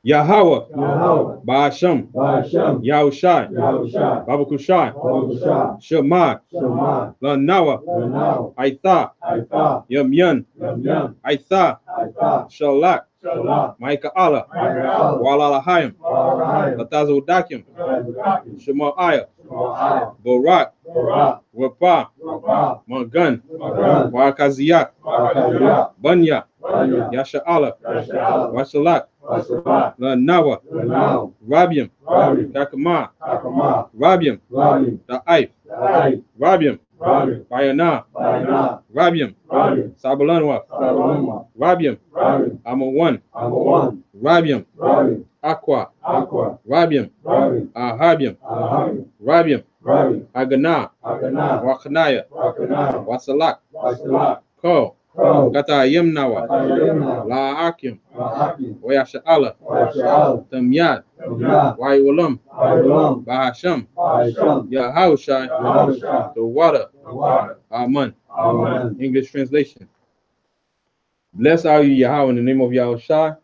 Yahweh, Ba'Shem, Yahushai, Babakushai, Shema, Lanawa, Aitha, Yamyan, Aitha, Shalak, Micah Allah, Walalahayim, Latazodakim, Shemaiah, Barak, Wapa, Magan, Wakaziyak, Banya, Yasha Allah, Washalak, Lanawa, Rabiam, Kakama, Rabiam, Ta'if, Rabiam, Bayana, Rabiam, Sabalanwa, Rabiam, Amawan, Rabiam, Aqua, Rabiam, Ahabiam, Rabiam, Agana, Wakanaya, Wasalak, Ko, Kata Yemnawa, La Akim, Wayasha Allah, Tamyad, Wayulam, Bahasham, Yahushai, the water, Amen. English translation. Bless are you, Yahweh, in the name of Yahushai.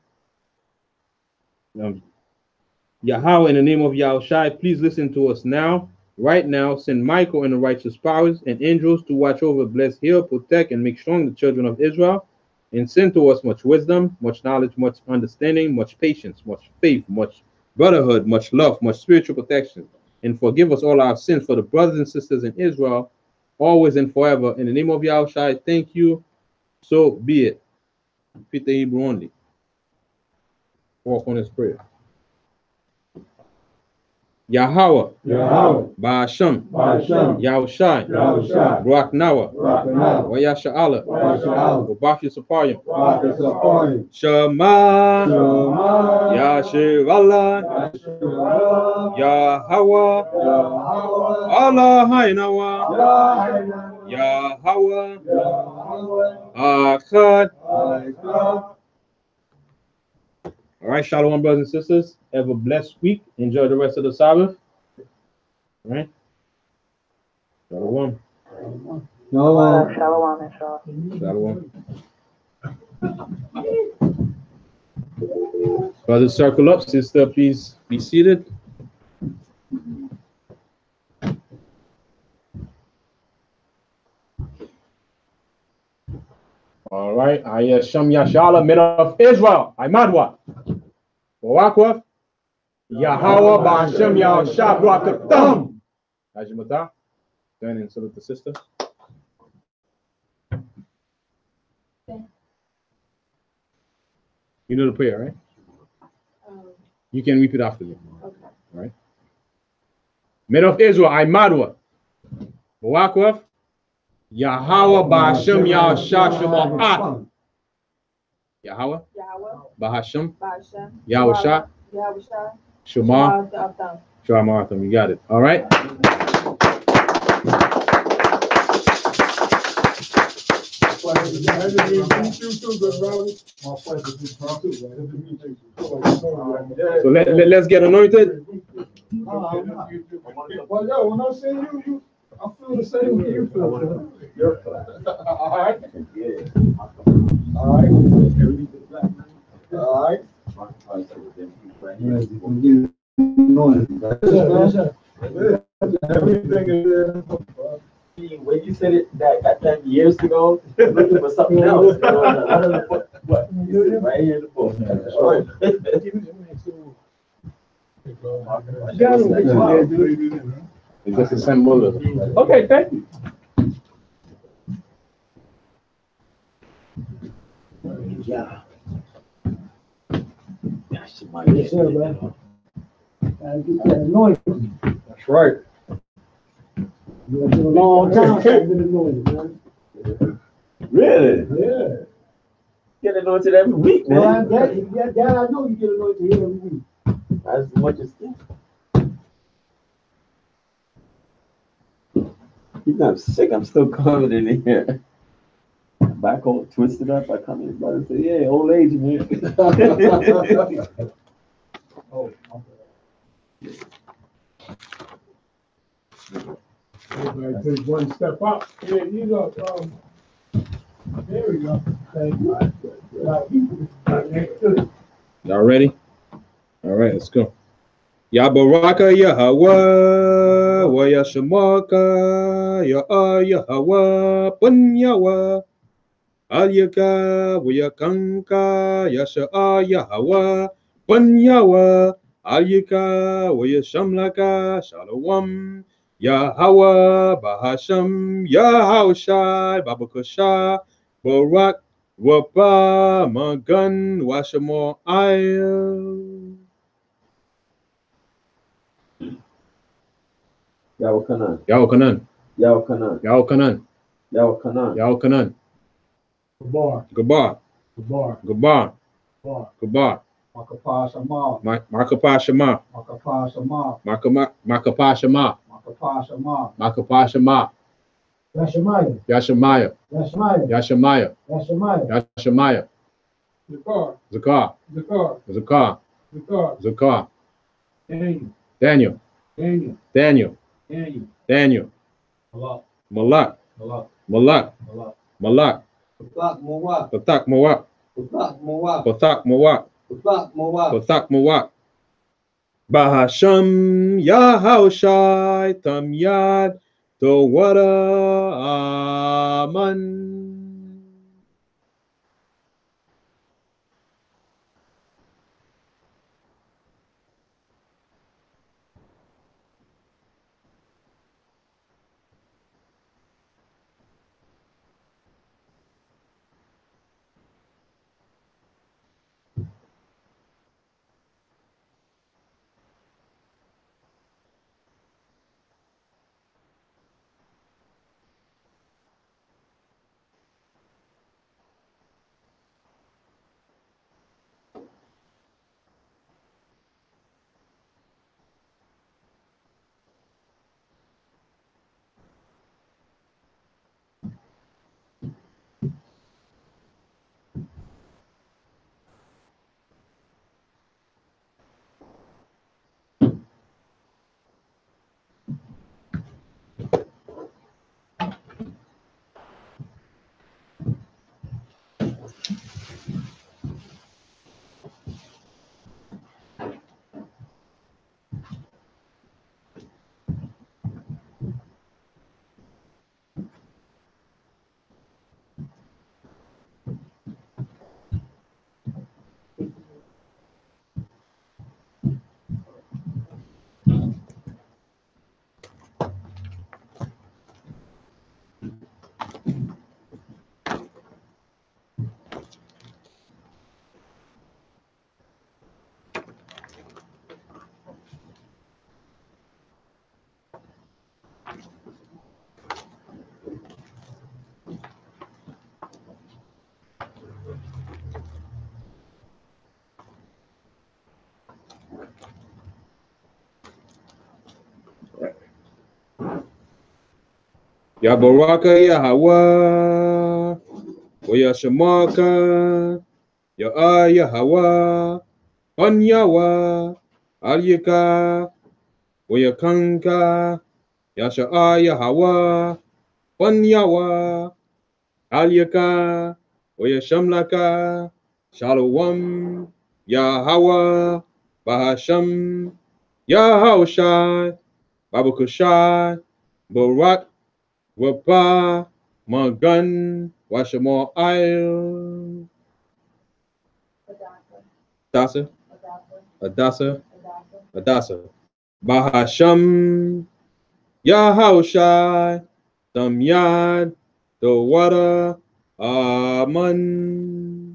Yahweh, in the name of Yahushai, please listen to us now. Right now, send Michael and the righteous powers and angels to watch over, bless, heal, protect, and make strong the children of Israel. And send to us much wisdom, much knowledge, much understanding, much patience, much faith, much brotherhood, much love, much spiritual protection. And forgive us all our sins for the brothers and sisters in Israel, always and forever. In the name of Yahushai, thank you. So be it. Repeat the Hebrew only. Walk on this prayer. Yahweh, Ba'Shem, Yahushai, Ruach Nawa, Wayasha Allah, Wabafi Sapayim, Shema, Yashiv Allah, Yahweh, Allah Hainawa, Yahweh, Akkad. All right, Shalom, brothers and sisters. Have a blessed week. Enjoy the rest of the Sabbath. All right. Shalom. No. Shalom and shalom. Shalom. Brother, circle up. Sister, please be seated. All right. I Shem Yashala, men of Israel. I Madwa. Wakwa. Yahweh Ba'Shem Yahshua Brakatam. Ajimata. Turn and salute the sister. You know the prayer, right? You can repeat after me. Okay. All right. Men of Israel, I Madwa. Wakwa. Yahweh Ba'Shem Yahshua Shema'at. Yahweh. Yahweh. Bahashem. Ba'Shem. Yahusha. Yahusha. Shema. Shema. Shema. You got it. All right. So let's get anointed. Well, yo, when I say you, I feel the same way you feel. Your class. All right. All right. All right. Everything is. When you said it that time years ago, looking for something else. You know, I don't know what. You said it right here in the book. That's right. It's just a symbol of it. Okay, thank you. Yeah. Yes, sir, man. Gotta get that anointing. That's right. It's been a long time since I've been anointed, man. Really? Yeah. Get anointed every week, man. Well, that I know you get anointed here every week. As much as even I'm sick, I'm still coming in here. Back all twisted up, I come in and say, yeah, old age, man. Oh, Everybody take one step up. Yeah, you go. There we go. Thank you. Y'all ready? All right, let's go. Ya Baraka Yahweh, wa ya Shemaka, ya Yahweh, Punyawa, Al Yaka, wa ya Kanka, ya Sha'a Yahweh, Punyawa, Al Yaka, wa ya Shamlaka, Shalom, Yahweh, Bahasham, Yahushai, Babakosha, Barak, Wapa, Magan, Washamo, Ayel. Yahukanan. Yahukanan. Yahukanan. Yahukanan. Yahukanan. Yahukanan. Gabar. Gabar. Gabar. Gabar. Gabar. Gabar. Makapah Shema. Markapah Shema. Makapah Shema. Markapah Shema. Makapah Shema. Markapah Shema. Yashemaya. Yashemaya. Yashemaya. Yashemaya. Yashemaya. Yashemaya. Zakar. Zakar. Zakar. Zakar. Zakar. Zakar. Daniel. Daniel. Daniel. Daniel. Daniel. Daniel. Malak. Malak. Malak. Malak. Malak. Malak. Patak Mawak. Patak Mawak. Patak Mawak. Patak Mawak. Patak Mawak. Patak Mawak. Bahasham Yahushai Tamyad Towada Aman. Ya Baraka Yahweh, Oya Shamaka, Ya Yahweh, Anyawa, Alyaka, Oya Kanka, Ya Yahweh, Anyawa, Alyaka, Oya Shamlaka, Shalom, Yahweh, Bahasham, Yahushai, Babakushai, Barak, Wapa, Magan, Washamo Isle, Adasa, Adasa, Adasa, Bahasham, Yahushai, Damyad, the water, Aman.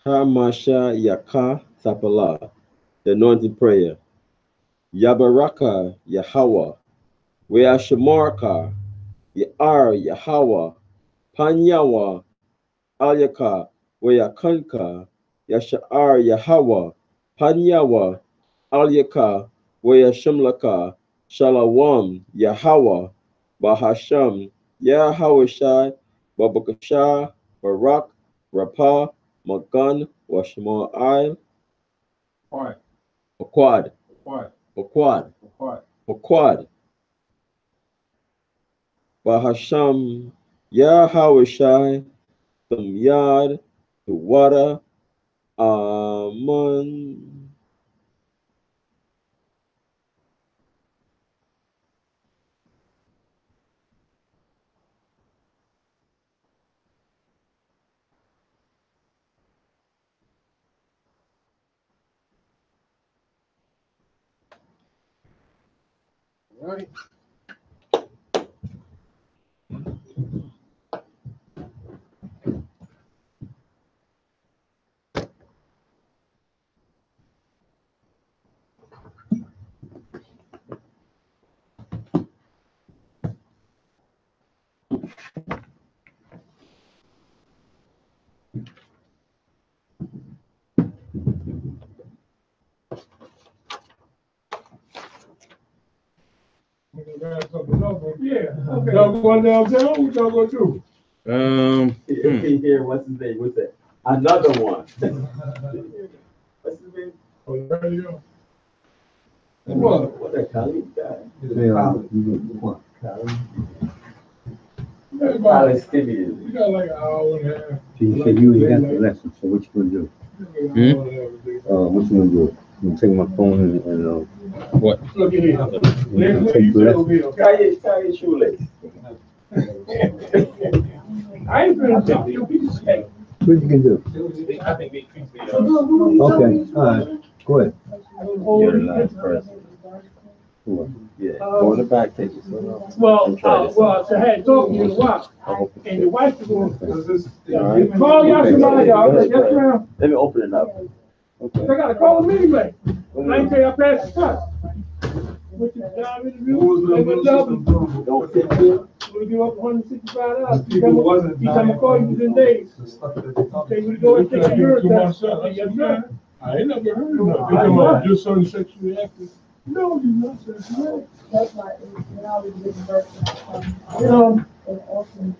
Hamasha Yaka Sapala, the anointed prayer. Yabaraka Yahweh, Weashamarka, Yar Yahweh, Panyawa, Alyaka, Weakanka, Yashar Yahweh, Panyawa, Alyaka, Weashamlaka, Shalawam, Yahweh, Bahasham, Yahawashai, Babakashah, Barak, Rapah, Magan, Washma'il, Quiet, Aquad, quiet, Aquad, quiet. Aquad, Bahasham, Yahawashai, Samyad, Tuwada, Aman. Right. We're gonna grab something else. Yeah, okay. Y'all going downtown? What y'all gonna do? Here, what's his name? What's that? Another one. What's his name? Oh, there you go. What that Khalid guy? Khalid Stevie. You got like an hour and a half. You said you already got the lesson, so what you gonna do? What you gonna do? You gonna take my phone and What? Look at here. you Next take week the you lesson? will be Tie your shoelace. I ain't finna tell you, piece of cake. What you can do? I think they treat me. Okay, all right, go ahead. You're the last person. Yeah, go in the back, take this one off. Well, I had talked to you in a while, and your wife was going, Alright. call y'all somebody, y'all, yes, ma'am. Let me open it up. I gotta call them anyway. I ain't tell you I passed the test. Went to the job interview, they went down, Don't sit here. we give up $165. People wasn't He come and call you within days. The stuff that they talk Say, we go and take a urine To test. myself, I Yes, said, sir. man, I ain't never heard of that. They come out, your son sexually active. No, you're not sexually active. That's why when I was giving birth, You know, and often,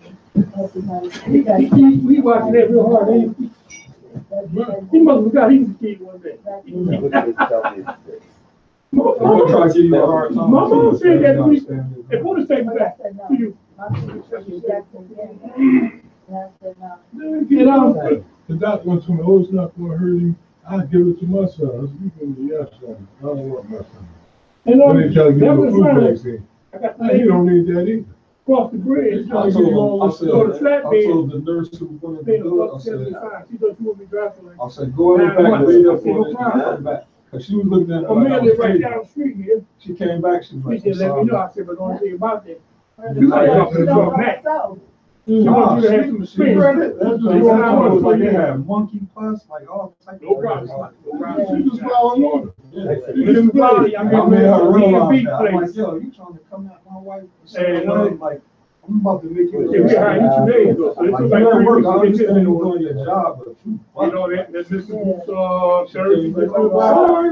we watching that real hard, ain't he? He must have forgot he was a kid one day. I'm gonna try to give you a hard time. My mom said that to me. Understand Hey, put the statement back to you. You know, The doctor went to me, oh, it's not gonna hurt him. I'll give it to my son. I said, you can do your son. I don't want my son. you know, They try to give that him a was flu trying to, vaccine. I got the He lady don't need that either. across the bridge. I told the nurse who was gonna Paid do a it, buck 75. She thought you would be driving like. I said, go in the back, lay there for a minute, come back. Cause she was looking at it A like I man was live right crazy. down the street here. She came back, she was She like, said, let me know. sorry. I said, but the only thing about that, You like up in the drug neck. She wants you to have some She experience. read it. That's what You want I was like, to they had monkey plus, like all types of. No problem. No problem. She just following order. Mr. Body, I made her realize beat that. I'm like, place. yo, you trying to come at my wife? And, Like, I'm about to make you. Yeah, we hired you today, though, so it Like, took you like at 3 work, weeks I to get this understand in you order. doing your job, but you. You know, that's Mr. She Thursday, came back Mr. like, Body. sorry.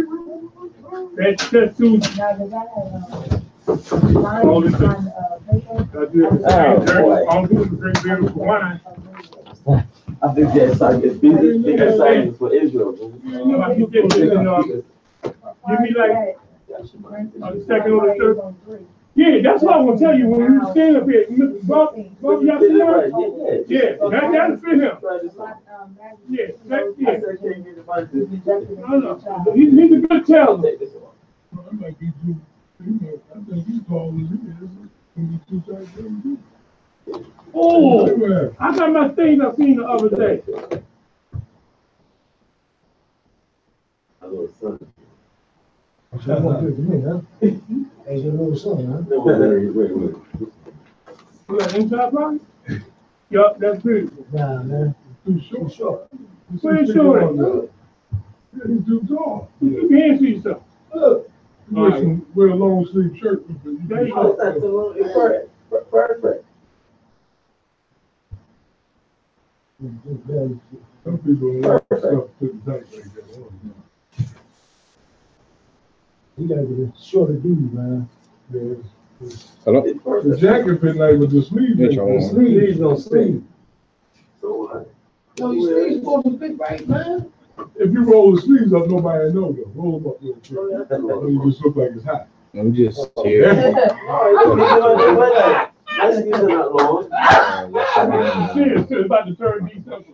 That's Tuesday. All this stuff. I do I'm doing the drink beer for wine. I think that's like the biggest science for Israel. You know, I can get this, you know, give me like the second or the third. Yeah, that's what I'm gonna tell you when you stand up here, Mr. Bob, y'all see that? Yeah, that'll fit him. Yeah, no, he's a good teller. I might be too, I think he's tall as he is. Can be too tight for him too. Oh, I got my things I seen the other day. That's what good to me, huh? As your little son, huh? Wait. You got inside pocket? Yup, that's beautiful. Nah, man. Too short. Where's your Yeah, he's too tall. You can't see yourself. Look. Wear a long sleeve shirt. There you go. Perfect. Some people don't like stuff too tight like that. You gotta get a shorter dude, man. Yeah. Hello? The jacket fit like with the sleeves. Which one? The sleeves don't sleeve. So what? No, your sleeves supposed to fit right, man. If you roll the sleeves up, nobody know though. Roll them up real quick. You just look like it's hot. I'm just here. That's not long. It's about to turn December.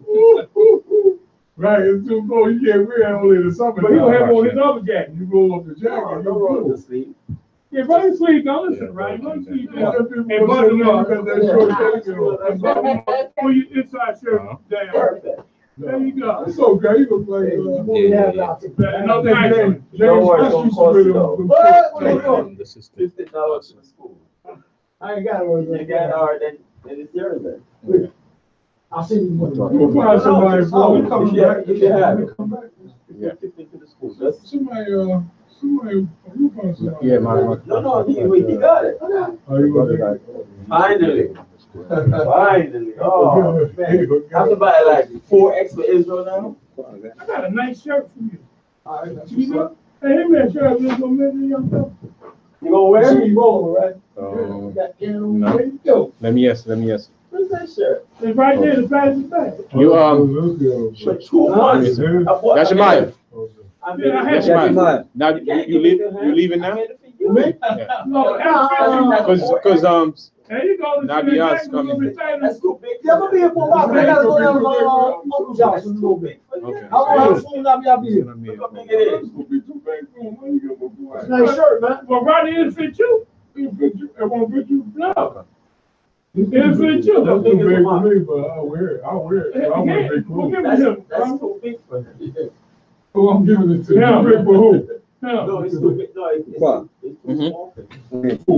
Right, it's too cold. You can't wear it only in the summer. But he don't have on his other jacket. You roll up the jacket. Don't roll the sleeve. Yeah, run his sleeve, don't listen, right? Run his sleeve down. And And button them up. got that short jacket on. And button them up. Pull your inside shirt down. Perfect. There you go. It's okay. You look like No thanks. Don't worry, don't cost you though. $50 in school. I ain't got it. You got hard, then it's yours then. I'll send you one. We'll find somebody for you. If you have it. Yeah. To the school. That's, Somebody, we'll find somebody. Yeah, my. no, he got it. Oh, you gonna Finally. Finally. Oh, man. I'm about like 4X for Israel now. I got a nice shirt for you. All right, that's You what's know? up. Hey, him that shirt is gonna make me young fellow. You gonna wear it? You rolling, right? No. There you go. Let me guess. What's that shirt? It's right there, the plastic bag. You For 2 months. That's your mind. I Yeah, I had That's to. your mind. Now you leaving now? Yeah. No, that's Cause there you go. Nadia's coming. That's too big. Yeah, I'm gonna be here for a while, but I gotta go down to Uncle Johnson a little bit. Okay. How soon I'll be here? Look how big it is. It's gonna be too big for him. Why you get my boy? Nice shirt, man. Well, Ronnie, it fit you. It won't fit you. No. It's for the That's children. too big for me, but I'll wear it. I'll wear it. I wear big We'll clothes. give it to him. That's too big for him. Who I'm giving it to? Yeah. Big for who? No, it's too big. No, it's What? too small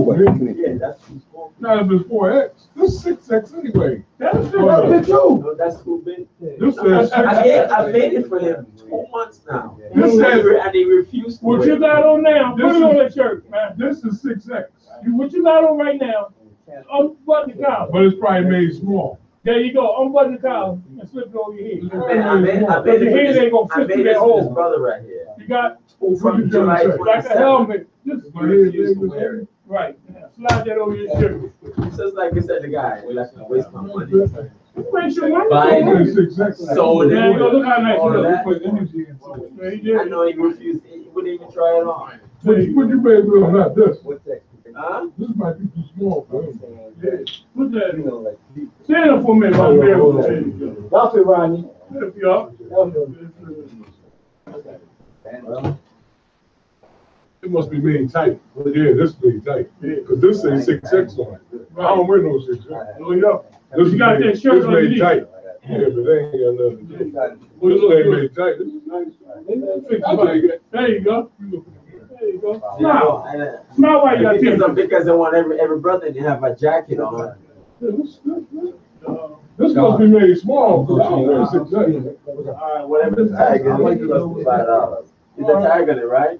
for him. Yeah, that's too small. Not if it's 4X. This 6X anyway. That's That's it too. No, that's too big. This says I made it for him 2 months now. This says- And he refused to what wear you it. got on now, put This it on is- the shirt, man. This is 6X, What you got on right now, unbutton the collar. but it's probably made small. There you go, unbutton the collar and slip it over your head. I made it Your for head this, ain't gonna I fit made through this that for this hole. brother right here. You got From July like a 27th. helmet, just, He refused to wear it. right, slide that over your shirt. Just like I said, the guy, he like to waste my money. Waste your money. Buying man. It's 6X. So There you go, look how nice all you of look. that. Put energy into it. There you I go. know he refused, he wouldn't even try it on. What you pay for not this? Huh? This might be too small for him. Put that in. Stand up for a minute, my man. There you go. That's it, Rodney. Lift you up. It must be made tight. Yeah, this made tight. Cause this says 6X on it. I don't wear no 6X. Oh, yeah. This You got that shirt This made underneath. tight. Yeah, but they ain't got nothing to do. This thing made tight. This is nice. I'll take it. There you go. There you go. You Smile. know, and, Smile while you got tears. because I want every brother to have a jacket on. This must be made small, because I don't wear 6X. Whatever the tag is, it's plus $5. Is the tag on it, right?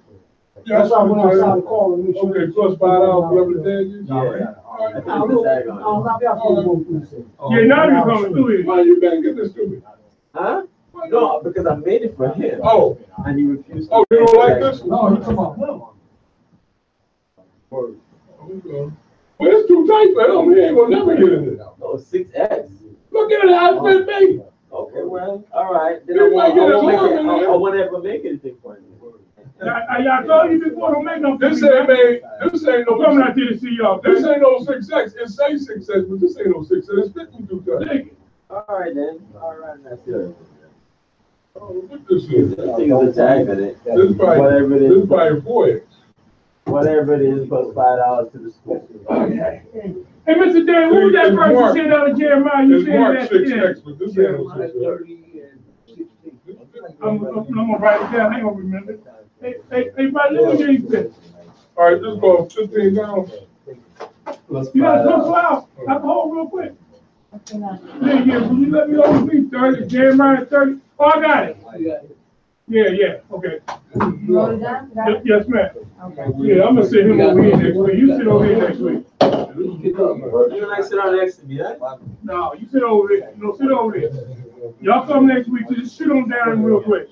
That's why I went outside the car and make sure. Okay, plus $5, whatever the tag is. Yeah. All I right. think it's the tag on it. Yeah, now you coming through here. Why you can't get this to me? Huh? No, because I made it for him. Oh, And he refused to. oh, you don't like this? No, you talking about him. Well, it's too tight for him. He ain't gonna never get in it. No, 6X. Look at it, how it's been made. Okay, well, all right. Then You might get a I man. won't ever make anything for him. I told you before, don't make no. This ain't made, this ain't I'm coming no, out here to see y'all. this ain't no 6X. It says 6X, but this ain't no 6X. It's 52 tight. All right, then. All right, that's it. What this is? I think it's a tag on it. This probably, Whatever it this is, probably 4X. whatever it is, plus $5 to the school. Hey, Mr. Dan, who was that It's person marked. said out of Jeremiah? You It's said marked that today. 6X, but this ain't no 6X. I'm gonna write it down. I ain't gonna remember. Hey, buddy, let me get this. All right, just go 15 down. Plus You gotta come $5. out. Alcohol real quick. Yeah, will you let me know the 30, Jeremiah 30? Oh, I got it. Yeah, okay. You wrote it down? Got it? Yes, ma'am. Okay. Yeah, I'm gonna sit him over here next week. You sit over here next week. You like sit down next to me, huh? No, you sit over there. No, sit over there. Y'all come next week. Just sit on down real quick.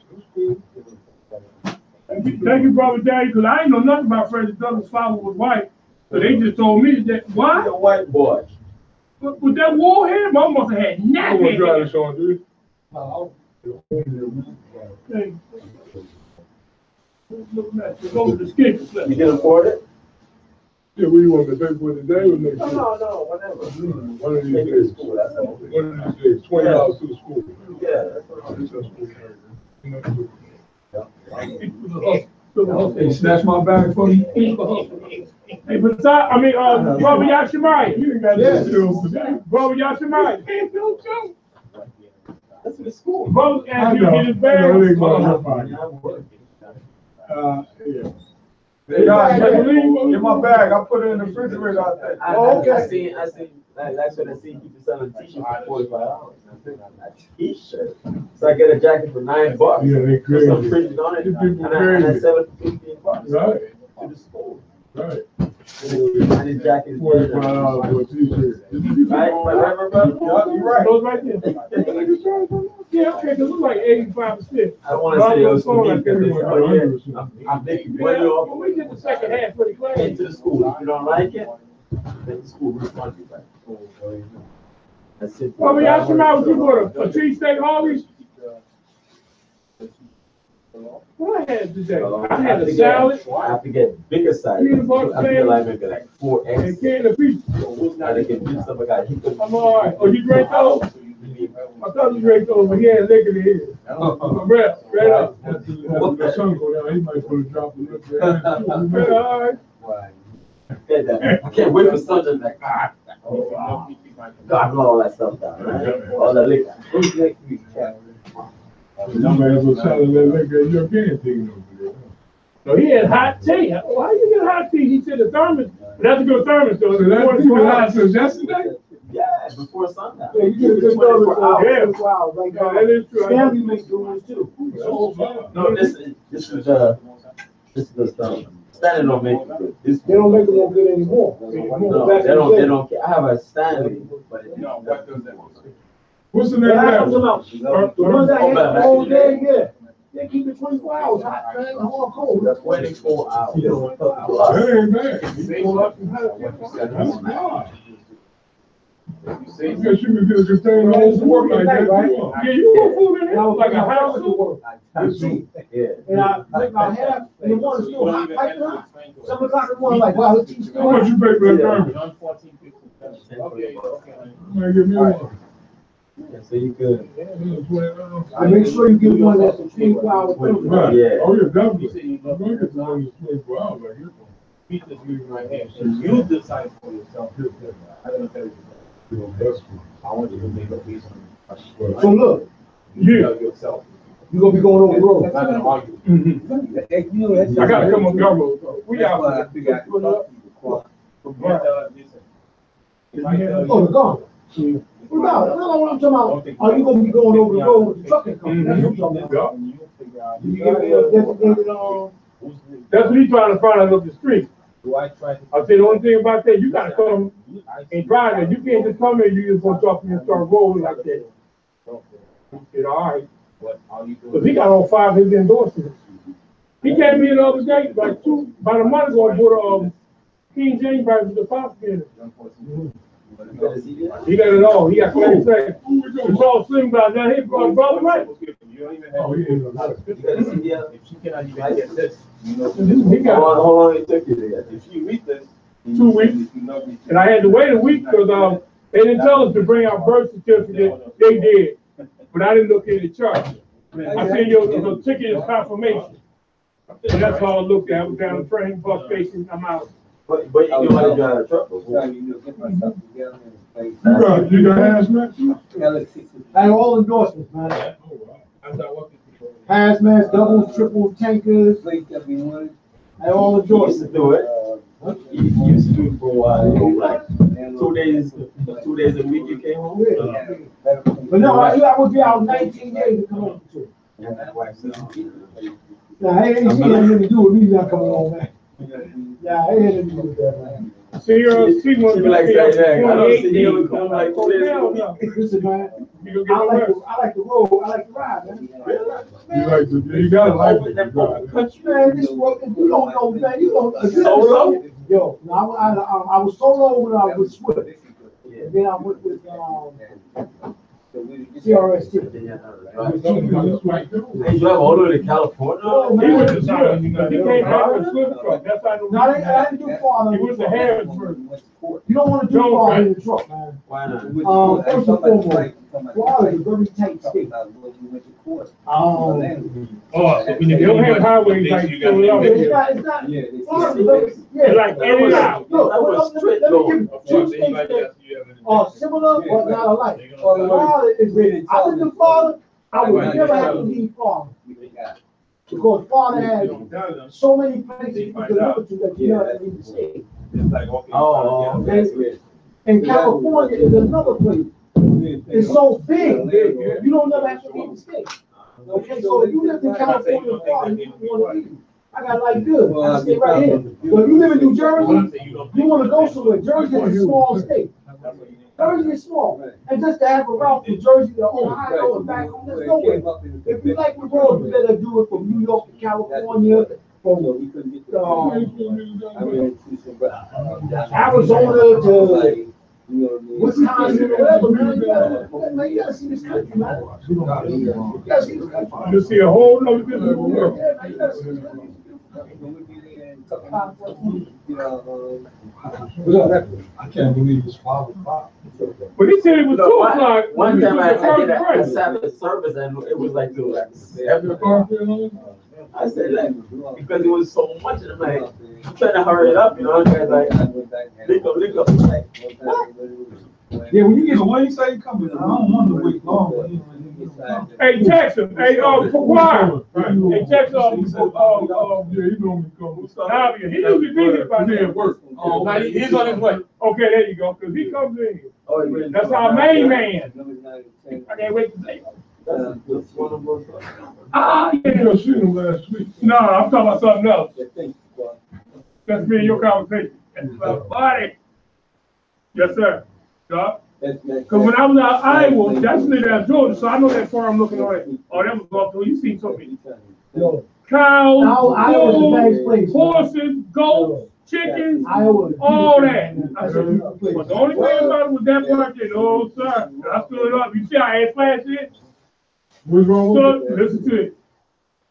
Thank you, Brother Daddy, because I ain't know nothing about Frederick Douglass' father was white. So they just told me that, why? The white boy. With that war hair, my must have had I'm gonna drive nappy. this on, dude. Hey. Look at that. Go to the skin. You can afford it? Yeah, what do you want, to pay for it today or next No, year? no, whatever. One of these Take it to days. school, that's all. One of these days, $20 to the school. Yeah, that's all. Hey, snatch my bag for me. Hey, but Brother Yashimai. You ain't got Yeah. to Brother Yashimai. That's the school. Brother I asked you to know. get his I bag. know, it ain't gonna happen. Yeah. Hey, guys, get my bag. I put it in the refrigerator out there. I seen, that's what I seen people selling t-shirts for $45. A t-shirt. So I get a jacket for $9. Yeah, they With crazy. some printed on it, These people and I crazy. sell it for $15 Right, to the school. right. And his jacket is printed. $45 for a t-shirt. Right, right, brother? Yeah, you're right. Goes right there. Yeah, okay, because it's like 85%. I don't wanna say it was for me, because it's, oh yeah, I'm making money Yeah, off when we get the second half for the class. into the school. If you don't like it, then the school refund you back. That's it. Brother Yashimai, would you go to a cheesesteak Harvey's? What I had today? I had a salad I have to get bigger size. You bought I feel like maybe like 4X. and a can of pizza. Now they can do something like that. I'm all right. Oh, you drank those? I thought you drank those, but he had liquor in here. Breath, straight up. After the sun go down, he might put a drop of liquor in. Yeah, all right. I can't wait for Sunday. Like, God, all that stuff down, right? All the liquor. You might as well try to let liquor European thing over there. So he had hot tea. Why you get hot tea? He said the thermos. That's a good thermos, though. So that's been hot since yesterday? Yeah, before sundown. Yeah, you get a good 24 hours. Yeah. 24 hours. Like, Yeah, that is true. Stanley makes good ones too. No, this is the Stanley don't make it good. They don't make them no good anymore. No, they don't care. I have a Stanley, but it, no, what does that? What's the name But I of come that? out. The ones I had the whole day, yeah. They keep it 24 hours hot, man, all cold. That's 24 hours. That ain't bad. That's God. I guess you could get a container of work like that. Too. Yeah, you put food in there like a house soup. Yeah. And I like about half, and the water's still hot, piping hot. 7 o'clock in the morning, like, wow, this tea's still How much hot. you pay for that thermos? Might give me one. Yeah, so you could. I make sure you get one that's a 24 hour thermos. Right. Yeah. Oh, yeah, definitely. I'm going to get the one that's 24 hours like this one. You decide for yourself. I don't tell you. I want you to make a piece of. So look, Yeah. Yourself. you gonna be going over the road. Not gonna argue. I gotta come on government. We out. Oh, the car. What about, no, what I'm talking about, are you gonna be going over the road with the trucking company? That's what I'm talking about. You give me a designated, That's what he's trying to find out up the street. Do I try to? I said, the only thing about that, you gotta come and drive it. You can't just come here, you just gonna talk and start rolling like that. He said, all right. What are you doing? Cause he got all 5 of his endorsements. He came in the other day, like about a month ago, and bought King James Bible with the pop in it. He got it all. He got claim sex. It's all slim guys down here, brother, right? Oh, yeah. If she cannot even get this, you know. He got How long it took you to get? If she read this. 2 weeks. And I had to wait a week because they didn't tell us to bring our birth certificate. They did, but I didn't look at the chart. I said, your ticket is confirmation. And that's all I looked at. I was down the train, bus station, I'm out. But you know how to drive a truck before. You got hazmat? I have all endorsements, man. Hazmat, double, triple tankers, I have all You used endorsements. to do it. You used to do it for a while. Like 2 days, 2 days a week you came home. But no, I would be out 19 days to come home to. Nah, I ain't seen anything to do with me not coming home, man. Yeah, I ain't anything to do with that, man. See, see one. She be like, say, I don't see you come like 2 days a week. Listen, man, You I gonna get like the road, I like to ride, man. You gotta like it. Man, this work, if you don't know, man, you don't. If you Solo? don't- Yo, no, I was solo when I was with Swift. And then I went with, CRS too. Hey, you have all the way to California? Oh, He man. went to Swift. He came back with a Swift truck. That's how No, I didn't do far. He went to Harrisburg. You don't wanna do far in the truck, man. Why not? First and foremost, Florida is a very tight state. Oh, so when you don't have highways like It's not, Florida's very, yeah. Like in and out. Look, That was let me straight give going. you 2 states that are similar but not alike. Florida is really, I lived in Florida, I would never have to leave Florida. Because Florida has so many places you can go to that you never leave the state. Oh, that's weird. And California is another place. It's so big, you don't never have to leave the state. Okay, so if you live in California or Florida, you want to leave. I got like good, I stay right here. But if you live in New Jersey, you want to go somewhere, Jersey is a small state. Jersey is small, and just to have a route from Jersey to Ohio and back home, there's no way. If you like the road, you better do it from New York to California, from Arizona to Wisconsin, whatever, man. You gotta see this country, man. You gotta see this country. You see a whole nother different world. Yeah, man, you gotta see this country. I can't believe it's 5 o'clock. But he said it was 2 o'clock. One time I did a Right. Sabbath service and it was like till like 7 The o'clock. car feel on? I said like, because it was so much and I'm like, I'm trying to hurry it up, you know, guys like, lick up, like, what? Yeah, when you get When you say coming, I don't want to wait long. Hey, Texas, hey, Kawhi. Hey, Texas, Yeah, he normally comes. Navia, he usually be here by He now. at work. Oh, now he's on his way. Okay, there you go, because he comes in here. Oh, yeah. That's our main man. I can't wait to say. That's one of us. Ah, You yeah. just seen him last week. No, I'm talking about something else. That's me and your conversation. Buddy. Yes, sir. Because when I was out Iowa, that's near that Georgia, so I know that farm looking on it. Oh, that was off to you see so many. Cows, Iowa's a nice bulls, place, man. horses, goats, chickens, Iowa. all that. I said, but the only thing about it was that part there, no, sir. I stood up. You see how I flashed it? What's wrong So, with it? listen to it.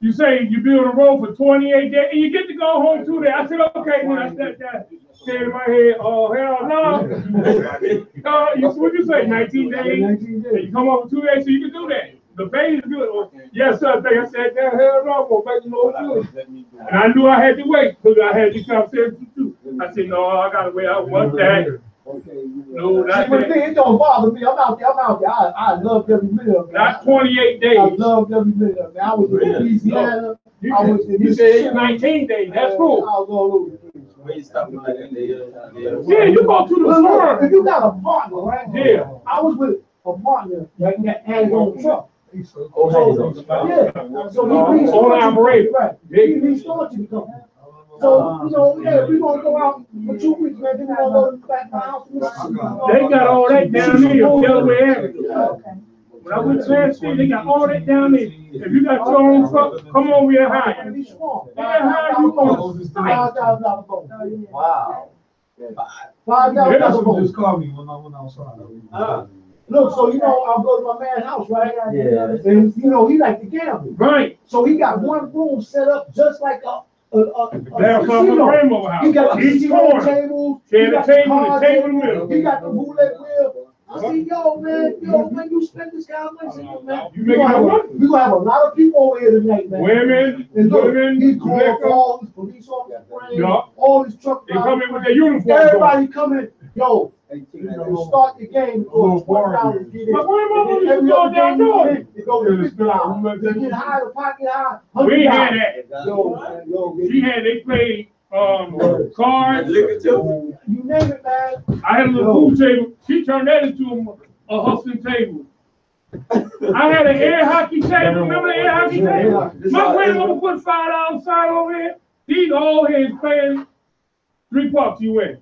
You say you build a road for 28 days, and you get to go home too there. I said, okay, then I said that. Said in my head, oh, hell no. What you say, 19 days? And you come up with 2 days, so you can do that. The pay is good. Oh, yes, sir. I said, that hell no, I'm going to make you know good. And I knew I had to wait, because I had these conversations too. I said, no, I got to wait out one day. No, not But the thing, it don't bother me. I'm out there. I love every minute of it. Not 28 days. I love every minute of it. I was in Louisiana. I was in You said it's 19 days. That's cool. I was all over the place. Where you stopping like that? Yeah, you go to the farm. If you got a partner, right? Yeah. I was with a partner that had his own truck. Oh, So, yeah. So he Owner operator. Right. He restored to the company. So, you know, yeah, we gonna go out for 2 weeks, man. Then we gonna go back to the house. They got all that down there, Delaware Avenue. When I went to Tennessee, they got all that down there. If you got your own truck, come over here higher. Yeah, higher you want. $5,000 boat. Wow. $5,000 Just boat. called me when I went outside. Look, so you know, I'll go to my man's house, right? Yeah. And you know, he like to gamble. Right. So he got one room set up just like a That's from my grandmother's house. He got the Each casino corner. tables. Yeah, He the got table, card the table in the table, middle. He got the roulette wheel. I said, yo, man, when you spend this kind of money, I said, man, You making no money. we gonna have a lot of people over here tonight, man. Women, And look, women, he called liquor. all these police officers, Yeah. all these truck They come in with drivers. their uniforms on. Everybody coming, yo, you start the game, it goes $20 to get in. My grandmother And used to every go other down game you north. get, it goes $50. They get high, the pocket high, $100. We had that. Yo, She had, they played cards. Liquor too. you name it, man. I had a little pool table. She turned that into a hustling table. I had an air hockey table. Remember the air hockey table? My grandmother put $5 sign over here. These old heads paying $3 you win.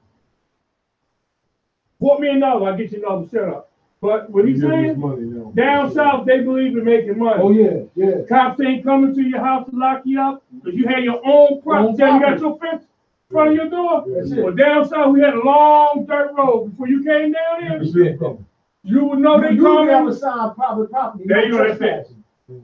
$4 million, I'll get you another shut up. But what he's saying, down south, they believe in making money. Oh, yeah, yeah. Cops ain't coming to your house to lock you up because you had your own property. You got your fence in front of your door. That's it. Well, down south, we had a long dirt road. Before you came down here, you would know they You have a coming. sign, private property. There you go, that's it.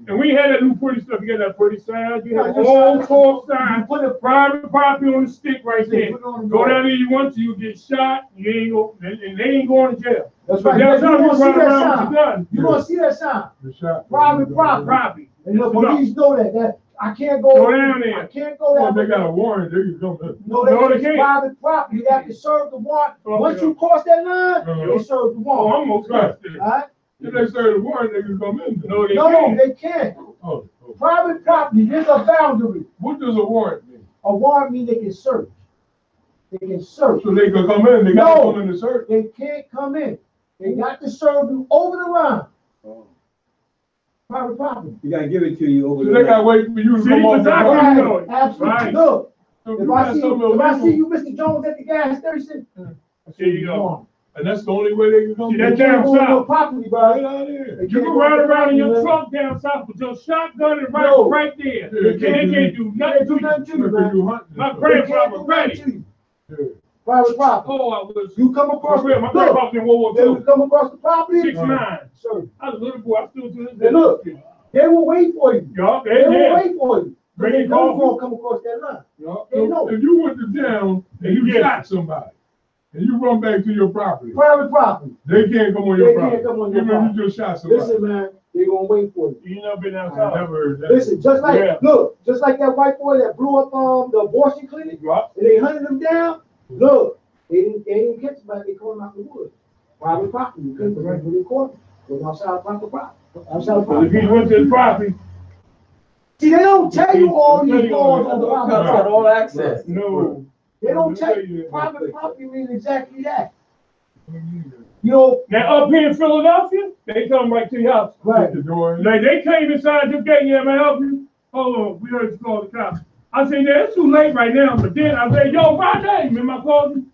And we had that new pretty stuff. You got that pretty sign. You had Yeah, an your old sign. torch sign. You put a Private property on the stick right there. Put it on the Go wall. down there you want to, you get shot, you ain't go, and they ain't going to jail. That's But right. down You south, you gonna see run that around with sign. your gun. You gonna see that sign. Private Property. And the Yes or no? police know that I can't go. Go down there. I can't go Well, down they got a warrant, they can come in. No, No, they it's can't. private property. They have to serve the warrant. Oh, Once yeah. you cross that line, Uh-huh. they serve the Oh, warrant. I'm almost got there. All right? If they serve the warrant, they can come in. No, they No, can't. they can't. Oh. Private property, there's a boundary. What does a warrant mean? A warrant means they can search. They can search. So they can come in, they got to No. come in and search? They can't come in. They got to serve you over the line. Private property. You gotta give it to you over So the they got to line. wait for you to See, come off the but warrant. I know it. Absolutely. Right. Look, So if you I got see something you, illegal, you, Mr. Jones, at the gas station, There you go. and that's the only way they can come See, in. that's they can't down go on no south. property, Get bro. out of here. They You can't can go on ride the around in your property, man. truck down south with your shotgun and No. rifle right there. Yeah, And they can't do They nothing can't do to nothing you. to you, They can man. do hunting. My They can't grandfather do ready. nothing to you. Yeah. Private property. Oh, I was. You come across, My grandfather was in World they War will come across the property, II. 6'9". sir. I was a little boy. I still to this day. And look, they will wait for you. Y'all, They will yeah. wait for you. But Bring they your know you coffee. won't come across that line. So They know. if you went to town and you Yeah. shot somebody, and you run back to your property, Private property. they can't come on They your can't property. come on your Even property. if you just shot somebody. Listen, man, they gonna wait for you. You never been I outside. never heard that. Listen, just like, Yeah. look, just like that white boy that blew up the abortion clinic, Right. and they hunted him down. Look, they didn't catch him, but they caught him out in the woods. private property. You couldn't prevent the court. It was outside private property. Outside But if property. he went to his property, See, they don't tell you all these laws on Got private property. all access. no. They don't They'll tell you you that. private property means exactly that. You know, Now up here in Philadelphia, they come right to your house. right. The door. Like they came inside your gate, yeah, man, help you. Hold on, we heard you call the cops. I said, yeah, it's too late right now. But then I said, yo, Roger, remember I called you?